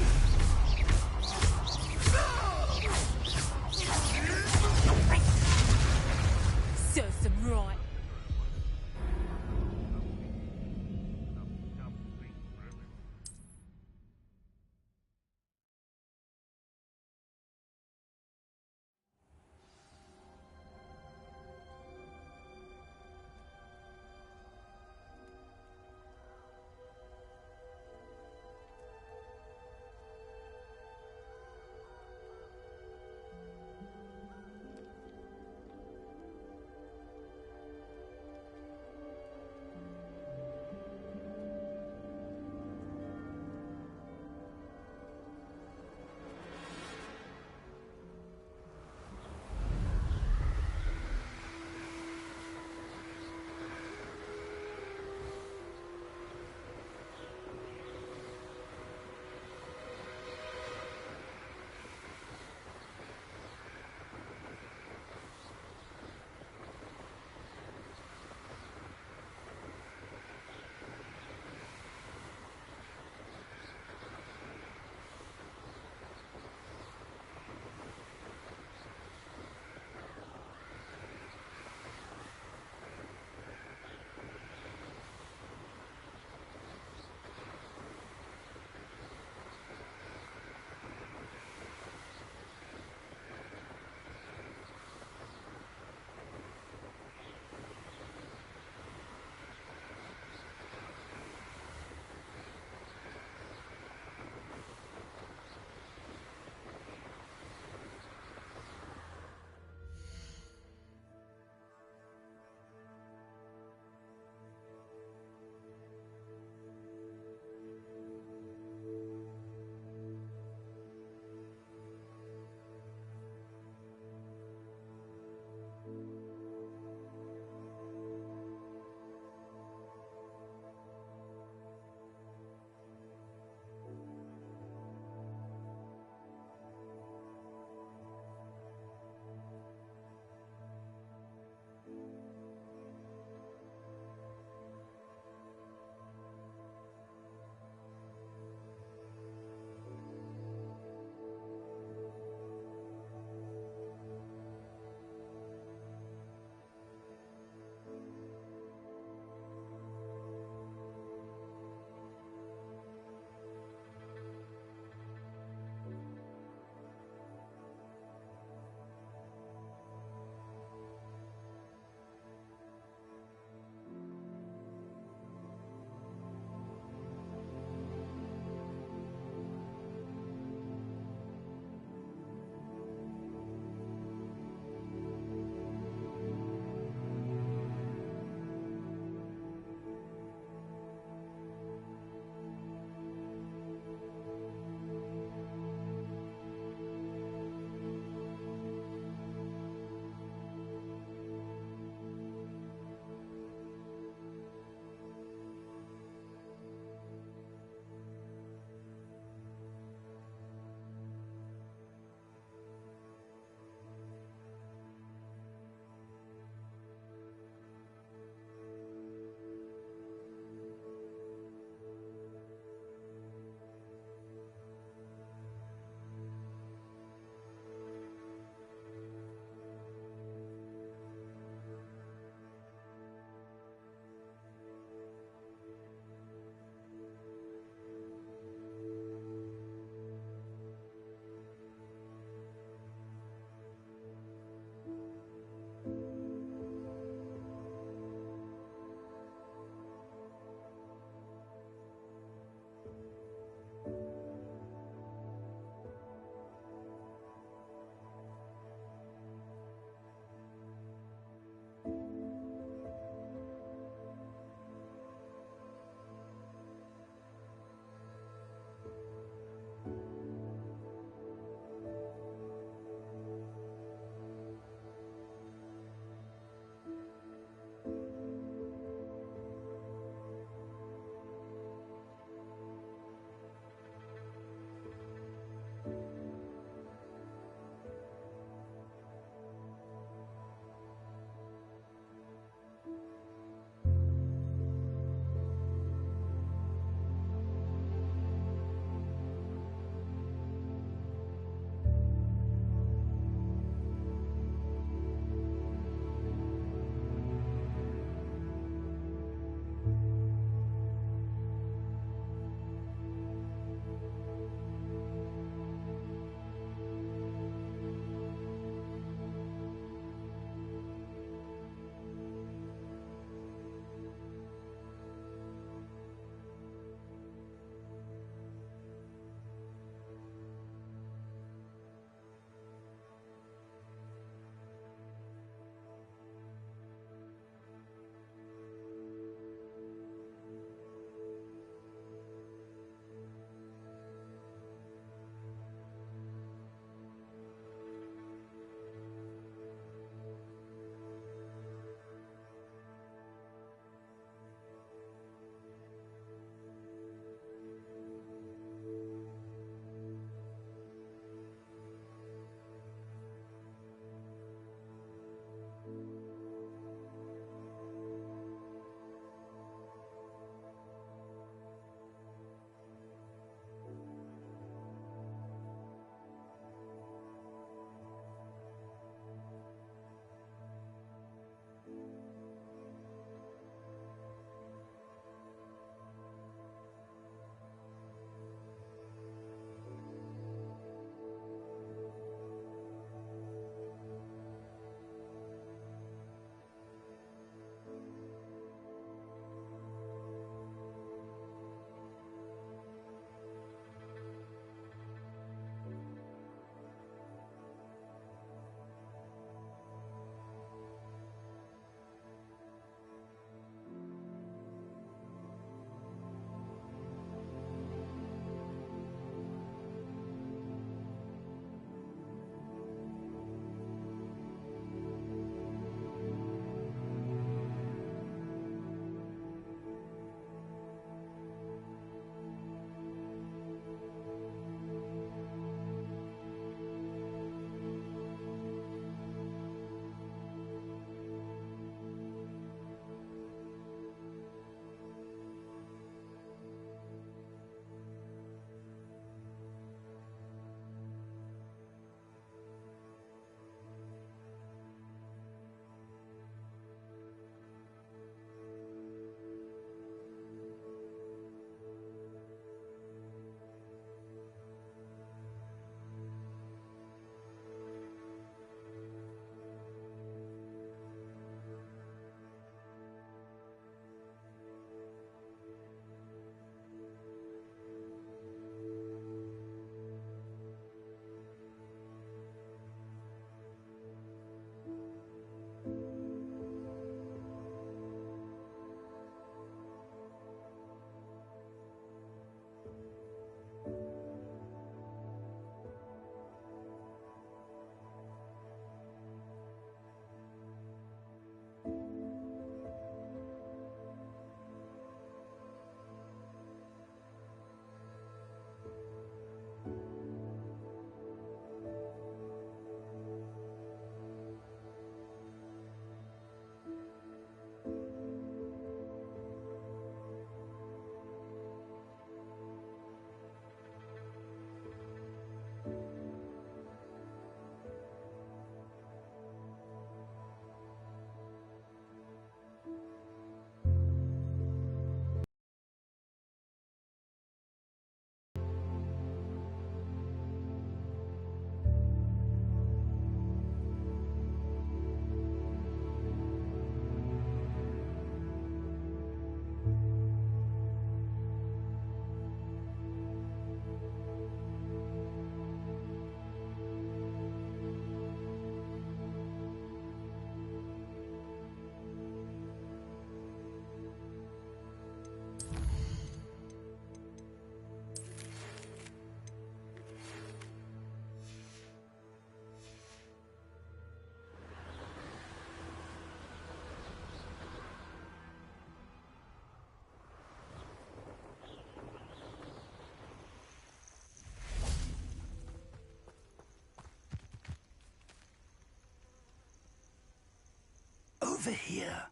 Speaker 14: over here.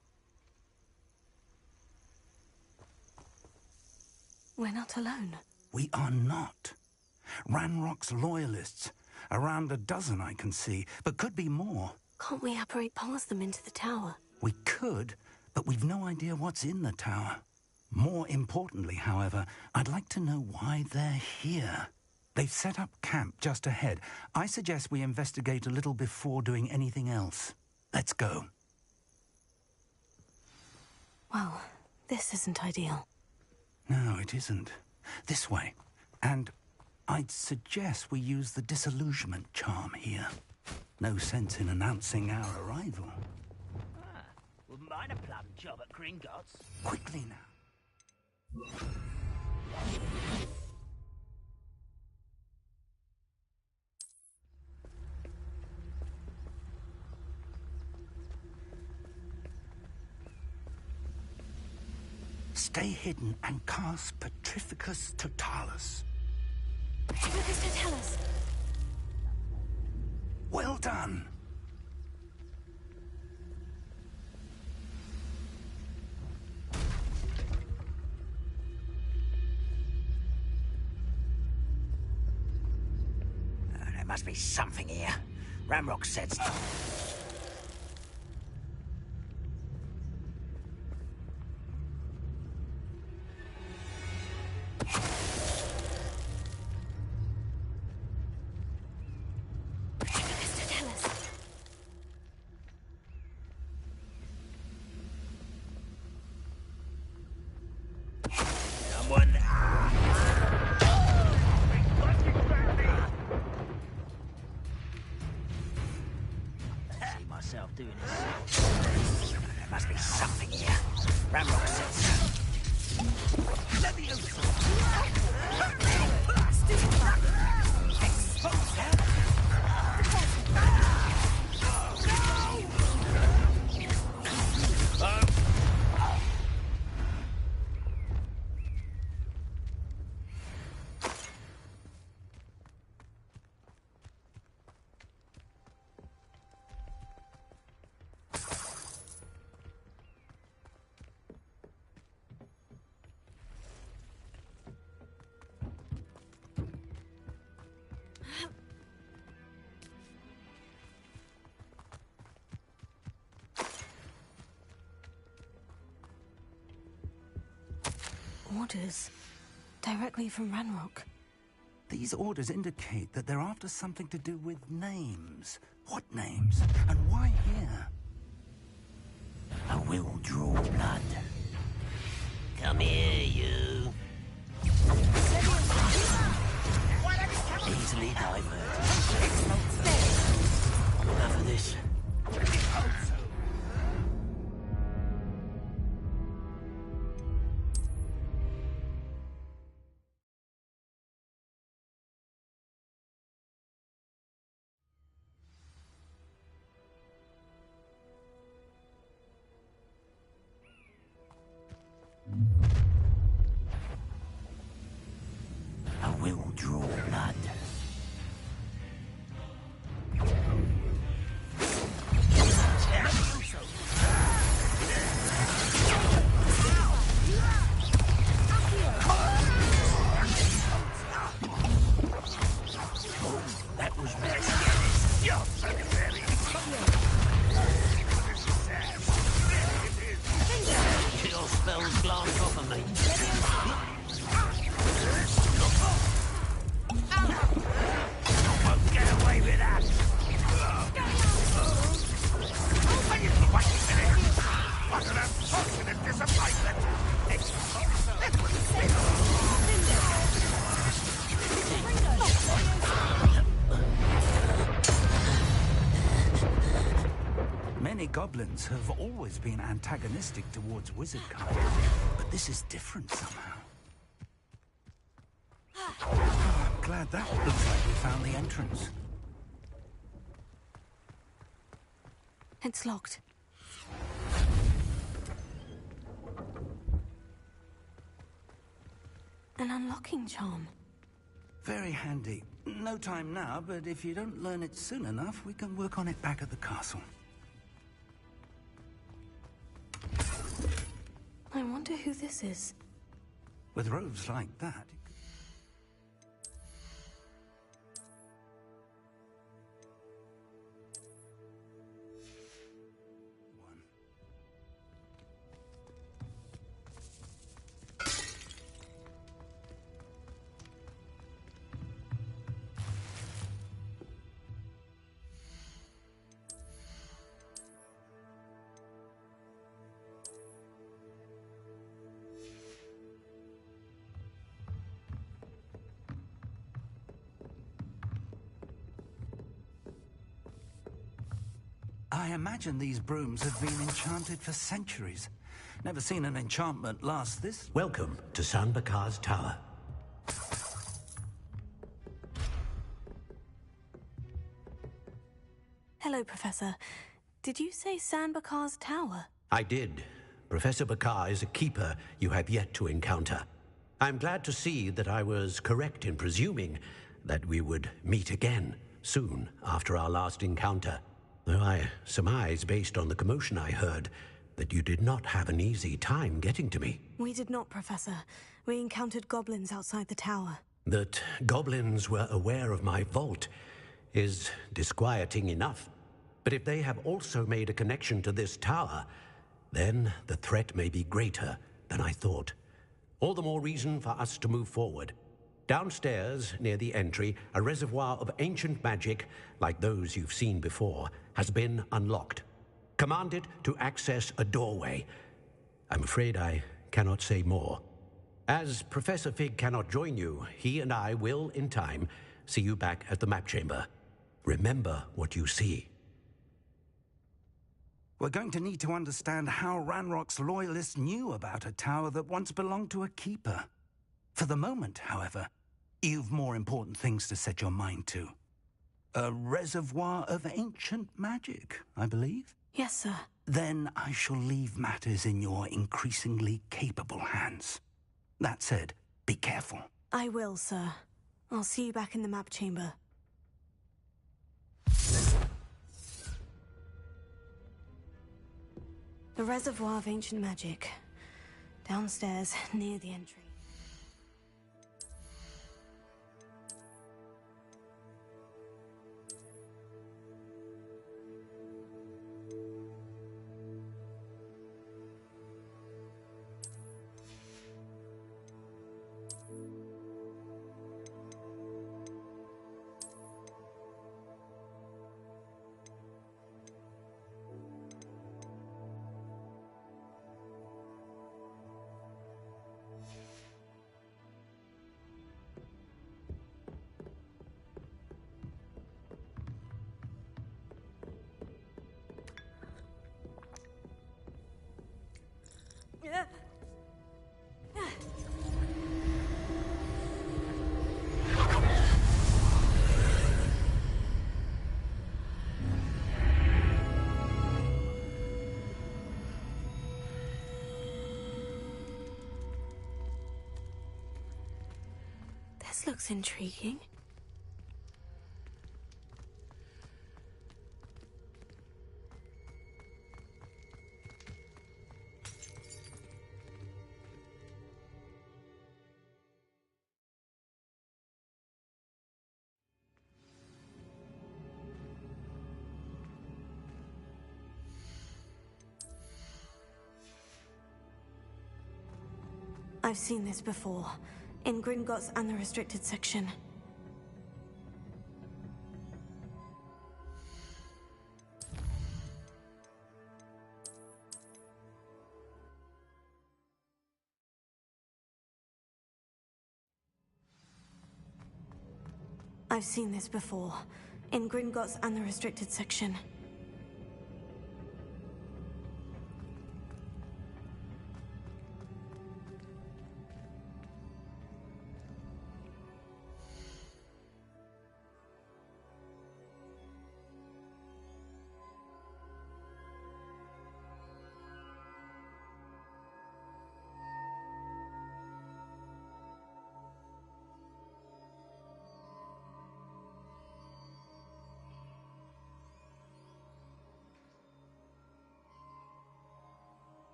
Speaker 4: We're not alone.
Speaker 14: We are not. Ranrock's loyalists. Around a dozen I can see, but could be more.
Speaker 4: Can't we apparate past them into the tower?
Speaker 14: We could, but we've no idea what's in the tower. More importantly, however, I'd like to know why they're here. They've set up camp just ahead. I suggest we investigate a little before doing anything else. Let's go.
Speaker 4: Well, this isn't ideal.
Speaker 14: No, it isn't. This way. And I'd suggest we use the disillusionment charm here. No sense in announcing our arrival.
Speaker 13: Wouldn't mind a plum job at Gringotts.
Speaker 14: Quickly now. Stay hidden and cast Petrificus Totalis.
Speaker 4: Petrificus Totalis.
Speaker 14: Well done.
Speaker 13: There must be something here. Ranrock said so. Doing this. There must be something here. Ranrock said so. Let me
Speaker 4: Orders. Directly from Ranrock.
Speaker 14: These orders indicate that they're after something to do with names. What names? And why here?
Speaker 13: I will draw blood. Come here, you. Easily diverted. Enough of this. I will draw blood. That was best. Your spells glance off of me. Won't get away with that. What an unfortunate disappointment.
Speaker 14: Many goblins have always been antagonistic towards wizard kind, but this is different somehow. Oh, I'm glad that looks like we found the entrance.
Speaker 4: It's locked. An unlocking charm.
Speaker 14: Very handy. No time now, but if you don't learn it soon enough, we can work on it back at the castle.
Speaker 4: who this is.
Speaker 14: With robes like that... I imagine these brooms have been enchanted for centuries. Never seen an enchantment last this...
Speaker 15: Welcome to San Bakar's Tower.
Speaker 4: Hello, Professor. Did you say San Bakar's Tower?
Speaker 15: I did. Professor Bakar is a keeper you have yet to encounter. I'm glad to see that I was correct in presuming that we would meet again soon after our last encounter. Though I surmise, based on the commotion I heard, that you did not have an easy time getting to me.
Speaker 4: We did not, Professor. We encountered goblins outside the tower.
Speaker 15: That goblins were aware of my vault is disquieting enough. But if they have also made a connection to this tower, then the threat may be greater than I thought. All the more reason for us to move forward. Downstairs, near the entry, a reservoir of ancient magic, like those you've seen before, has been unlocked. Command it to access a doorway. I'm afraid I cannot say more. As Professor Fig cannot join you, he and I will, in time, see you back at the map chamber. Remember what you see.
Speaker 14: We're going to need to understand how Ranrock's loyalists knew about a tower that once belonged to a keeper. For the moment, however, you've more important things to set your mind to. A reservoir of ancient magic, I believe?
Speaker 4: Yes, sir.
Speaker 14: Then I shall leave matters in your increasingly capable hands. That said, be careful.
Speaker 4: I will, sir. I'll see you back in the map chamber. The reservoir of ancient magic. Downstairs, near the entry. This looks intriguing. I've seen this before, in Gringotts and the restricted section. I've seen this before, in Gringotts and the restricted section.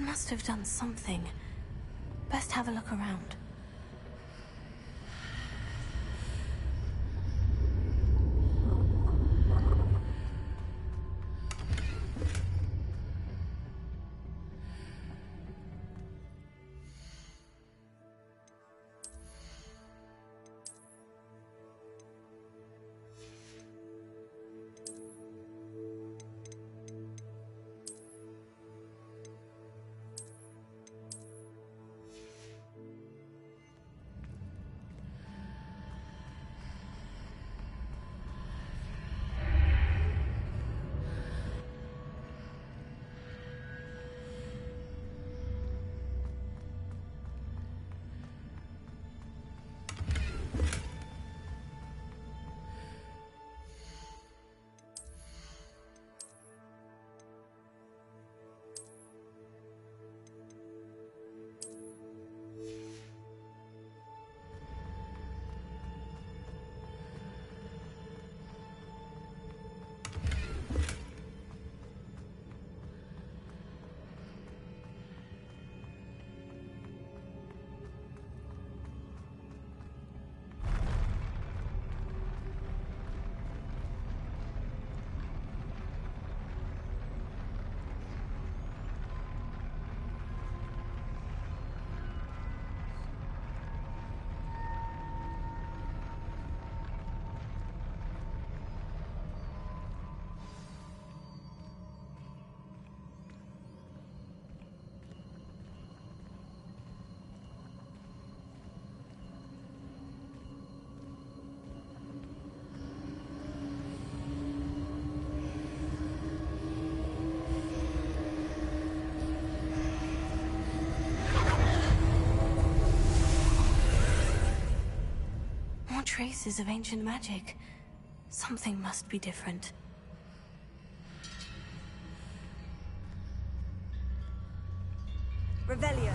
Speaker 4: must have done something. Best have a look around. More traces of ancient magic. Something must be different.
Speaker 1: Revelio.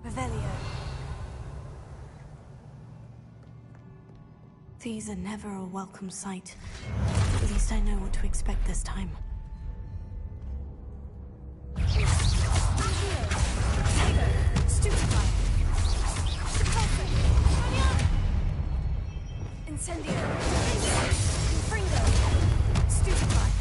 Speaker 1: Revelio.
Speaker 4: These are never a welcome sight. At least I know what to expect this time.
Speaker 1: Incendio. Fringo. Stupefy.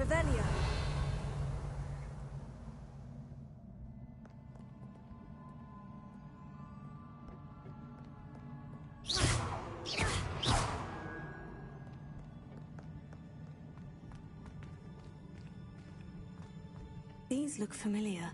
Speaker 1: Revelio.
Speaker 4: These look familiar.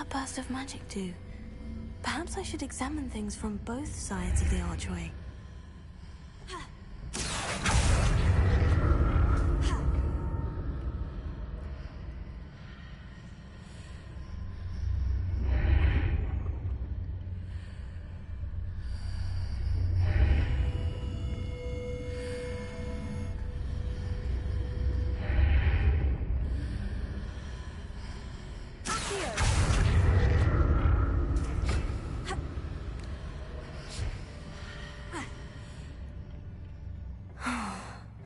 Speaker 4: that burst of magic do? Perhaps I should examine things from both sides of the archway.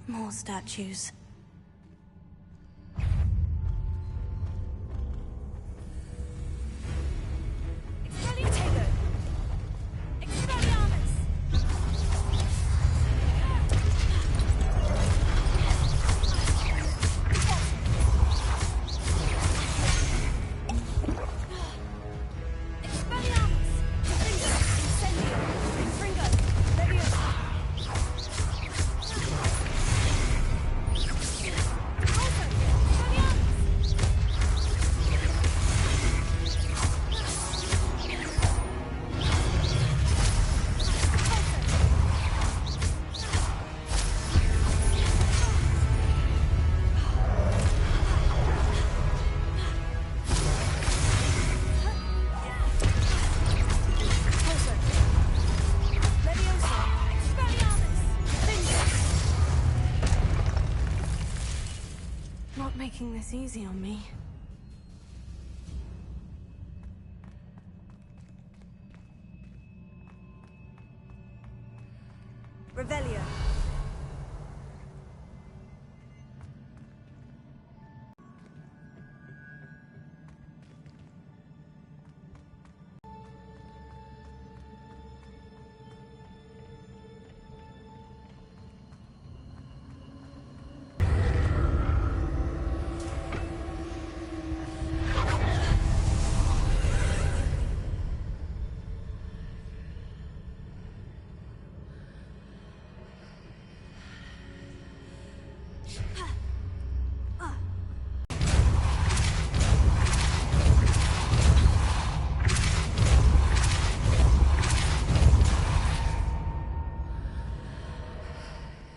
Speaker 4: More statues. Making this easy on me.
Speaker 1: Revelio.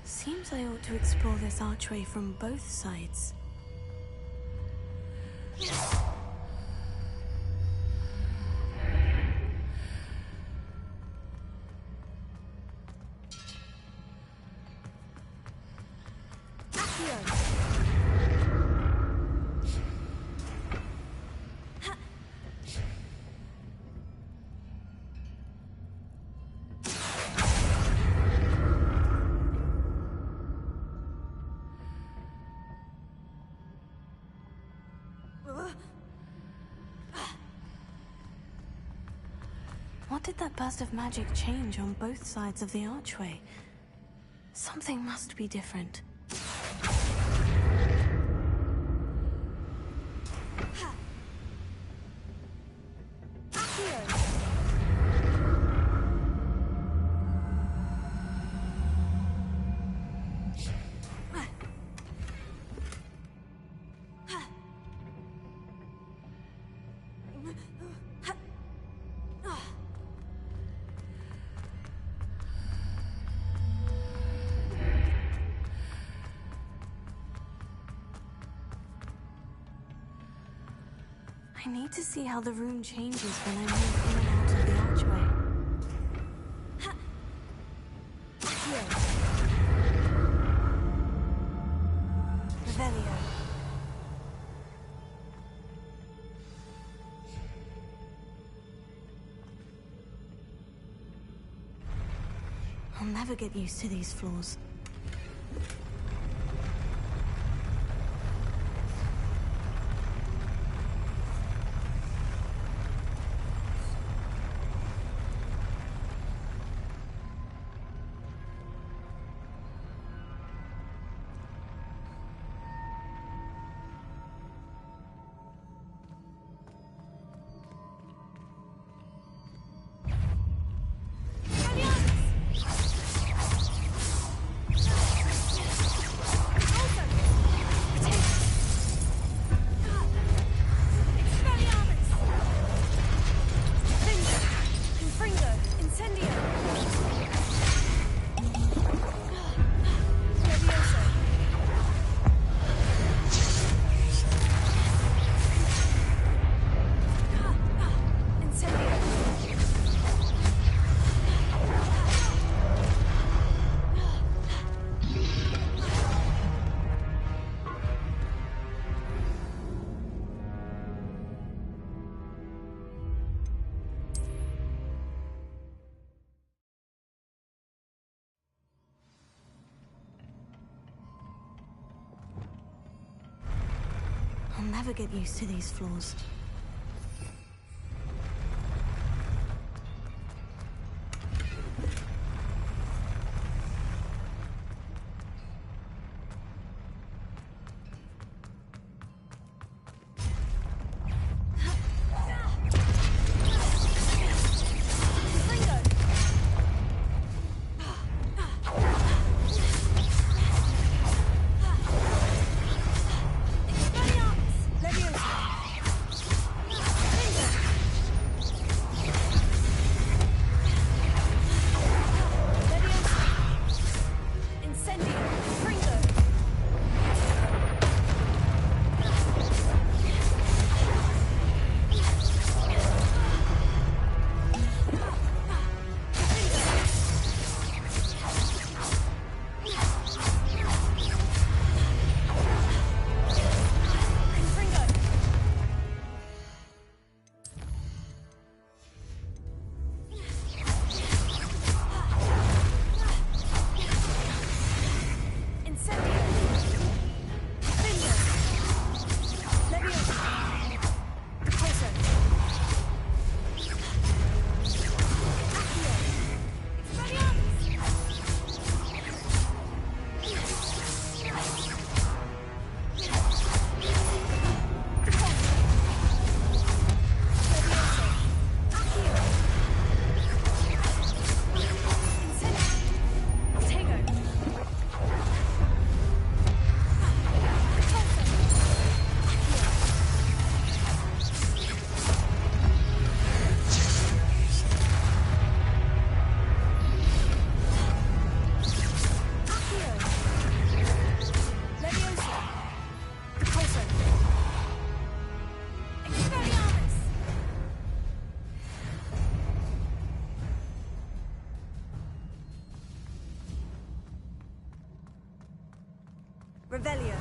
Speaker 4: Seems I ought to explore this archway from both sides. What did that burst of magic change on both sides of the archway? Something must be different. I need to see how the room changes when I move in and out of the archway. Revelio. I'll never get used to these floors. never get used to these floors. Revelio.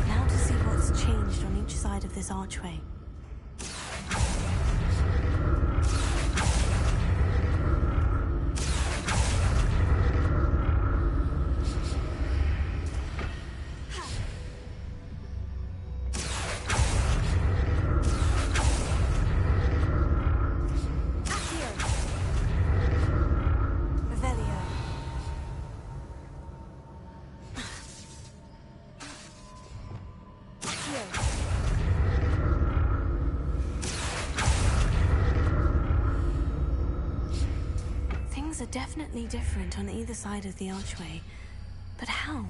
Speaker 4: Now to see what's changed on each side of this archway. Things are definitely different on either side of the archway. But how?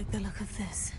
Speaker 4: like the look of this.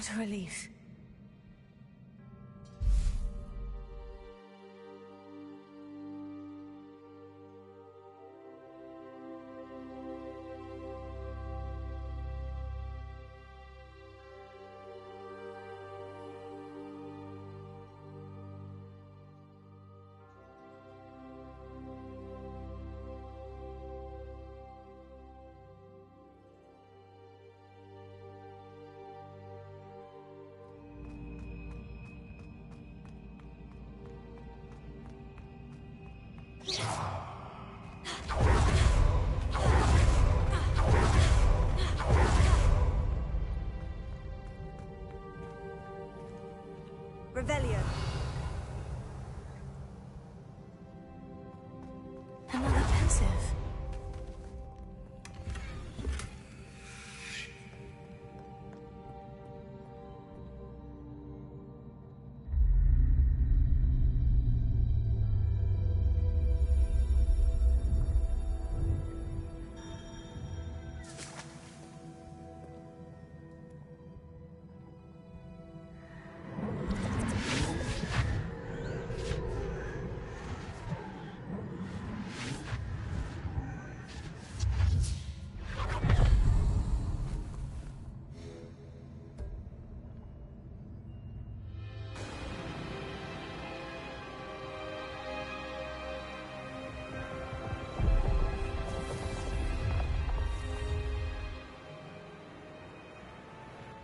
Speaker 4: What a relief.
Speaker 1: Revelio.
Speaker 4: Another pensive.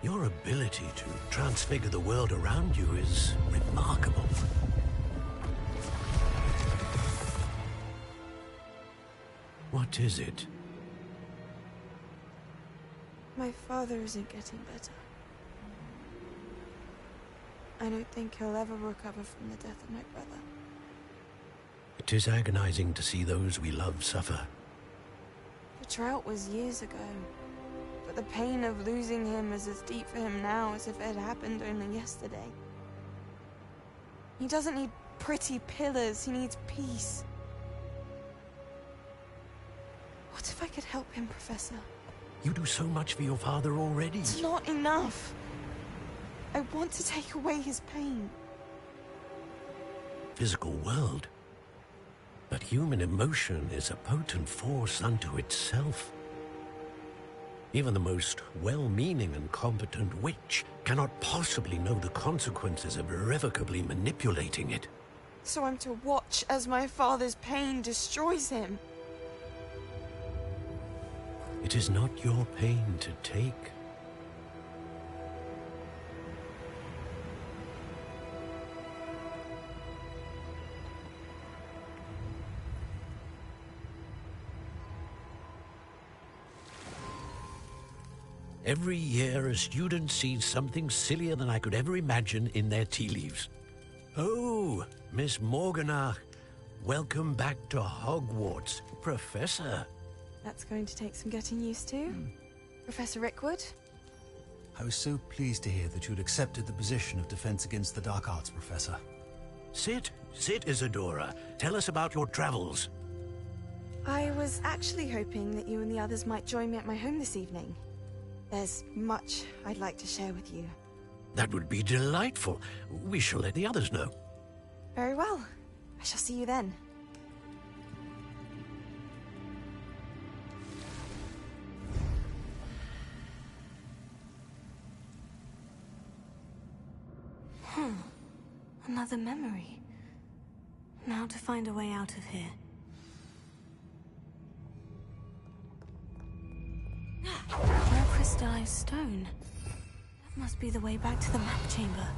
Speaker 15: Your ability to transfigure the world around you is remarkable. What is it?
Speaker 10: My father isn't getting better. I don't think he'll ever recover from the death of my brother.
Speaker 15: It is agonizing to see those we love suffer.
Speaker 10: The drought was years ago, but the pain of losing him is as deep for him now as if it had happened only yesterday. He doesn't need pretty pillars, he needs peace. What if I could help him, Professor?
Speaker 15: You do so much for your father already.
Speaker 10: It's not enough. I want to take away his pain.
Speaker 15: Physical world. But human emotion is a potent force unto itself. Even the most well-meaning and competent witch cannot possibly know the consequences of irrevocably manipulating it.
Speaker 10: So I'm to watch as my father's pain destroys him.
Speaker 15: It is not your pain to take. Every year, a student sees something sillier than I could ever imagine in their tea leaves. Oh, Miss Morganach, welcome back to Hogwarts, Professor.
Speaker 10: That's going to take some getting used to. Professor Rickwood?
Speaker 8: I was so pleased to hear that you'd accepted the position of Defense Against the Dark Arts, Professor.
Speaker 15: Sit, Isadora. Tell us about your travels.
Speaker 10: I was actually hoping that you and the others might join me at my home this evening. There's much I'd like to share with you.
Speaker 15: That would be delightful. We shall let the others know.
Speaker 10: Very well. I shall see you then.
Speaker 4: Another memory. Now to find a way out of here. A crystallized stone. That must be the way back to the map chamber.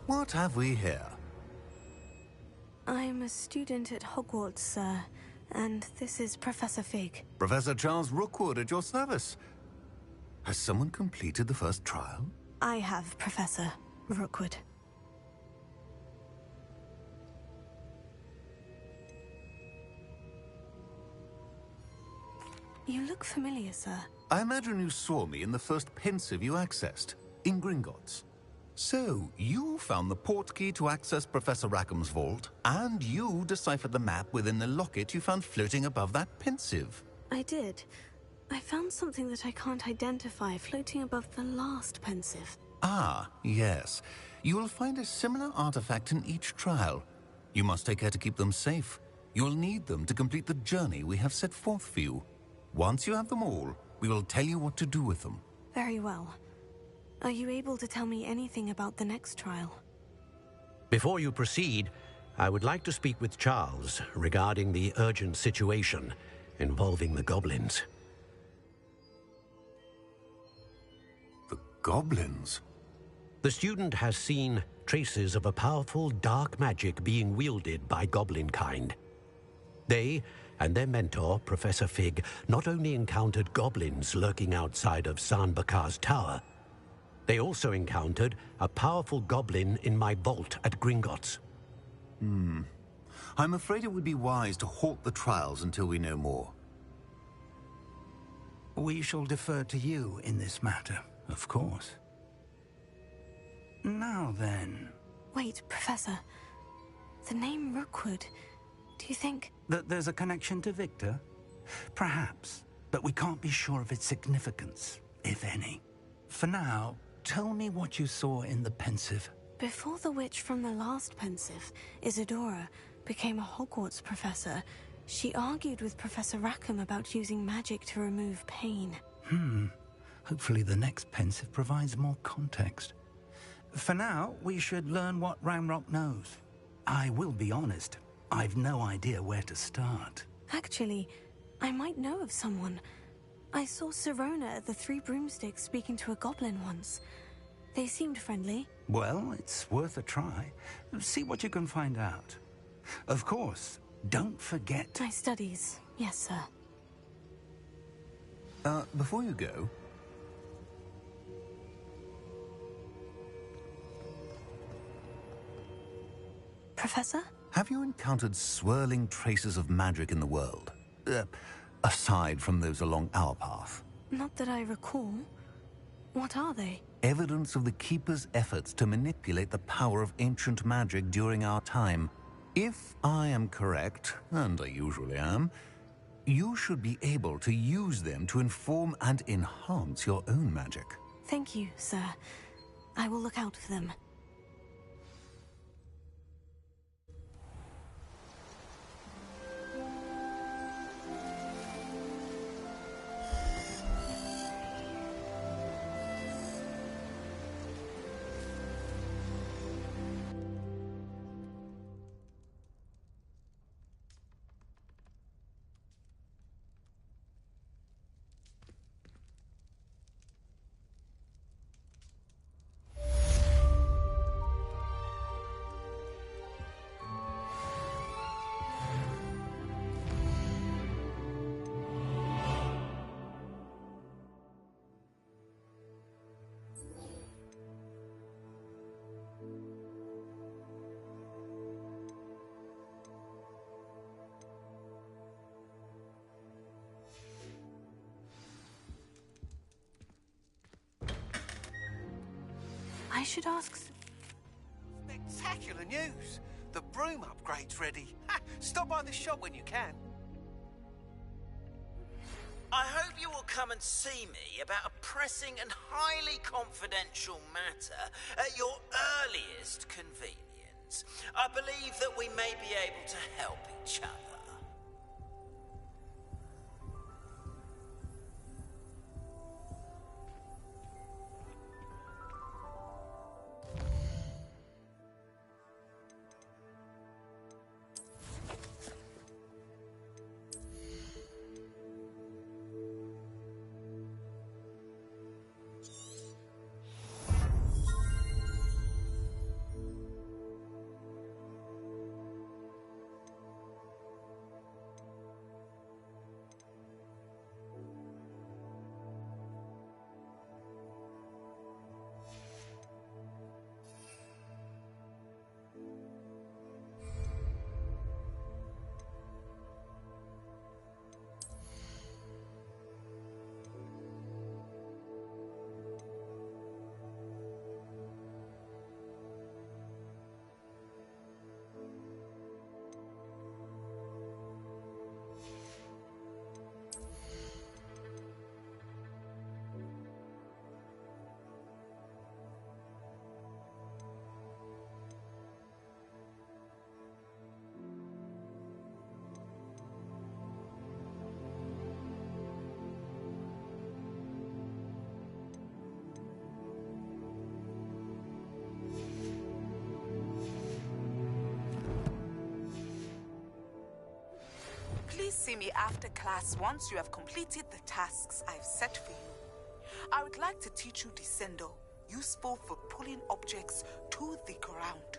Speaker 22: What have we here?
Speaker 4: I'm a student at Hogwarts, sir, and this is Professor Fig.
Speaker 22: Professor Charles Rookwood at your service. Has someone completed the first trial?
Speaker 4: I have, Professor Rookwood. You look familiar, sir.
Speaker 22: I imagine you saw me in the first pensive you accessed, in Gringotts. So, you found the portkey to access Professor Rackham's vault, and you deciphered the map within the locket you found floating above that pensive.
Speaker 4: I did. I found something that I can't identify floating above the last pensive.
Speaker 22: Ah, yes. You will find a similar artifact in each trial. You must take care to keep them safe. You'll need them to complete the journey we have set forth for you. Once you have them all, we will tell you what to do with them.
Speaker 4: Very well. Are you able to tell me anything about the next trial?
Speaker 15: Before you proceed, I would like to speak with Charles regarding the urgent situation. involving the goblins.
Speaker 22: The goblins?
Speaker 15: The student has seen traces of a powerful dark magic being wielded by goblin kind. They and their mentor, Professor Fig, not only encountered goblins lurking outside of San Bakar's tower, they also encountered a powerful goblin in my vault at Gringotts.
Speaker 22: I'm afraid it would be wise to halt the trials until we know more.
Speaker 14: We shall defer to you in this matter, of course. Now then...
Speaker 4: Wait, Professor. The name Rookwood, do you think...
Speaker 14: That there's a connection to Victor? Perhaps, but we can't be sure of its significance, if any. For now, tell me what you saw in the Pensive.
Speaker 4: Before the witch from the last Pensive, Isadora, became a Hogwarts professor, she argued with Professor Rackham about using magic to remove pain.
Speaker 14: Hopefully the next Pensive provides more context. For now, we should learn what Ranrock knows. I will be honest, I've no idea where to start.
Speaker 4: Actually, I might know of someone. I saw Sirona at the Three Broomsticks speaking to a goblin once. They seemed friendly.
Speaker 14: Well, it's worth a try. See what you can find out. Of course, don't forget...
Speaker 4: My studies, yes, sir.
Speaker 22: Before you go...
Speaker 4: Professor?
Speaker 22: Have you encountered swirling traces of magic in the world? Aside from those along our path?
Speaker 4: Not that I recall. What are they?
Speaker 22: Evidence of the Keeper's efforts to manipulate the power of ancient magic during our time. If I am correct, and I usually am, you should be able to use them to inform and enhance your own magic.
Speaker 4: Thank you, sir. I will look out for them. I should ask...
Speaker 23: Spectacular news! The broom upgrade's ready. Ha! Stop by the shop when you can.
Speaker 13: I hope you will come and see me about a pressing and highly confidential matter at your earliest convenience. I believe that we may be able to help each other.
Speaker 11: Please see me after class once you have completed the tasks I've set for you. I would like to teach you Descendo, useful for pulling objects to the ground.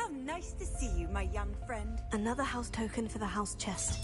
Speaker 1: How nice to see you, my young friend.
Speaker 4: Another house token for the house chest.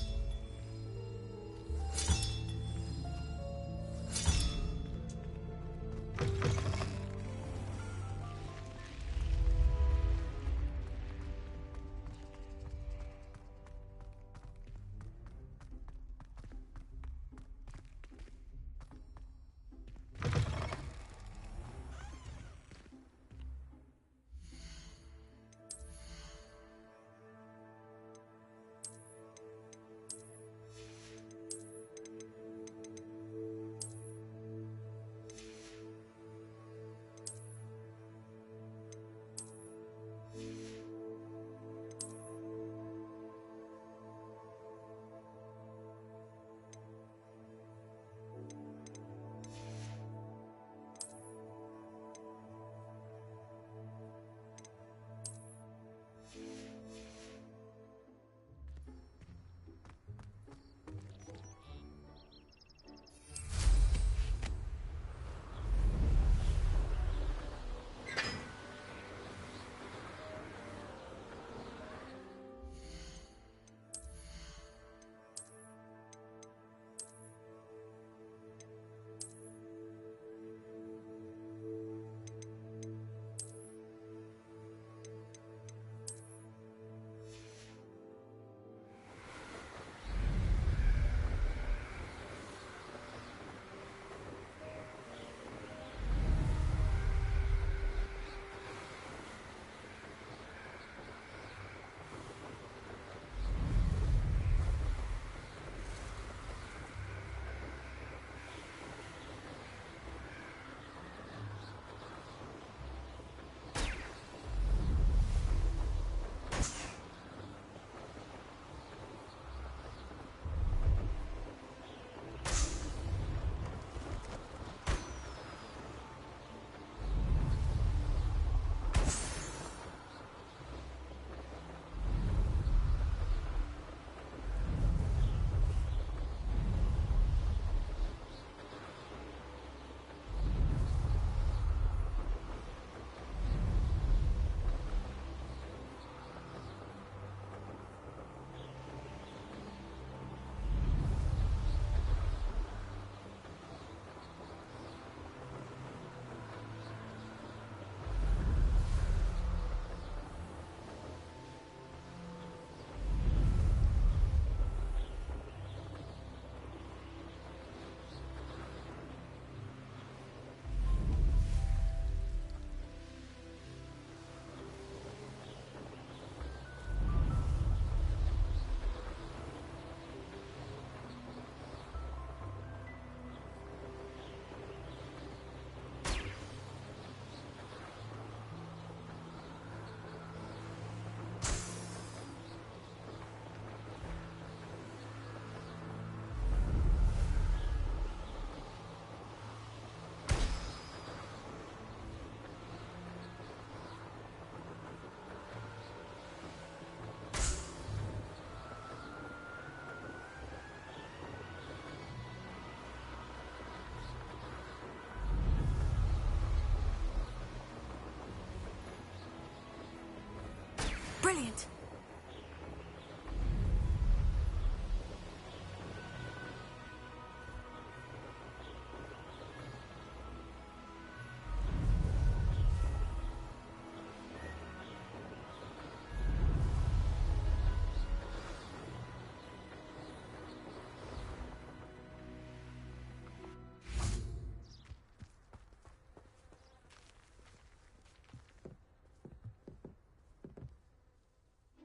Speaker 4: Brilliant.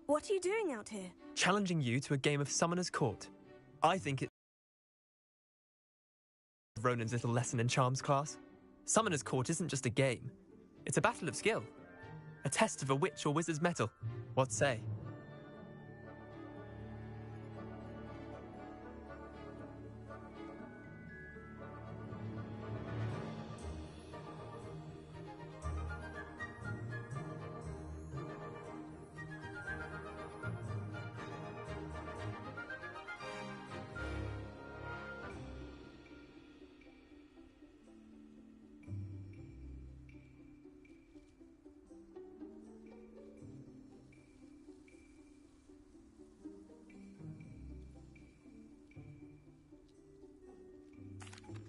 Speaker 4: What are you doing out here?
Speaker 18: Challenging you to a game of Summoner's Court. I think it's Ronan's little lesson in charms class. Summoner's Court isn't just a game. It's a battle of skill. A test of a witch or wizard's mettle. What say?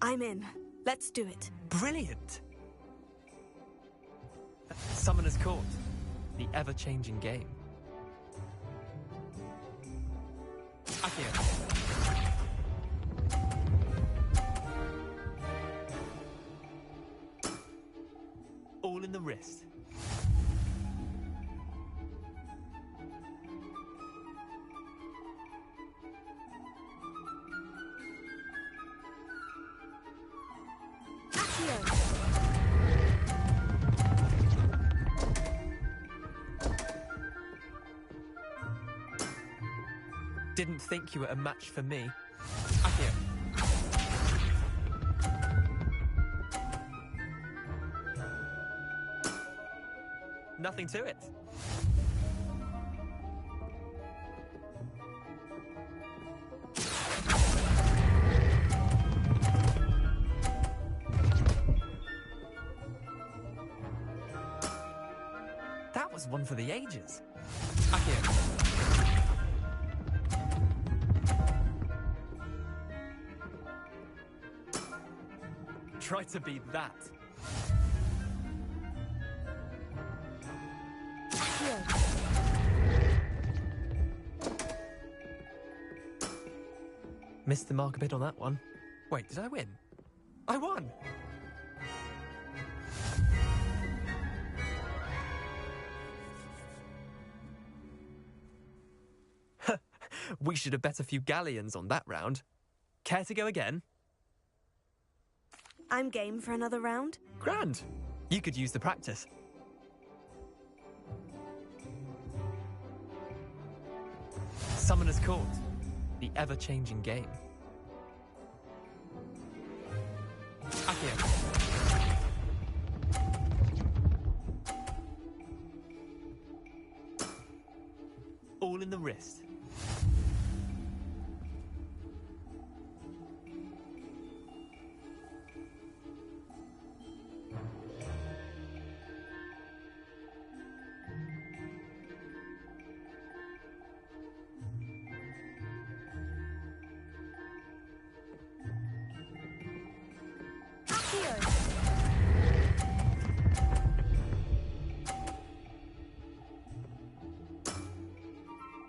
Speaker 4: I'm in. Let's do it.
Speaker 18: Brilliant! Summoner's Court. The ever-changing game. Akio. All in the wrist. Didn't think you were a match for me. Akio. Nothing to it. That was one for the ages. Akio. Try to beat that. Missed the mark a bit on that one. Wait, did I win? I won! We should have bet a few galleons on that round. Care to go again?
Speaker 4: I'm game for another round.
Speaker 18: Grand. You could use the practice. Summoner's Court. The ever-changing game. Akio. All in the wrist.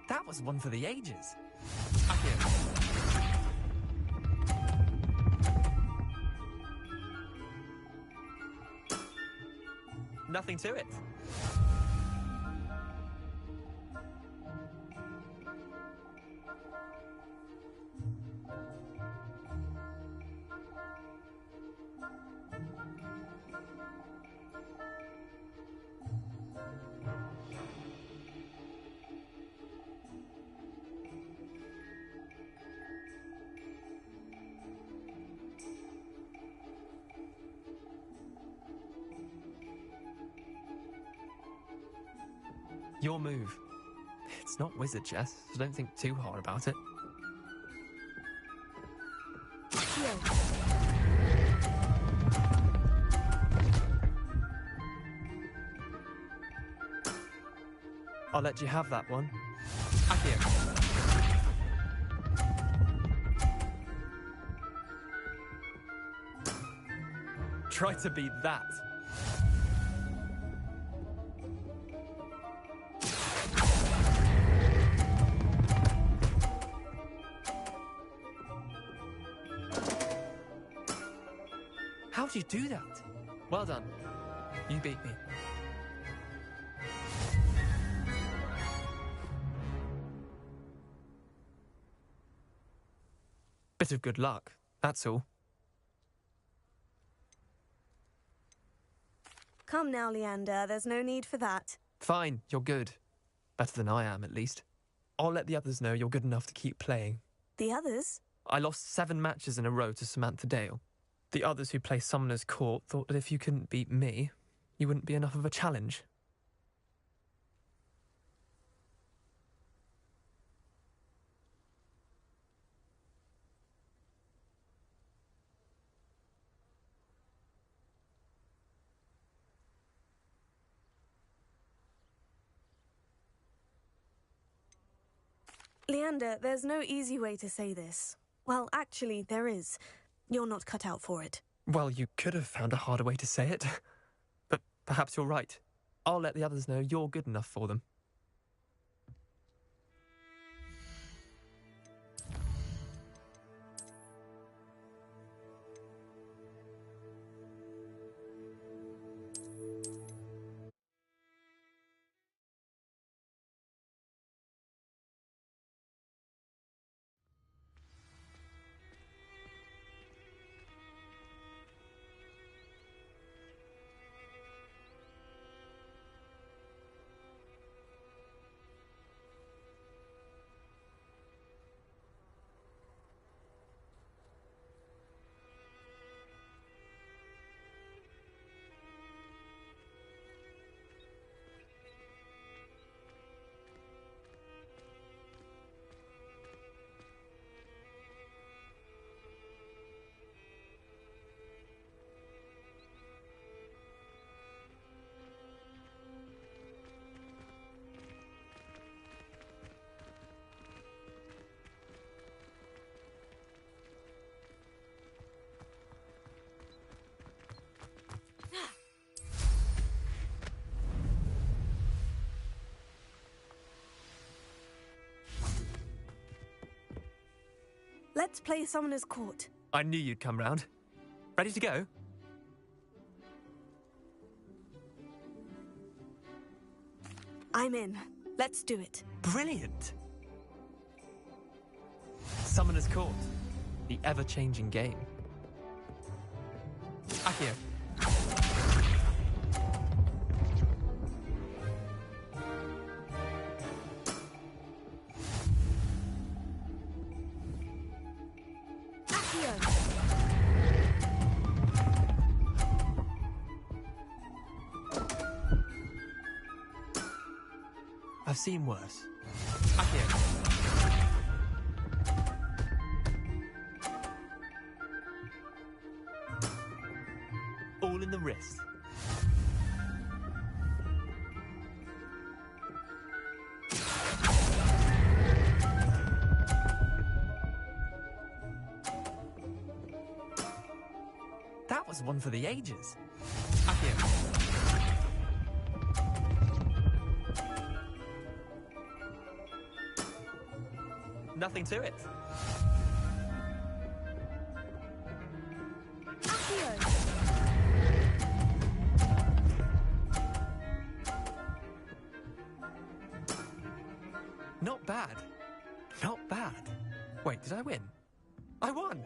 Speaker 18: That was one for the ages. Akio. Nothing to it. Your move. It's not wizard chess, so don't think too hard about it. I'll let you have that one. Accio. Try to beat that. How do you do that? Well done. You beat me. Bit of good luck, that's all.
Speaker 4: Come now, Leander, there's no need for that.
Speaker 18: Fine, you're good. Better than I am, at least. I'll let the others know you're good enough to keep playing.
Speaker 4: The others?
Speaker 18: I lost 7 matches in a row to Samantha Dale. The others who play Summoner's Court thought that if you couldn't beat me, you wouldn't be enough of a challenge.
Speaker 4: Leander, there's no easy way to say this. Well, actually, there is. You're not cut out for it.
Speaker 18: Well, you could have found a harder way to say it. But perhaps you're right. I'll let the others know you're good enough for them.
Speaker 4: Let's play Summoner's Court.
Speaker 18: I knew you'd come round. Ready to go?
Speaker 4: I'm in. Let's do it.
Speaker 18: Brilliant! Summoner's Court. The ever-changing game. Accio. I've seen worse. Accio. All in the wrist. That was one for the ages. Accio. Nothing to it. Not bad. Not bad. Wait, did I win? I won!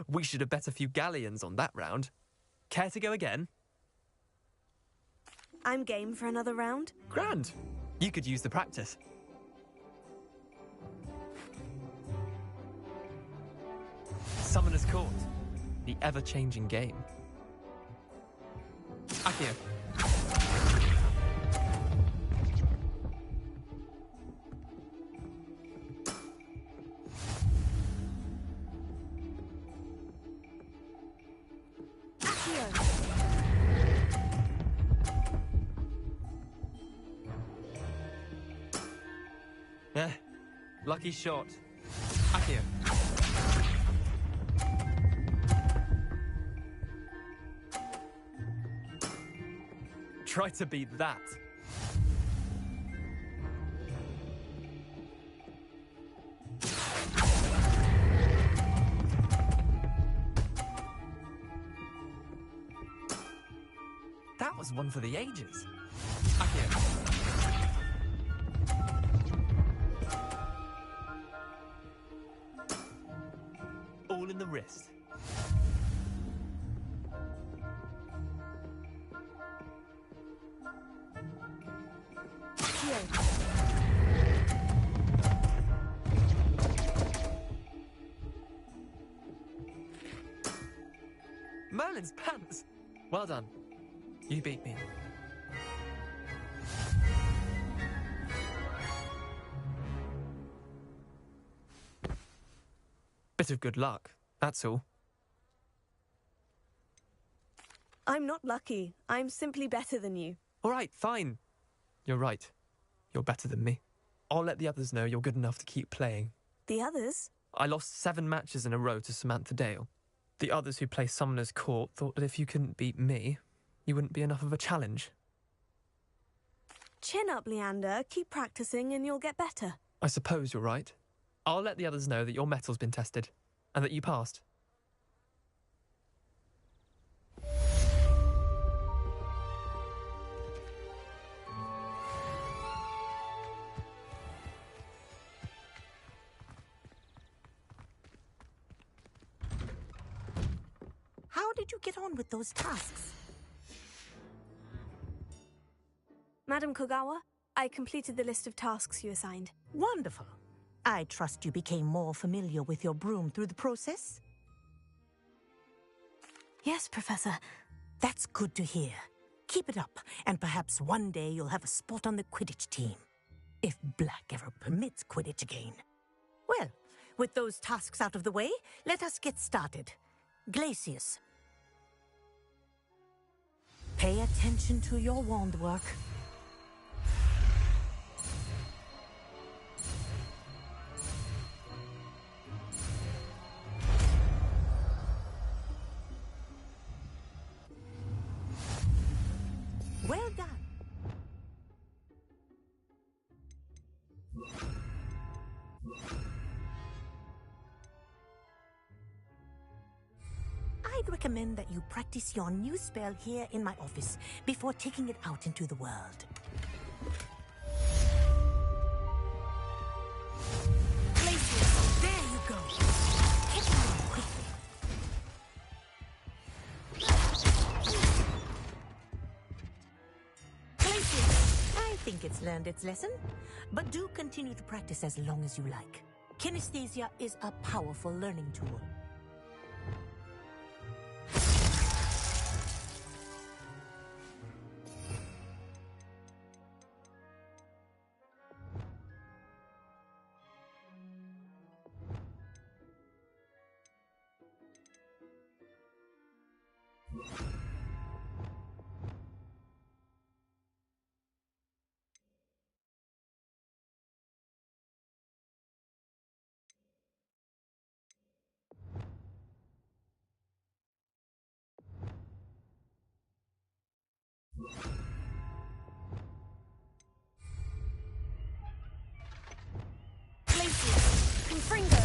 Speaker 18: We should have bet a few galleons on that round. Care to go again?
Speaker 4: I'm game for another round.
Speaker 18: Grand. You could use the practice. Summoner's Court. The ever-changing game. Accio. Lucky shot. Accio. Try to beat that. That was one for the ages. Accio. All in the wrist. Merlin's pants! Well done. You beat me. Bit of good luck, that's all.
Speaker 4: I'm not lucky. I'm simply better than you.
Speaker 18: All right, fine. You're right. You're better than me. I'll let the others know you're good enough to keep playing.
Speaker 4: The others?
Speaker 18: I lost 7 matches in a row to Samantha Dale. The others who play Summoner's Court thought that if you couldn't beat me, you wouldn't be enough of a challenge.
Speaker 4: Chin up, Leander. Keep practicing and you'll get better.
Speaker 18: I suppose you're right. I'll let the others know that your metal's been tested, and that you passed.
Speaker 9: How did you get on with those tasks?
Speaker 4: Madam Kogawa, I completed the list of tasks you assigned.
Speaker 9: Wonderful. I trust you became more familiar with your broom through the process?
Speaker 4: Yes, Professor.
Speaker 9: That's good to hear. Keep it up, and perhaps one day you'll have a spot on the Quidditch team. If Black ever permits Quidditch again. Well, with those tasks out of the way, let us get started. Glacius. Pay attention to your wand work. Well done. I'd recommend that you practice your new spell here in my office before taking it out into the world. Glacius, there you go. Hit me quickly. Glacius, I think it's learned its lesson, but do continue to practice as long as you like. Kinesthesia is a powerful learning tool.
Speaker 4: Confringo!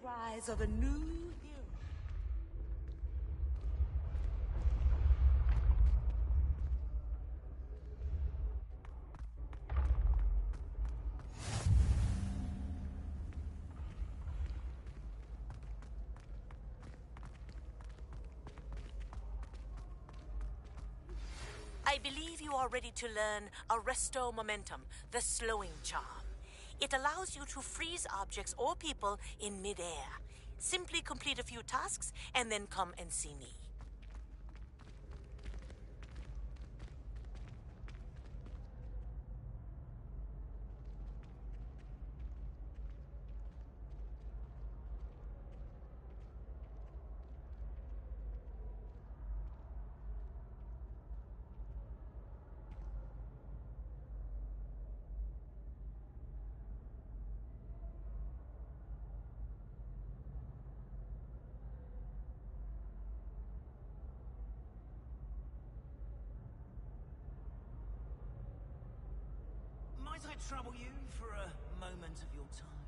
Speaker 11: rise of a new hero.
Speaker 9: I believe you are ready to learn Arresto Momentum, the slowing charm. It allows you to freeze objects or people in mid-air. Simply complete a few tasks and then come and see me.
Speaker 13: Might I trouble you for a moment of your time?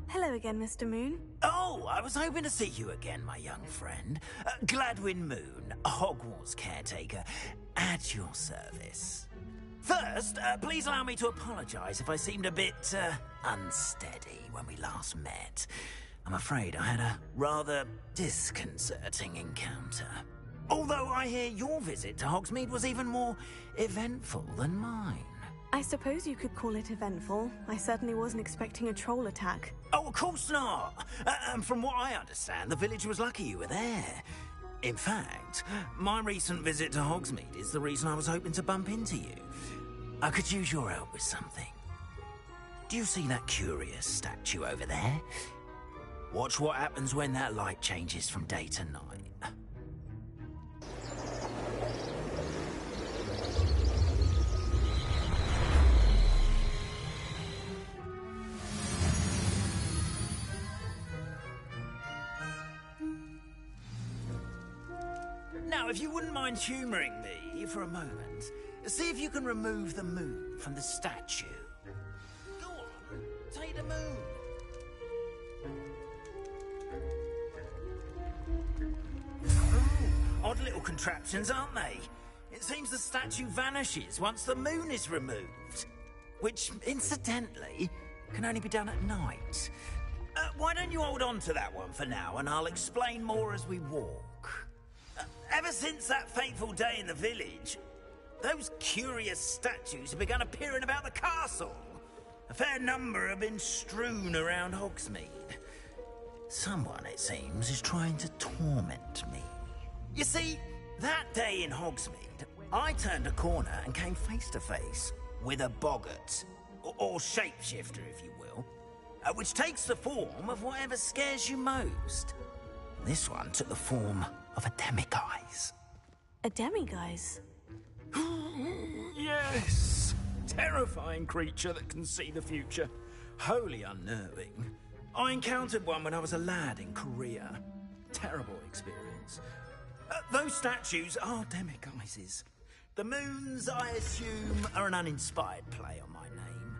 Speaker 4: Hello again, Mr. Moon.
Speaker 13: Oh, I was hoping to see you again, my young friend. Gladwin Moon, Hogwarts caretaker, at your service. First, please allow me to apologize if I seemed a bit unsteady when we last met. I'm afraid I had a rather disconcerting encounter. Although I hear your visit to Hogsmeade was even more eventful than mine.
Speaker 4: I suppose you could call it eventful. I certainly wasn't expecting a troll attack.
Speaker 13: Oh, of course not. And from what I understand, the village was lucky you were there. In fact, my recent visit to Hogsmeade is the reason I was hoping to bump into you. I could use your help with something. Do you see that curious statue over there? Watch what happens when that light changes from day to night. Now, if you wouldn't mind humouring me for a moment, see if you can remove the moon from the statue. Go on, take the moon. Odd little contraptions, aren't they? It seems the statue vanishes once the moon is removed. Which, incidentally, can only be done at night. Why don't you hold on to that one for now, and I'll explain more as we walk. Ever since that fateful day in the village, those curious statues have begun appearing about the castle. A fair number have been strewn around Hogsmeade. Someone, it seems, is trying to torment me. You see, that day in Hogsmeade, I turned a corner and came face to face with a boggart, or shapeshifter, if you will, which takes the form of whatever scares you most. This one took the form of a demiguise.
Speaker 4: A demiguise?
Speaker 13: Yes! Terrifying creature that can see the future. Wholly unnerving. I encountered one when I was a lad in Korea. Terrible experience. Those statues are demiguises. The moons, I assume, are an uninspired play on my name.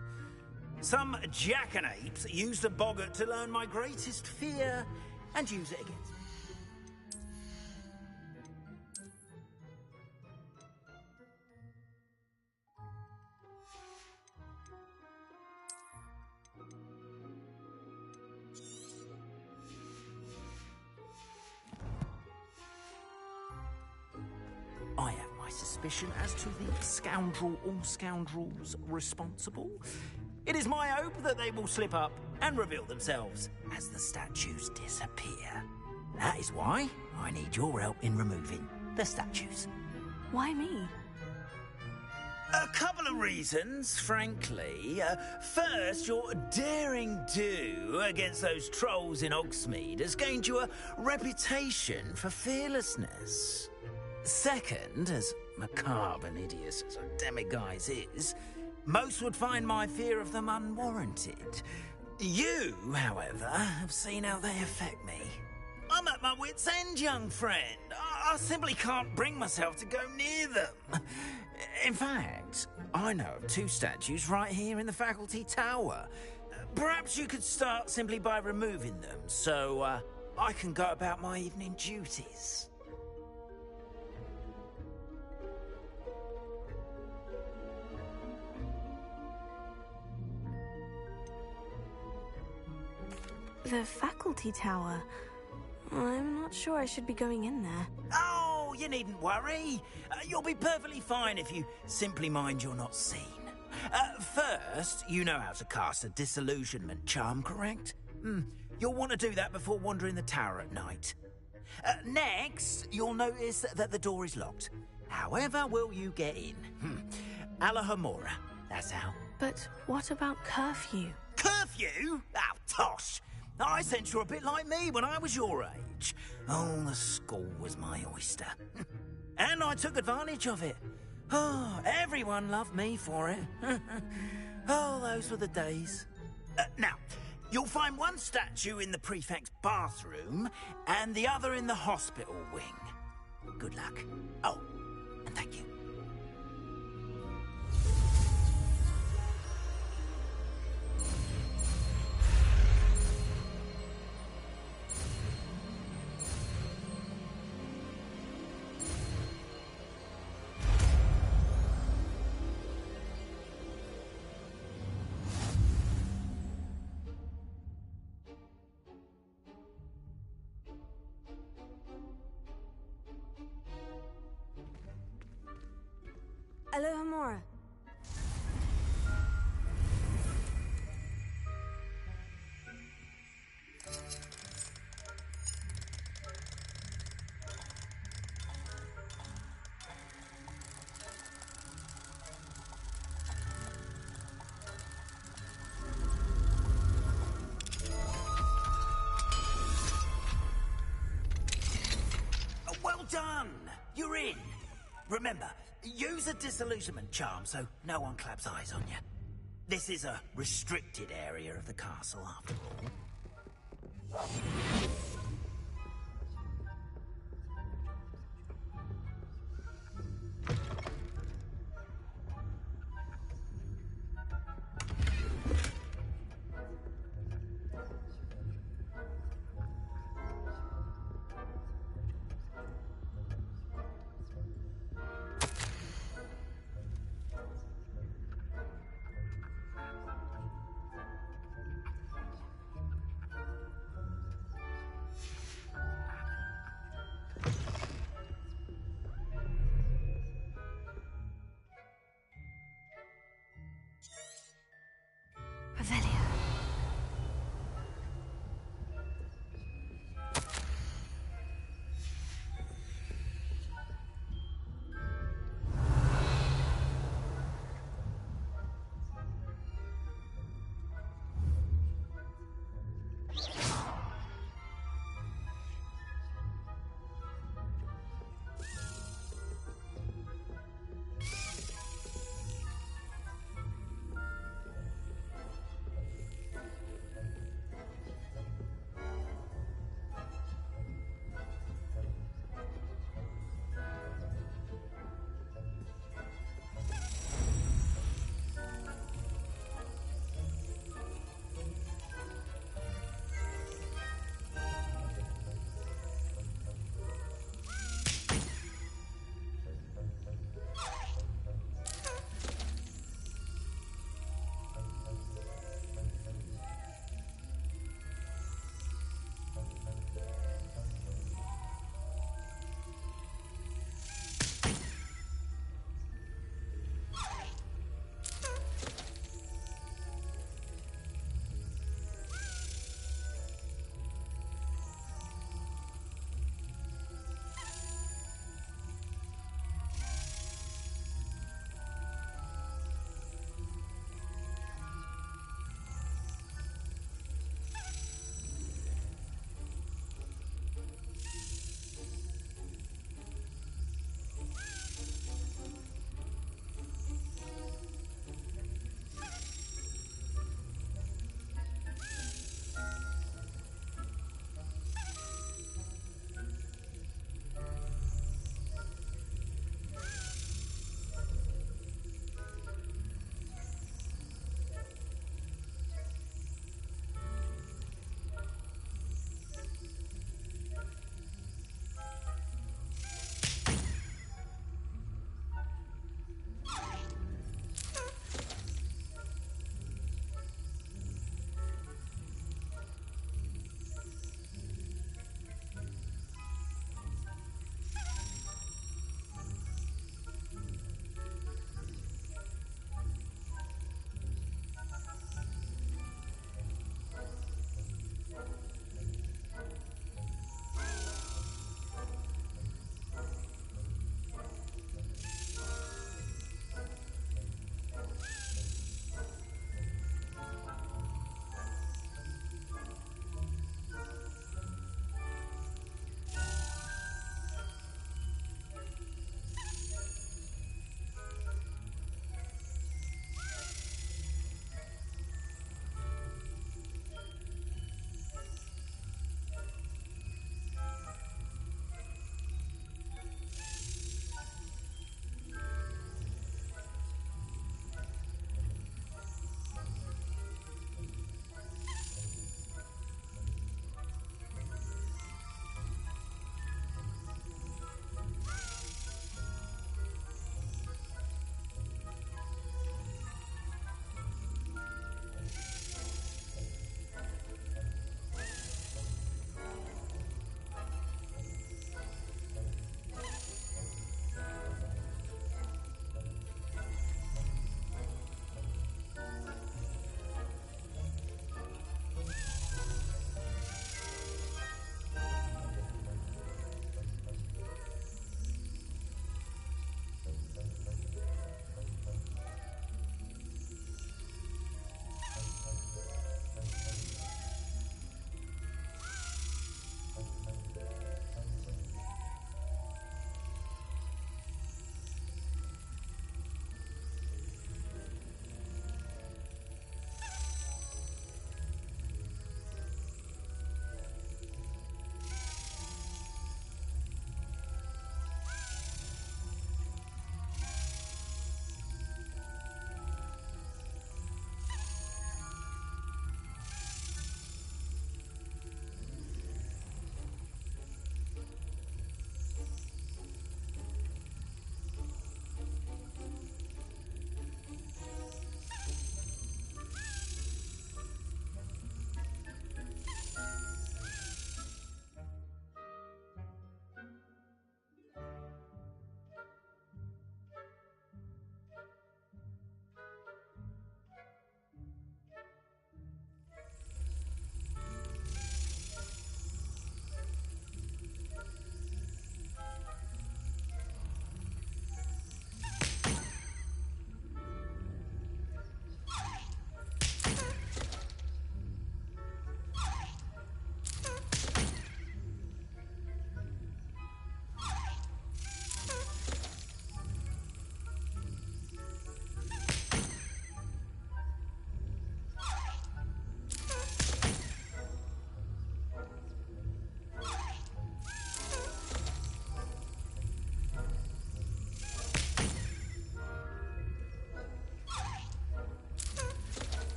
Speaker 13: Some jackanapes used a boggart to learn my greatest fear and use it against me. I have my suspicion as to the scoundrel or scoundrels responsible. It is my hope that they will slip up and reveal themselves as the statues disappear. That is why I need your help in removing the statues.
Speaker 4: Why me?
Speaker 13: A couple of reasons, frankly. First, your daring do against those trolls in Hogsmeade has gained you a reputation for fearlessness. Second, as macabre and hideous as a demiguise is, most would find my fear of them unwarranted. You, however, have seen how they affect me. I'm at my wit's end, young friend. I simply can't bring myself to go near them. In fact, I know of two statues right here in the faculty tower. Perhaps you could start simply by removing them, so I can go about my evening duties.
Speaker 4: The faculty tower. I'm not sure I should be going in there.
Speaker 13: Oh, you needn't worry. You'll be perfectly fine if you simply mind you're not seen. First, you know how to cast a disillusionment charm, correct? You'll want to do that before wandering the tower at night. Next, you'll notice that the door is locked. However will you get in? Alahomora, that's how.
Speaker 4: But what about curfew?
Speaker 13: Curfew? Oh, tosh! I sense you're a bit like me when I was your age. Oh, the school was my oyster. And I took advantage of it. Oh, everyone loved me for it. Oh, those were the days. Now, you'll find one statue in the prefect's bathroom and the other in the hospital wing. Good luck. Oh, and thank you.
Speaker 4: Alohomora.
Speaker 13: Well done! You're in. Remember, use a disillusionment charm so no one claps eyes on you. This is a restricted area of the castle, after all.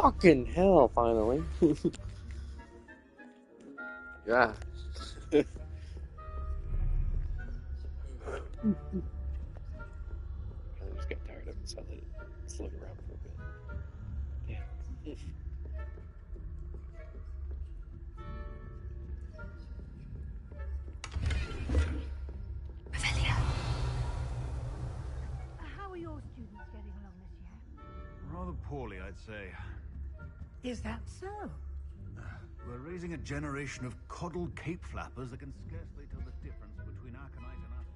Speaker 16: Fucking hell, finally. Yeah. I just got tired of it, so I let it float around for a bit. Damn.
Speaker 12: How are your students getting along this year?
Speaker 8: Rather poorly, I'd say.
Speaker 12: Is that so?
Speaker 8: We're raising a generation of coddled cape flappers that can scarcely tell the difference between aconite and us.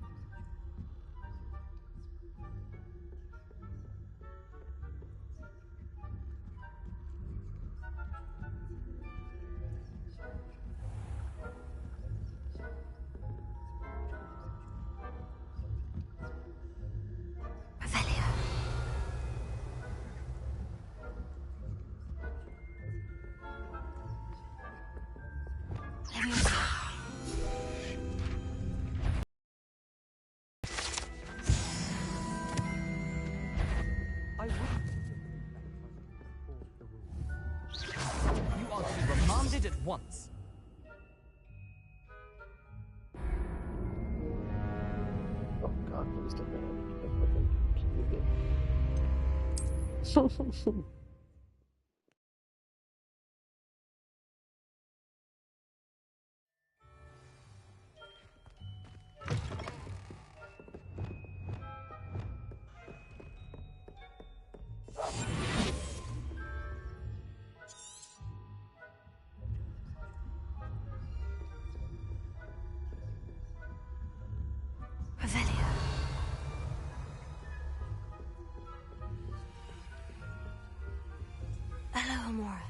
Speaker 18: You are to be remanded at once.
Speaker 16: Oh god, please don't get it.
Speaker 4: Hello, Amora.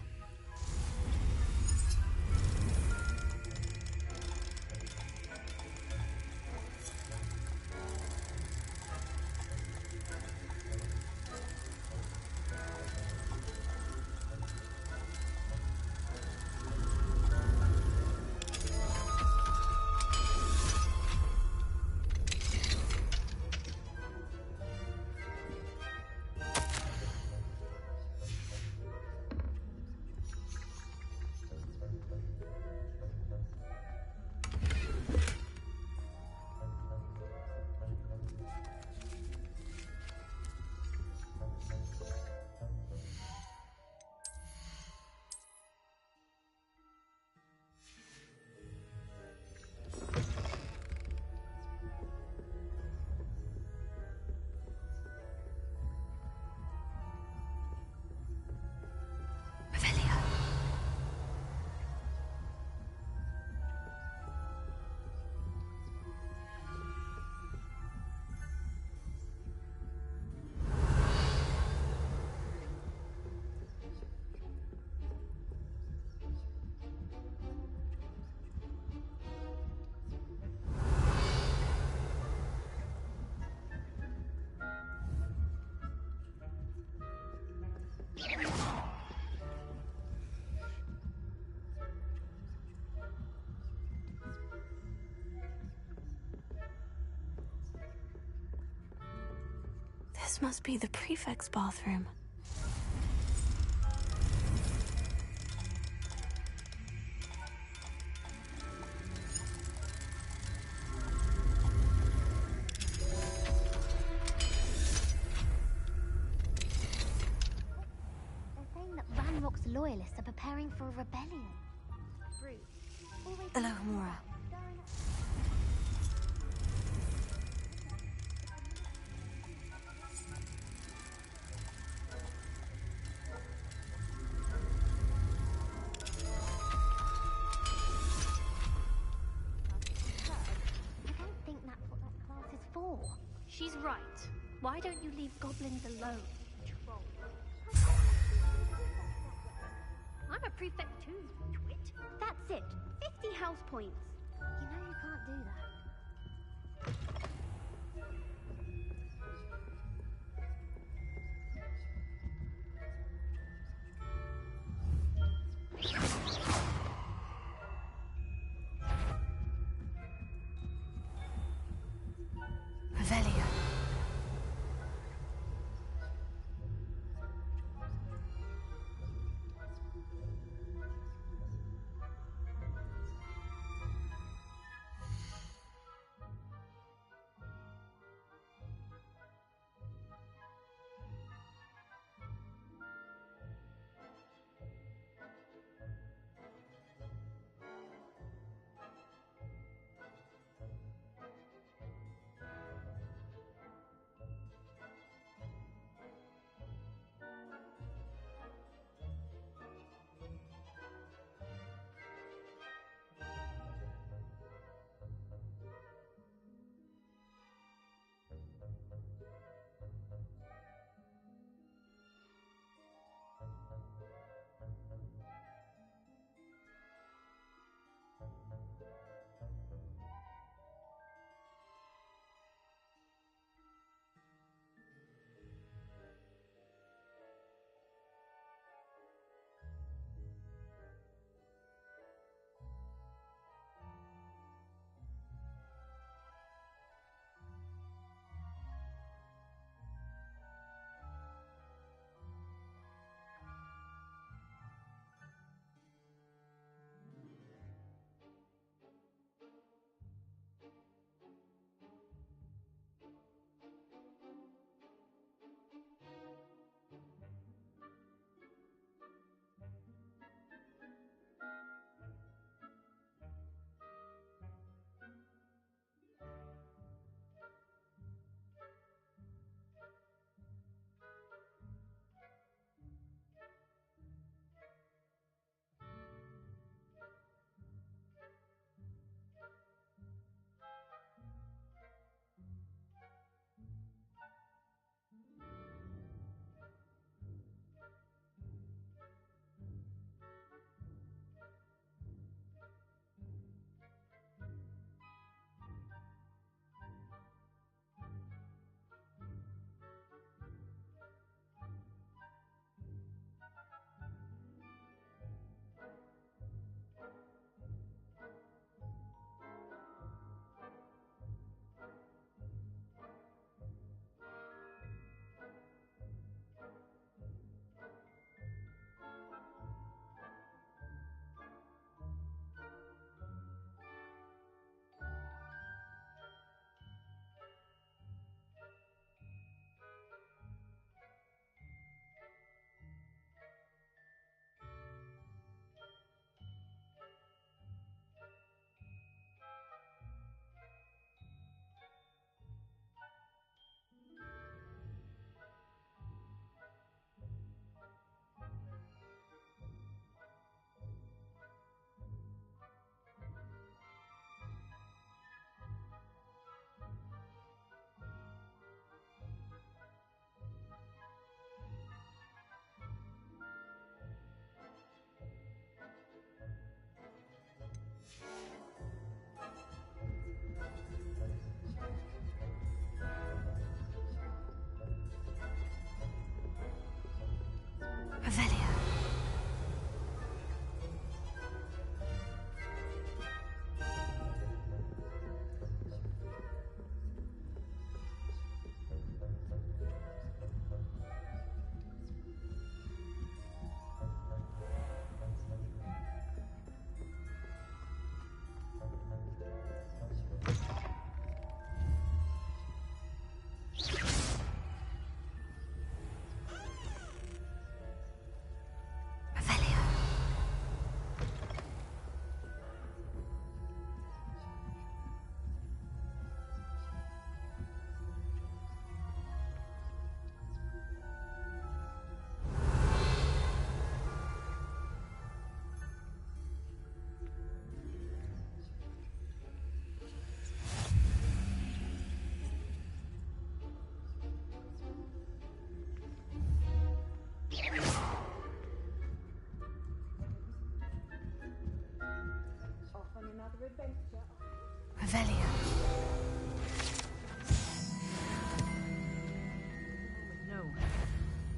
Speaker 4: This must be the prefect's bathroom.
Speaker 17: They're saying that Ranrock's loyalists are preparing for a rebellion.
Speaker 4: Hello, Amora.
Speaker 17: She's right. Why don't you leave goblins alone, troll? I'm a prefect too, twit. That's it. 50 house points. You know you can't do that.
Speaker 4: Revelio.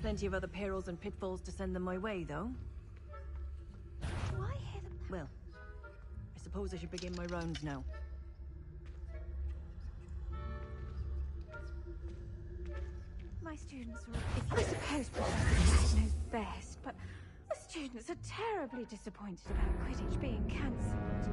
Speaker 2: Plenty of other perils and pitfalls to send them my way, though.
Speaker 17: Do I hear them?
Speaker 2: Well, I suppose I should begin my rounds now.
Speaker 17: My students are... I suppose Professor Jack knows best, but the students are terribly disappointed about Quidditch being cancelled.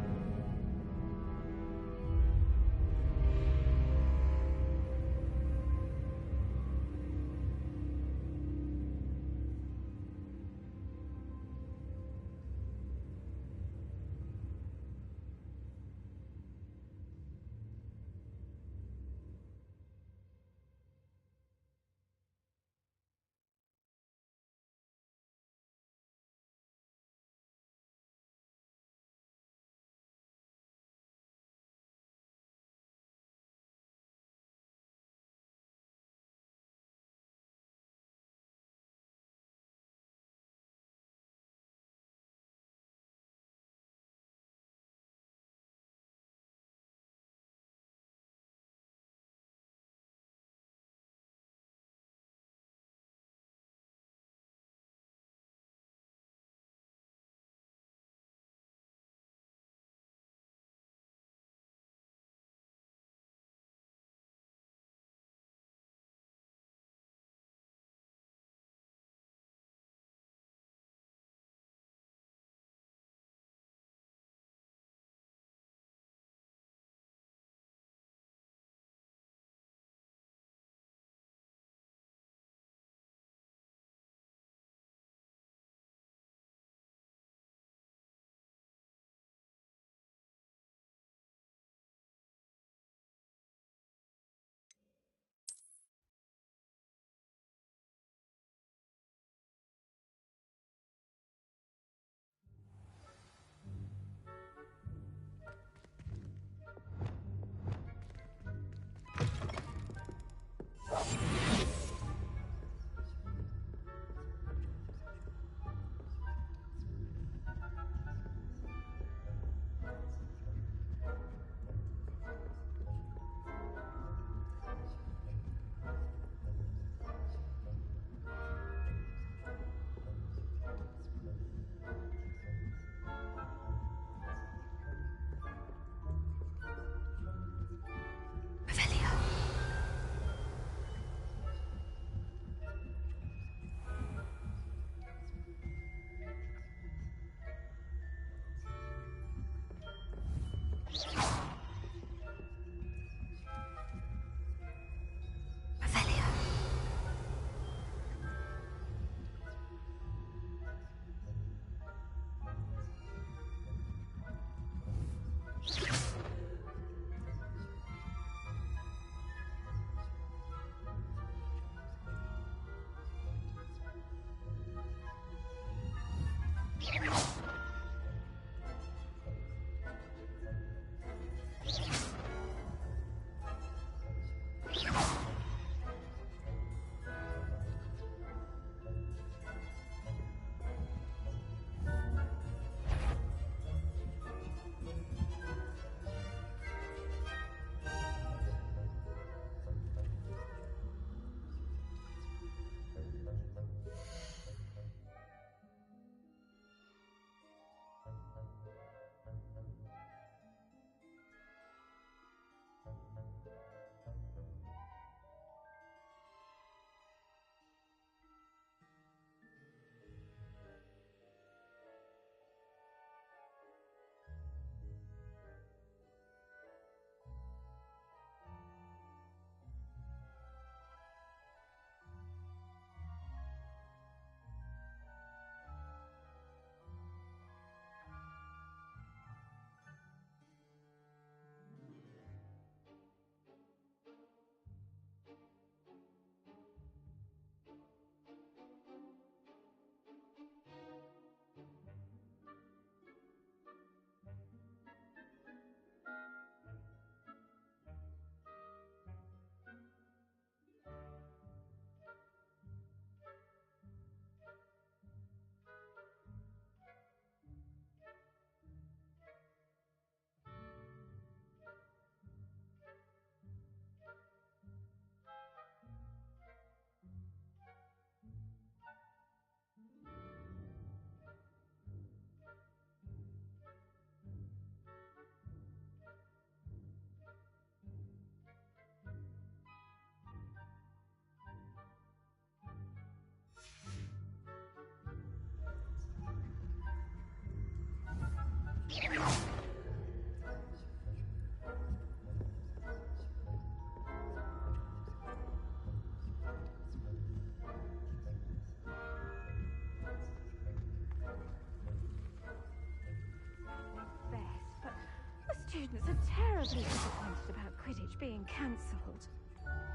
Speaker 17: terribly disappointed about Quidditch being cancelled.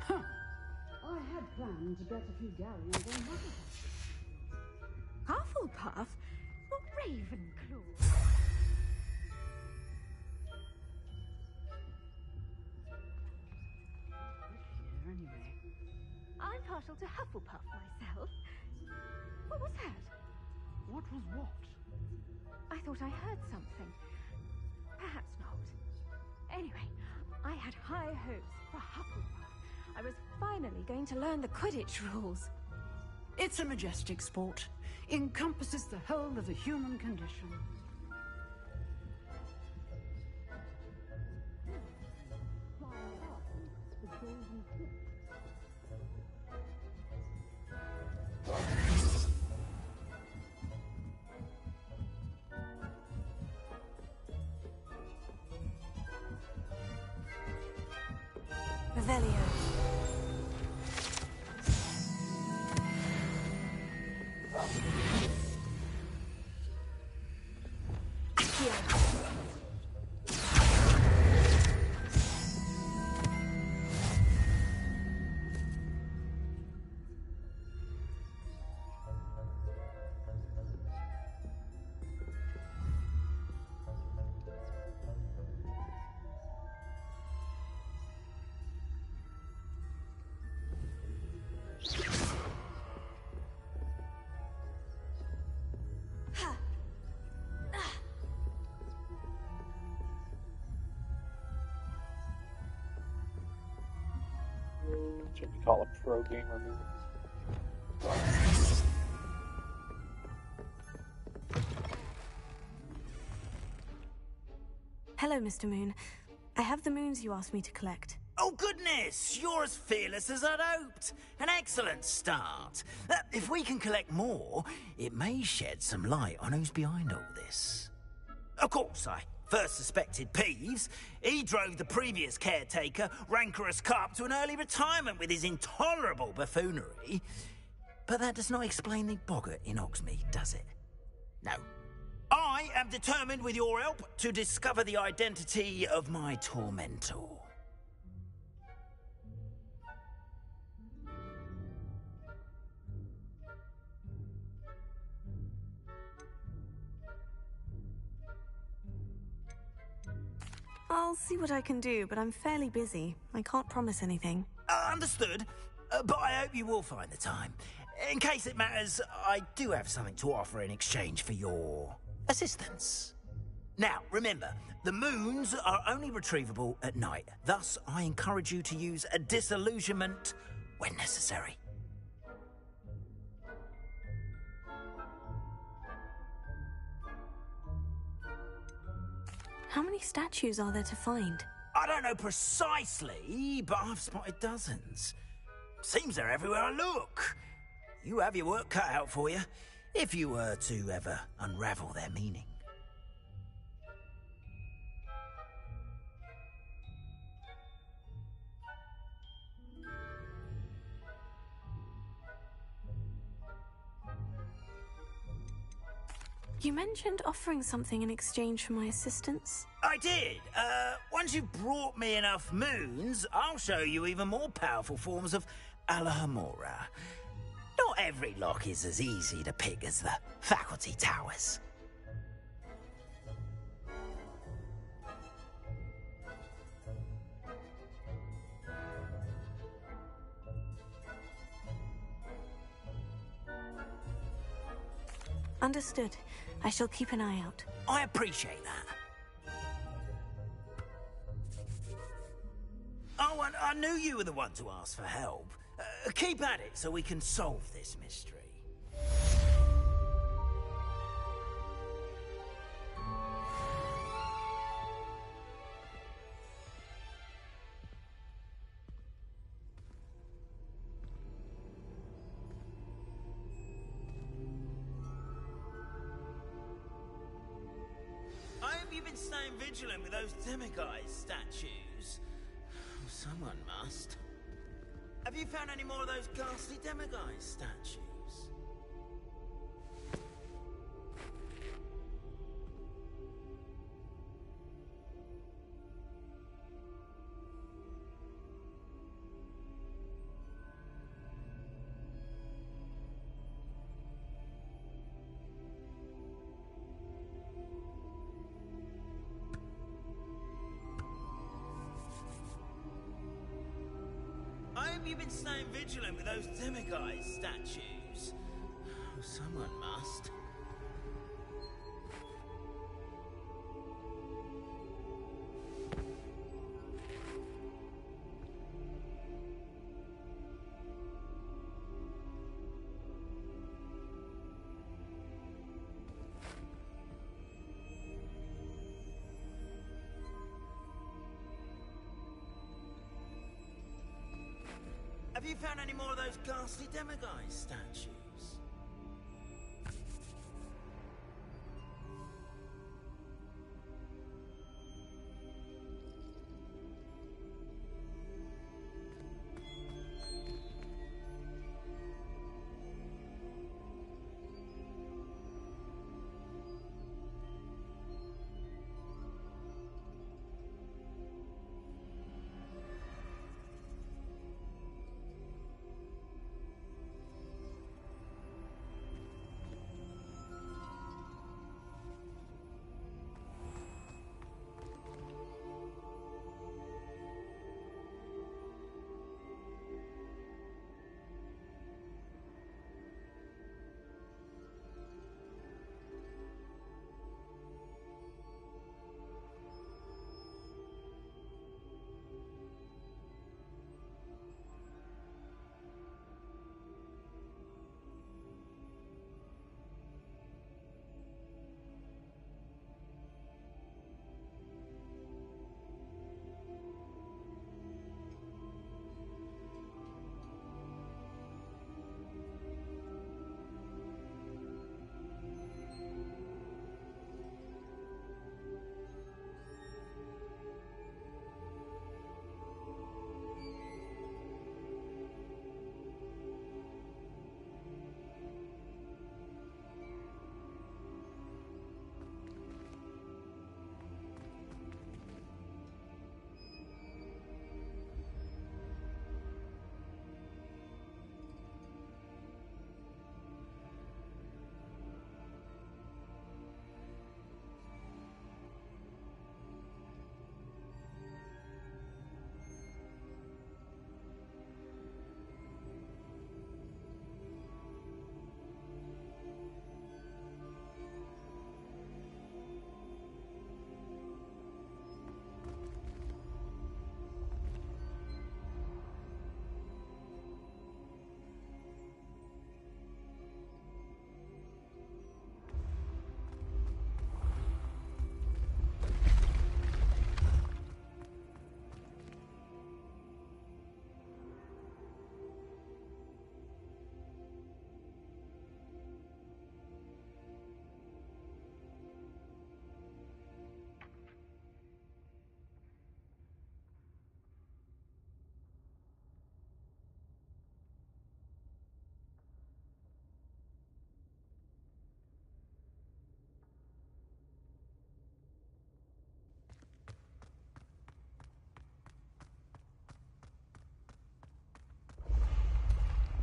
Speaker 3: I had planned to bet a few galleons on Hufflepuff.
Speaker 17: Hufflepuff? Not Ravenclaw.
Speaker 3: Anyway.
Speaker 17: I'm partial to Hufflepuff myself. What was that?
Speaker 3: What was what?
Speaker 17: I thought I heard something. Perhaps not. Anyway, I had high hopes for Hufflepuff. I was finally going to learn the Quidditch rules.
Speaker 3: It's a majestic sport. Encompasses the whole of the human condition.
Speaker 4: Revelio.
Speaker 16: Should we call a pro gamer move?
Speaker 4: Hello, Mr. Moon. I have the moons you asked me to collect.
Speaker 13: Oh, goodness! You're as fearless as I'd hoped. An excellent start. If we can collect more, it may shed some light on who's behind all this. Of course, I first suspected Peeves. He drove the previous caretaker, Rancorous Carp, to an early retirement with his intolerable buffoonery. But that does not explain the boggart in Hogsmeade, does it? No. I am determined, with your help, to discover the identity of my tormentor.
Speaker 4: I'll see what I can do, but I'm fairly busy. I can't promise anything.
Speaker 13: Understood. But I hope you will find the time. In case it matters, I do have something to offer in exchange for your assistance. Now, remember, the moons are only retrievable at night. Thus, I encourage you to use a disillusionment when necessary.
Speaker 4: How many statues are there to find?
Speaker 13: I don't know precisely, but I've spotted dozens. Seems they're everywhere I look. You have your work cut out for you, if you were to ever unravel their meaning.
Speaker 4: You mentioned offering something in exchange for my assistance?
Speaker 13: I did. Once you've brought me enough moons, I'll show you even more powerful forms of Alohomora. Not every lock is as easy to pick as the faculty towers.
Speaker 4: Understood. I shall keep an eye out.
Speaker 13: I appreciate that. Oh, and I knew you were the one to ask for help. Keep at it so we can solve this mystery. I hope you've been staying vigilant with those demiguise statues. Someone must. Have you found any more of those ghastly demiguise statues? hope you've been staying vigilant with those demiguise statues. Someone must. Have you found any more of those ghastly demiguise statues?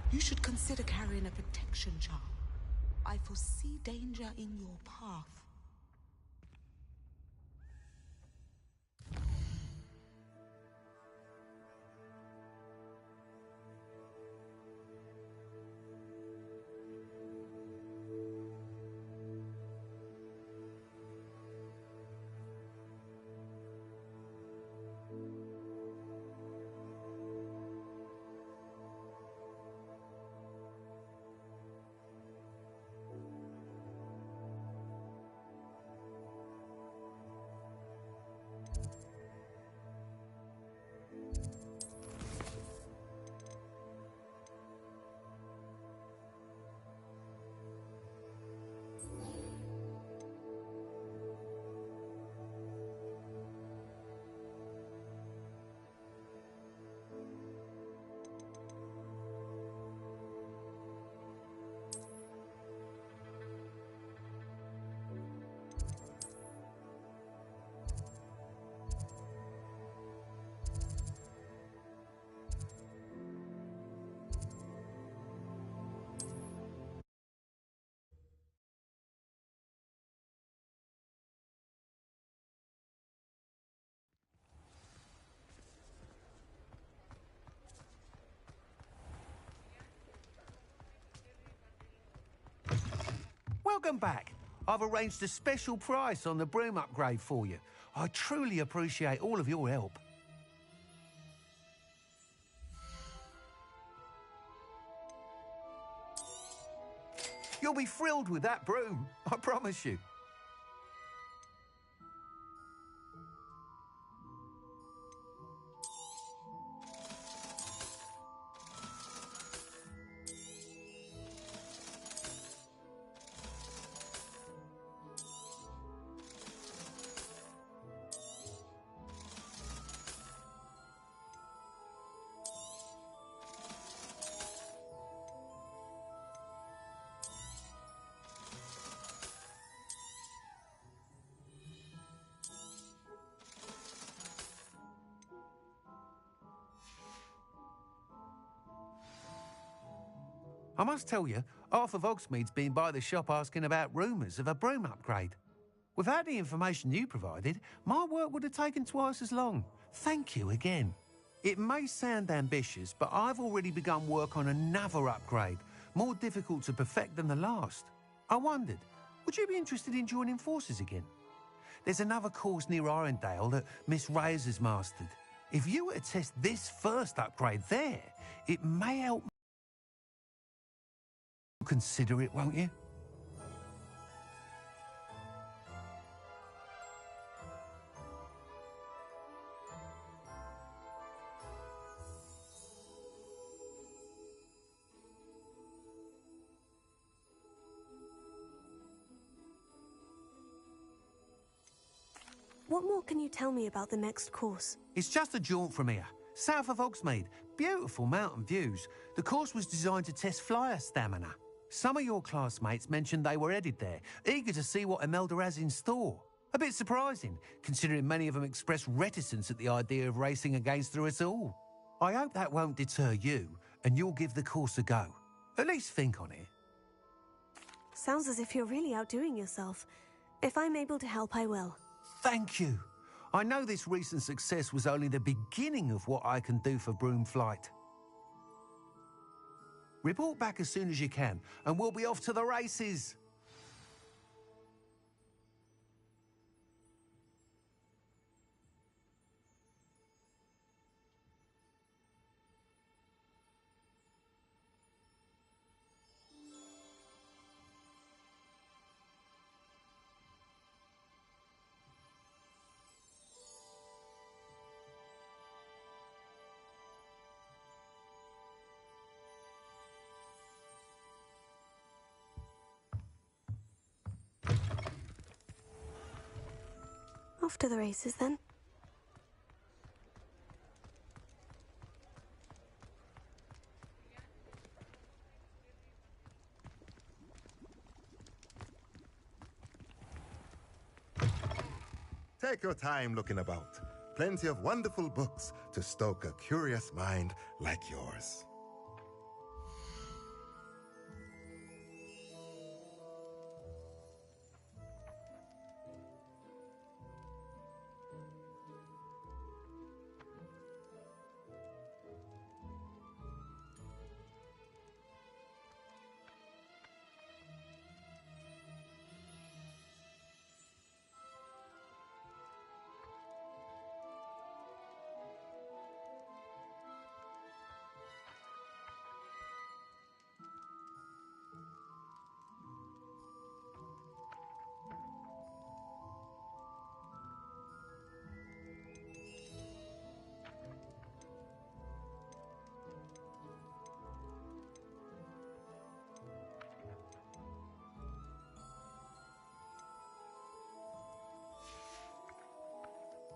Speaker 11: You should consider carrying a protection charm. I foresee danger in your path.
Speaker 6: Welcome back. I've arranged a special price on the broom upgrade for you. I truly appreciate all of your help. You'll be thrilled with that broom, I promise you. I must tell you, half of Hogsmeade's been by the shop asking about rumours of a broom upgrade. Without the information you provided, my work would have taken twice as long. Thank you again. It may sound ambitious, but I've already begun work on another upgrade, more difficult to perfect than the last. I wondered, would you be interested in joining forces again? There's another course near Arendelle that Miss Reyes has mastered. If you were to test this first upgrade there, it may help. Consider it, won't you?
Speaker 4: What more can you tell me about the next course?
Speaker 6: It's just a jaunt from here, south of Hogsmeade. Beautiful mountain views. The course was designed to test flyer stamina. Some of your classmates mentioned they were headed there, eager to see what Imelda has in store. A bit surprising, considering many of them expressed reticence at the idea of racing against her at all. I hope that won't deter you, and you'll give the course a go. At least think on it.
Speaker 4: Sounds as if you're really outdoing yourself. If I'm able to help, I will.
Speaker 6: Thank you. I know this recent success was only the beginning of what I can do for broom flight. Report back as soon as you can, and we'll be off to the races.
Speaker 4: Off to the races, then.
Speaker 19: Take your time looking about. Plenty of wonderful books to stoke a curious mind like yours.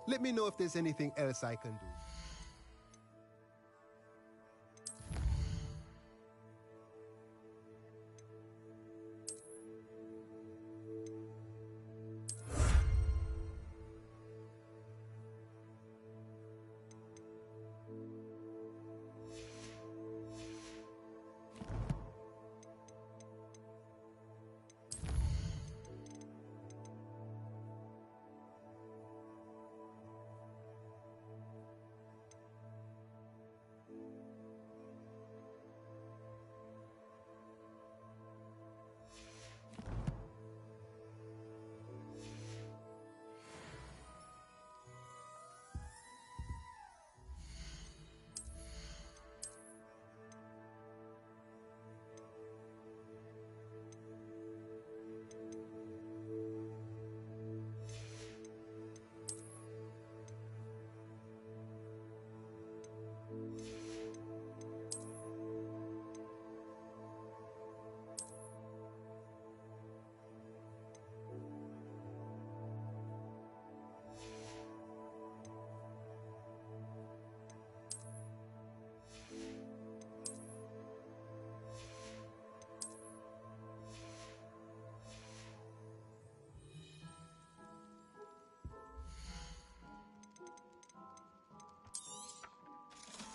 Speaker 20: Let me know if there's anything else I can do.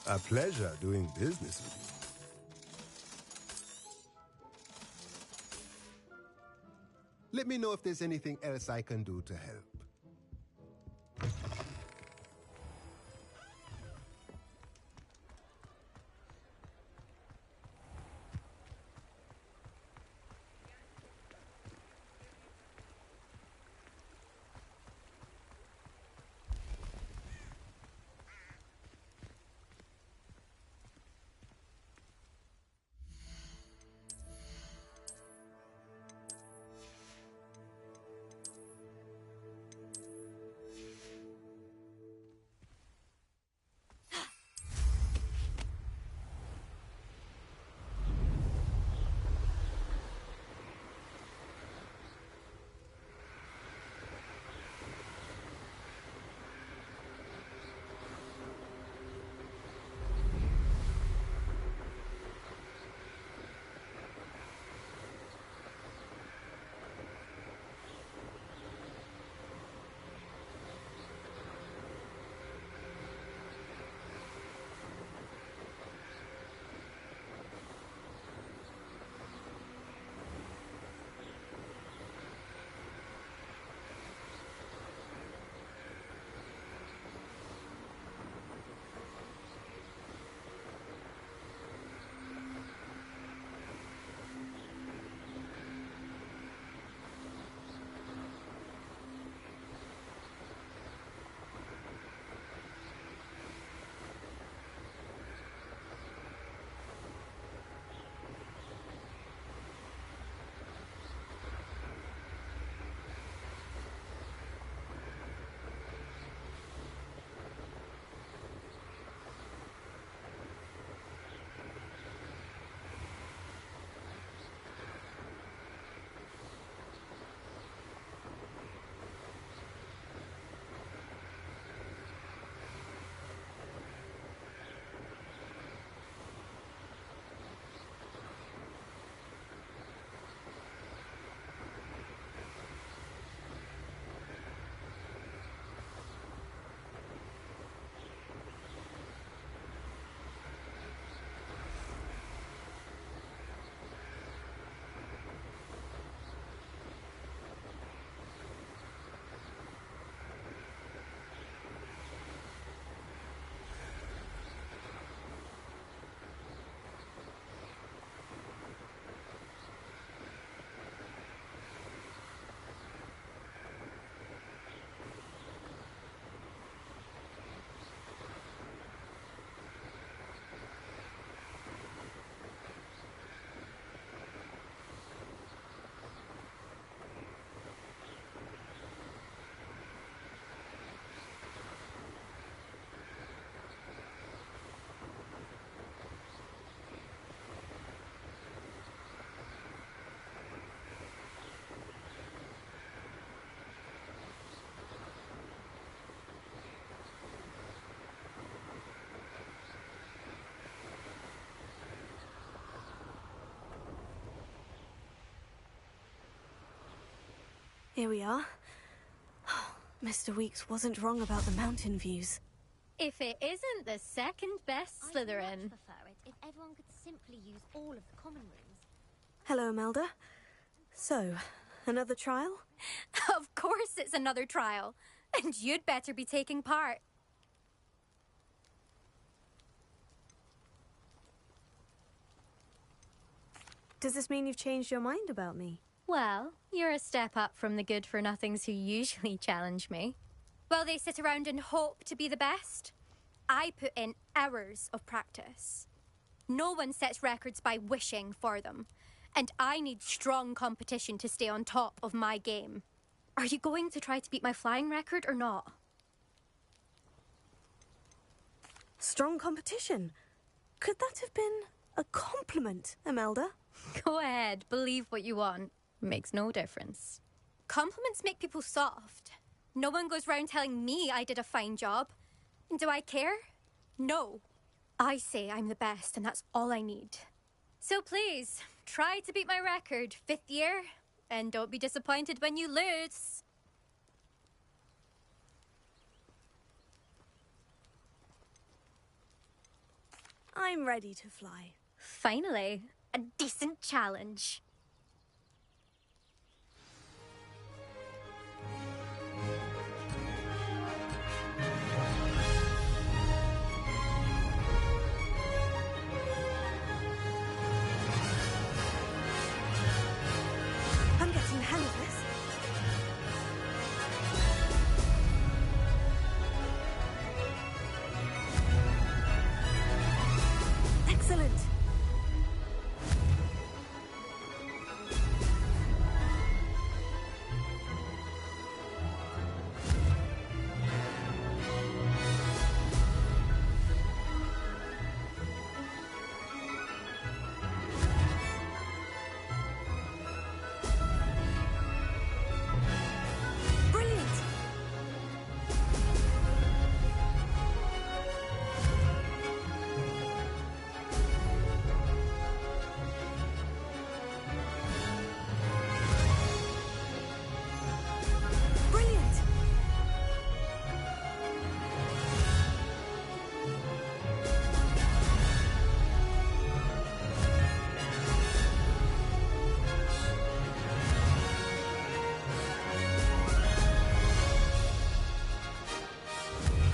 Speaker 20: A pleasure doing business with you. Let me know if there's anything else I can do to help.
Speaker 4: Here we are. Mr. Weeks wasn't wrong about the mountain views.
Speaker 5: If it isn't the second best Slytherin.
Speaker 7: I'd much prefer it if everyone could simply use all of the common rooms.
Speaker 4: Hello, Imelda. So, another trial?
Speaker 5: Of course it's another trial. And you'd better be taking part.
Speaker 4: Does this mean you've changed your mind about me?
Speaker 5: Well, you're a step up from the good-for-nothings who usually challenge me. While they sit around and hope to be the best, I put in hours of practice. No one sets records by wishing for them, and I need strong competition to stay on top of my game. Are you going to try to beat my flying record or not?
Speaker 4: Strong competition? Could that have been a compliment, Imelda?
Speaker 5: Go ahead, believe what you want. Makes no difference. Compliments make people soft. No one goes round telling me I did a fine job. And do I care? No. I say I'm the best, and that's all I need. So please, try to beat my record, 5th year, and don't be disappointed when you lose.
Speaker 4: I'm ready to fly.
Speaker 5: Finally, a decent challenge.
Speaker 4: I'm getting the hang of this. Excellent. Brilliant. Brilliant.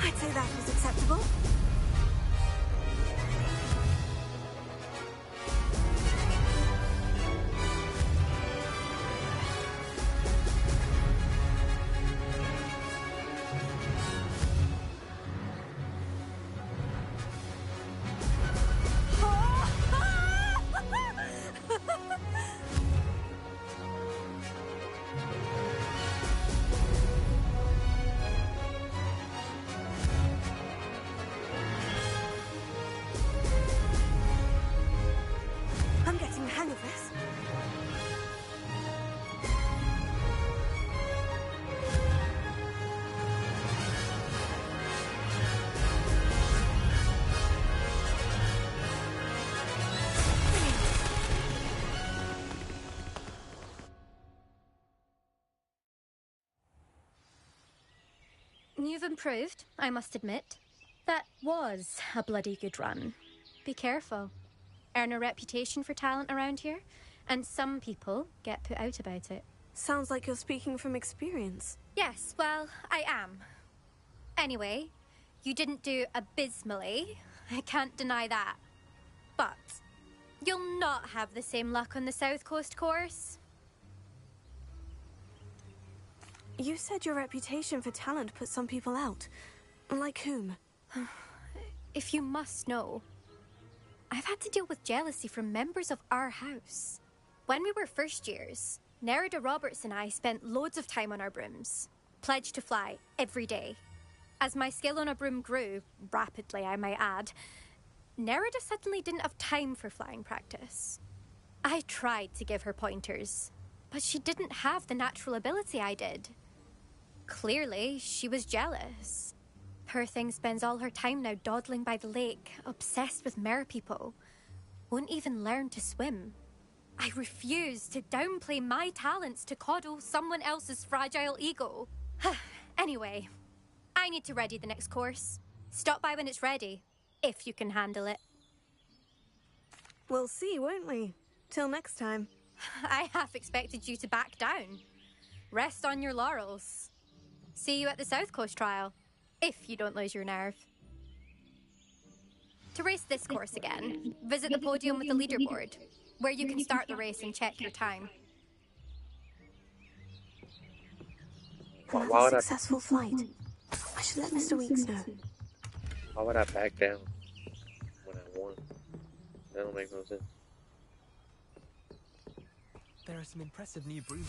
Speaker 4: I'd say that was acceptable. I'm getting the hang of this.
Speaker 5: You've improved, I must admit. That was a bloody good run. Be careful. Earn a reputation for talent around here, and some people get put out about it.
Speaker 4: Sounds like you're speaking from experience.
Speaker 5: Yes, well, I am. Anyway, you didn't do abysmally. I can't deny that. But you'll not have the same luck on the South Coast course.
Speaker 4: You said your reputation for talent put some people out. Like whom?
Speaker 5: If you must know, I've had to deal with jealousy from members of our house. When we were first years, Nerida Roberts and I spent loads of time on our brooms, pledged to fly every day. As my skill on a broom grew, rapidly I might add, Nerida suddenly didn't have time for flying practice. I tried to give her pointers, but she didn't have the natural ability I did. Clearly, she was jealous. Poor thing spends all her time now dawdling by the lake, obsessed with merpeople. Won't even learn to swim. I refuse to downplay my talents to coddle someone else's fragile ego. Anyway, I need to ready the next course. Stop by when it's ready, if you can handle it.
Speaker 4: We'll see, won't we? Till next time.
Speaker 5: I half expected you to back down. Rest on your laurels. See you at the South Coast trial, if you don't lose your nerve. To race this course again, visit the podium with the leaderboard, where you can start the race and check your time.
Speaker 4: Another successful flight. I should let Mr. Weeks know.
Speaker 16: Why would I back down when I won? That don't make no sense.
Speaker 18: There are some impressive new brooms.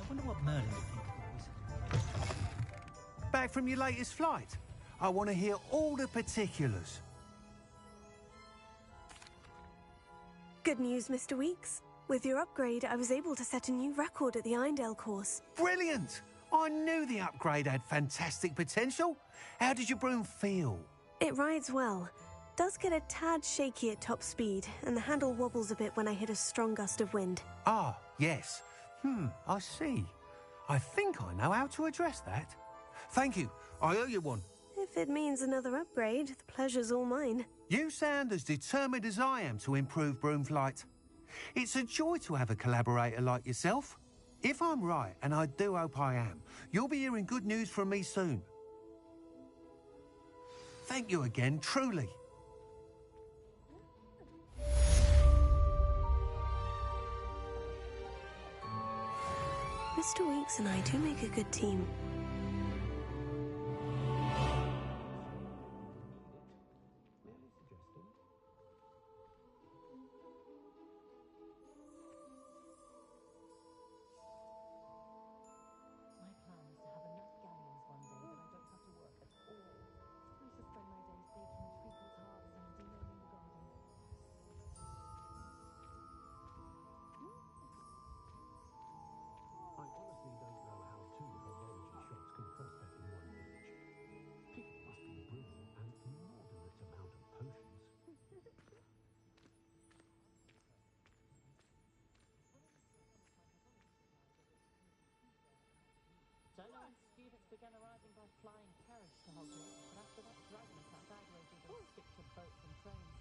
Speaker 10: Wonder what Merlin would think of what we said.
Speaker 6: Back from your latest flight? I want to hear all the particulars.
Speaker 4: Good news, Mr. Weeks. With your upgrade, I was able to set a new record at the Irondale course.
Speaker 6: Brilliant! I knew the upgrade had fantastic potential. How did your broom feel?
Speaker 4: It rides well. Does get a tad shaky at top speed, and the handle wobbles a bit when I hit a strong gust of wind.
Speaker 6: Ah, yes. I see. I think I know how to address that. Thank you. I owe you one.
Speaker 4: If it means another upgrade, the pleasure's all mine.
Speaker 6: You sound as determined as I am to improve broom flight. It's a joy to have a collaborator like yourself. If I'm right, and I do hope I am, you'll be hearing good news from me soon. Thank you again, truly.
Speaker 4: Mr. Weeks and I do make a good team.
Speaker 15: Students began arriving by flying carriage to Hogwarts, but after that, dragon attack, I will stick to boats and trains.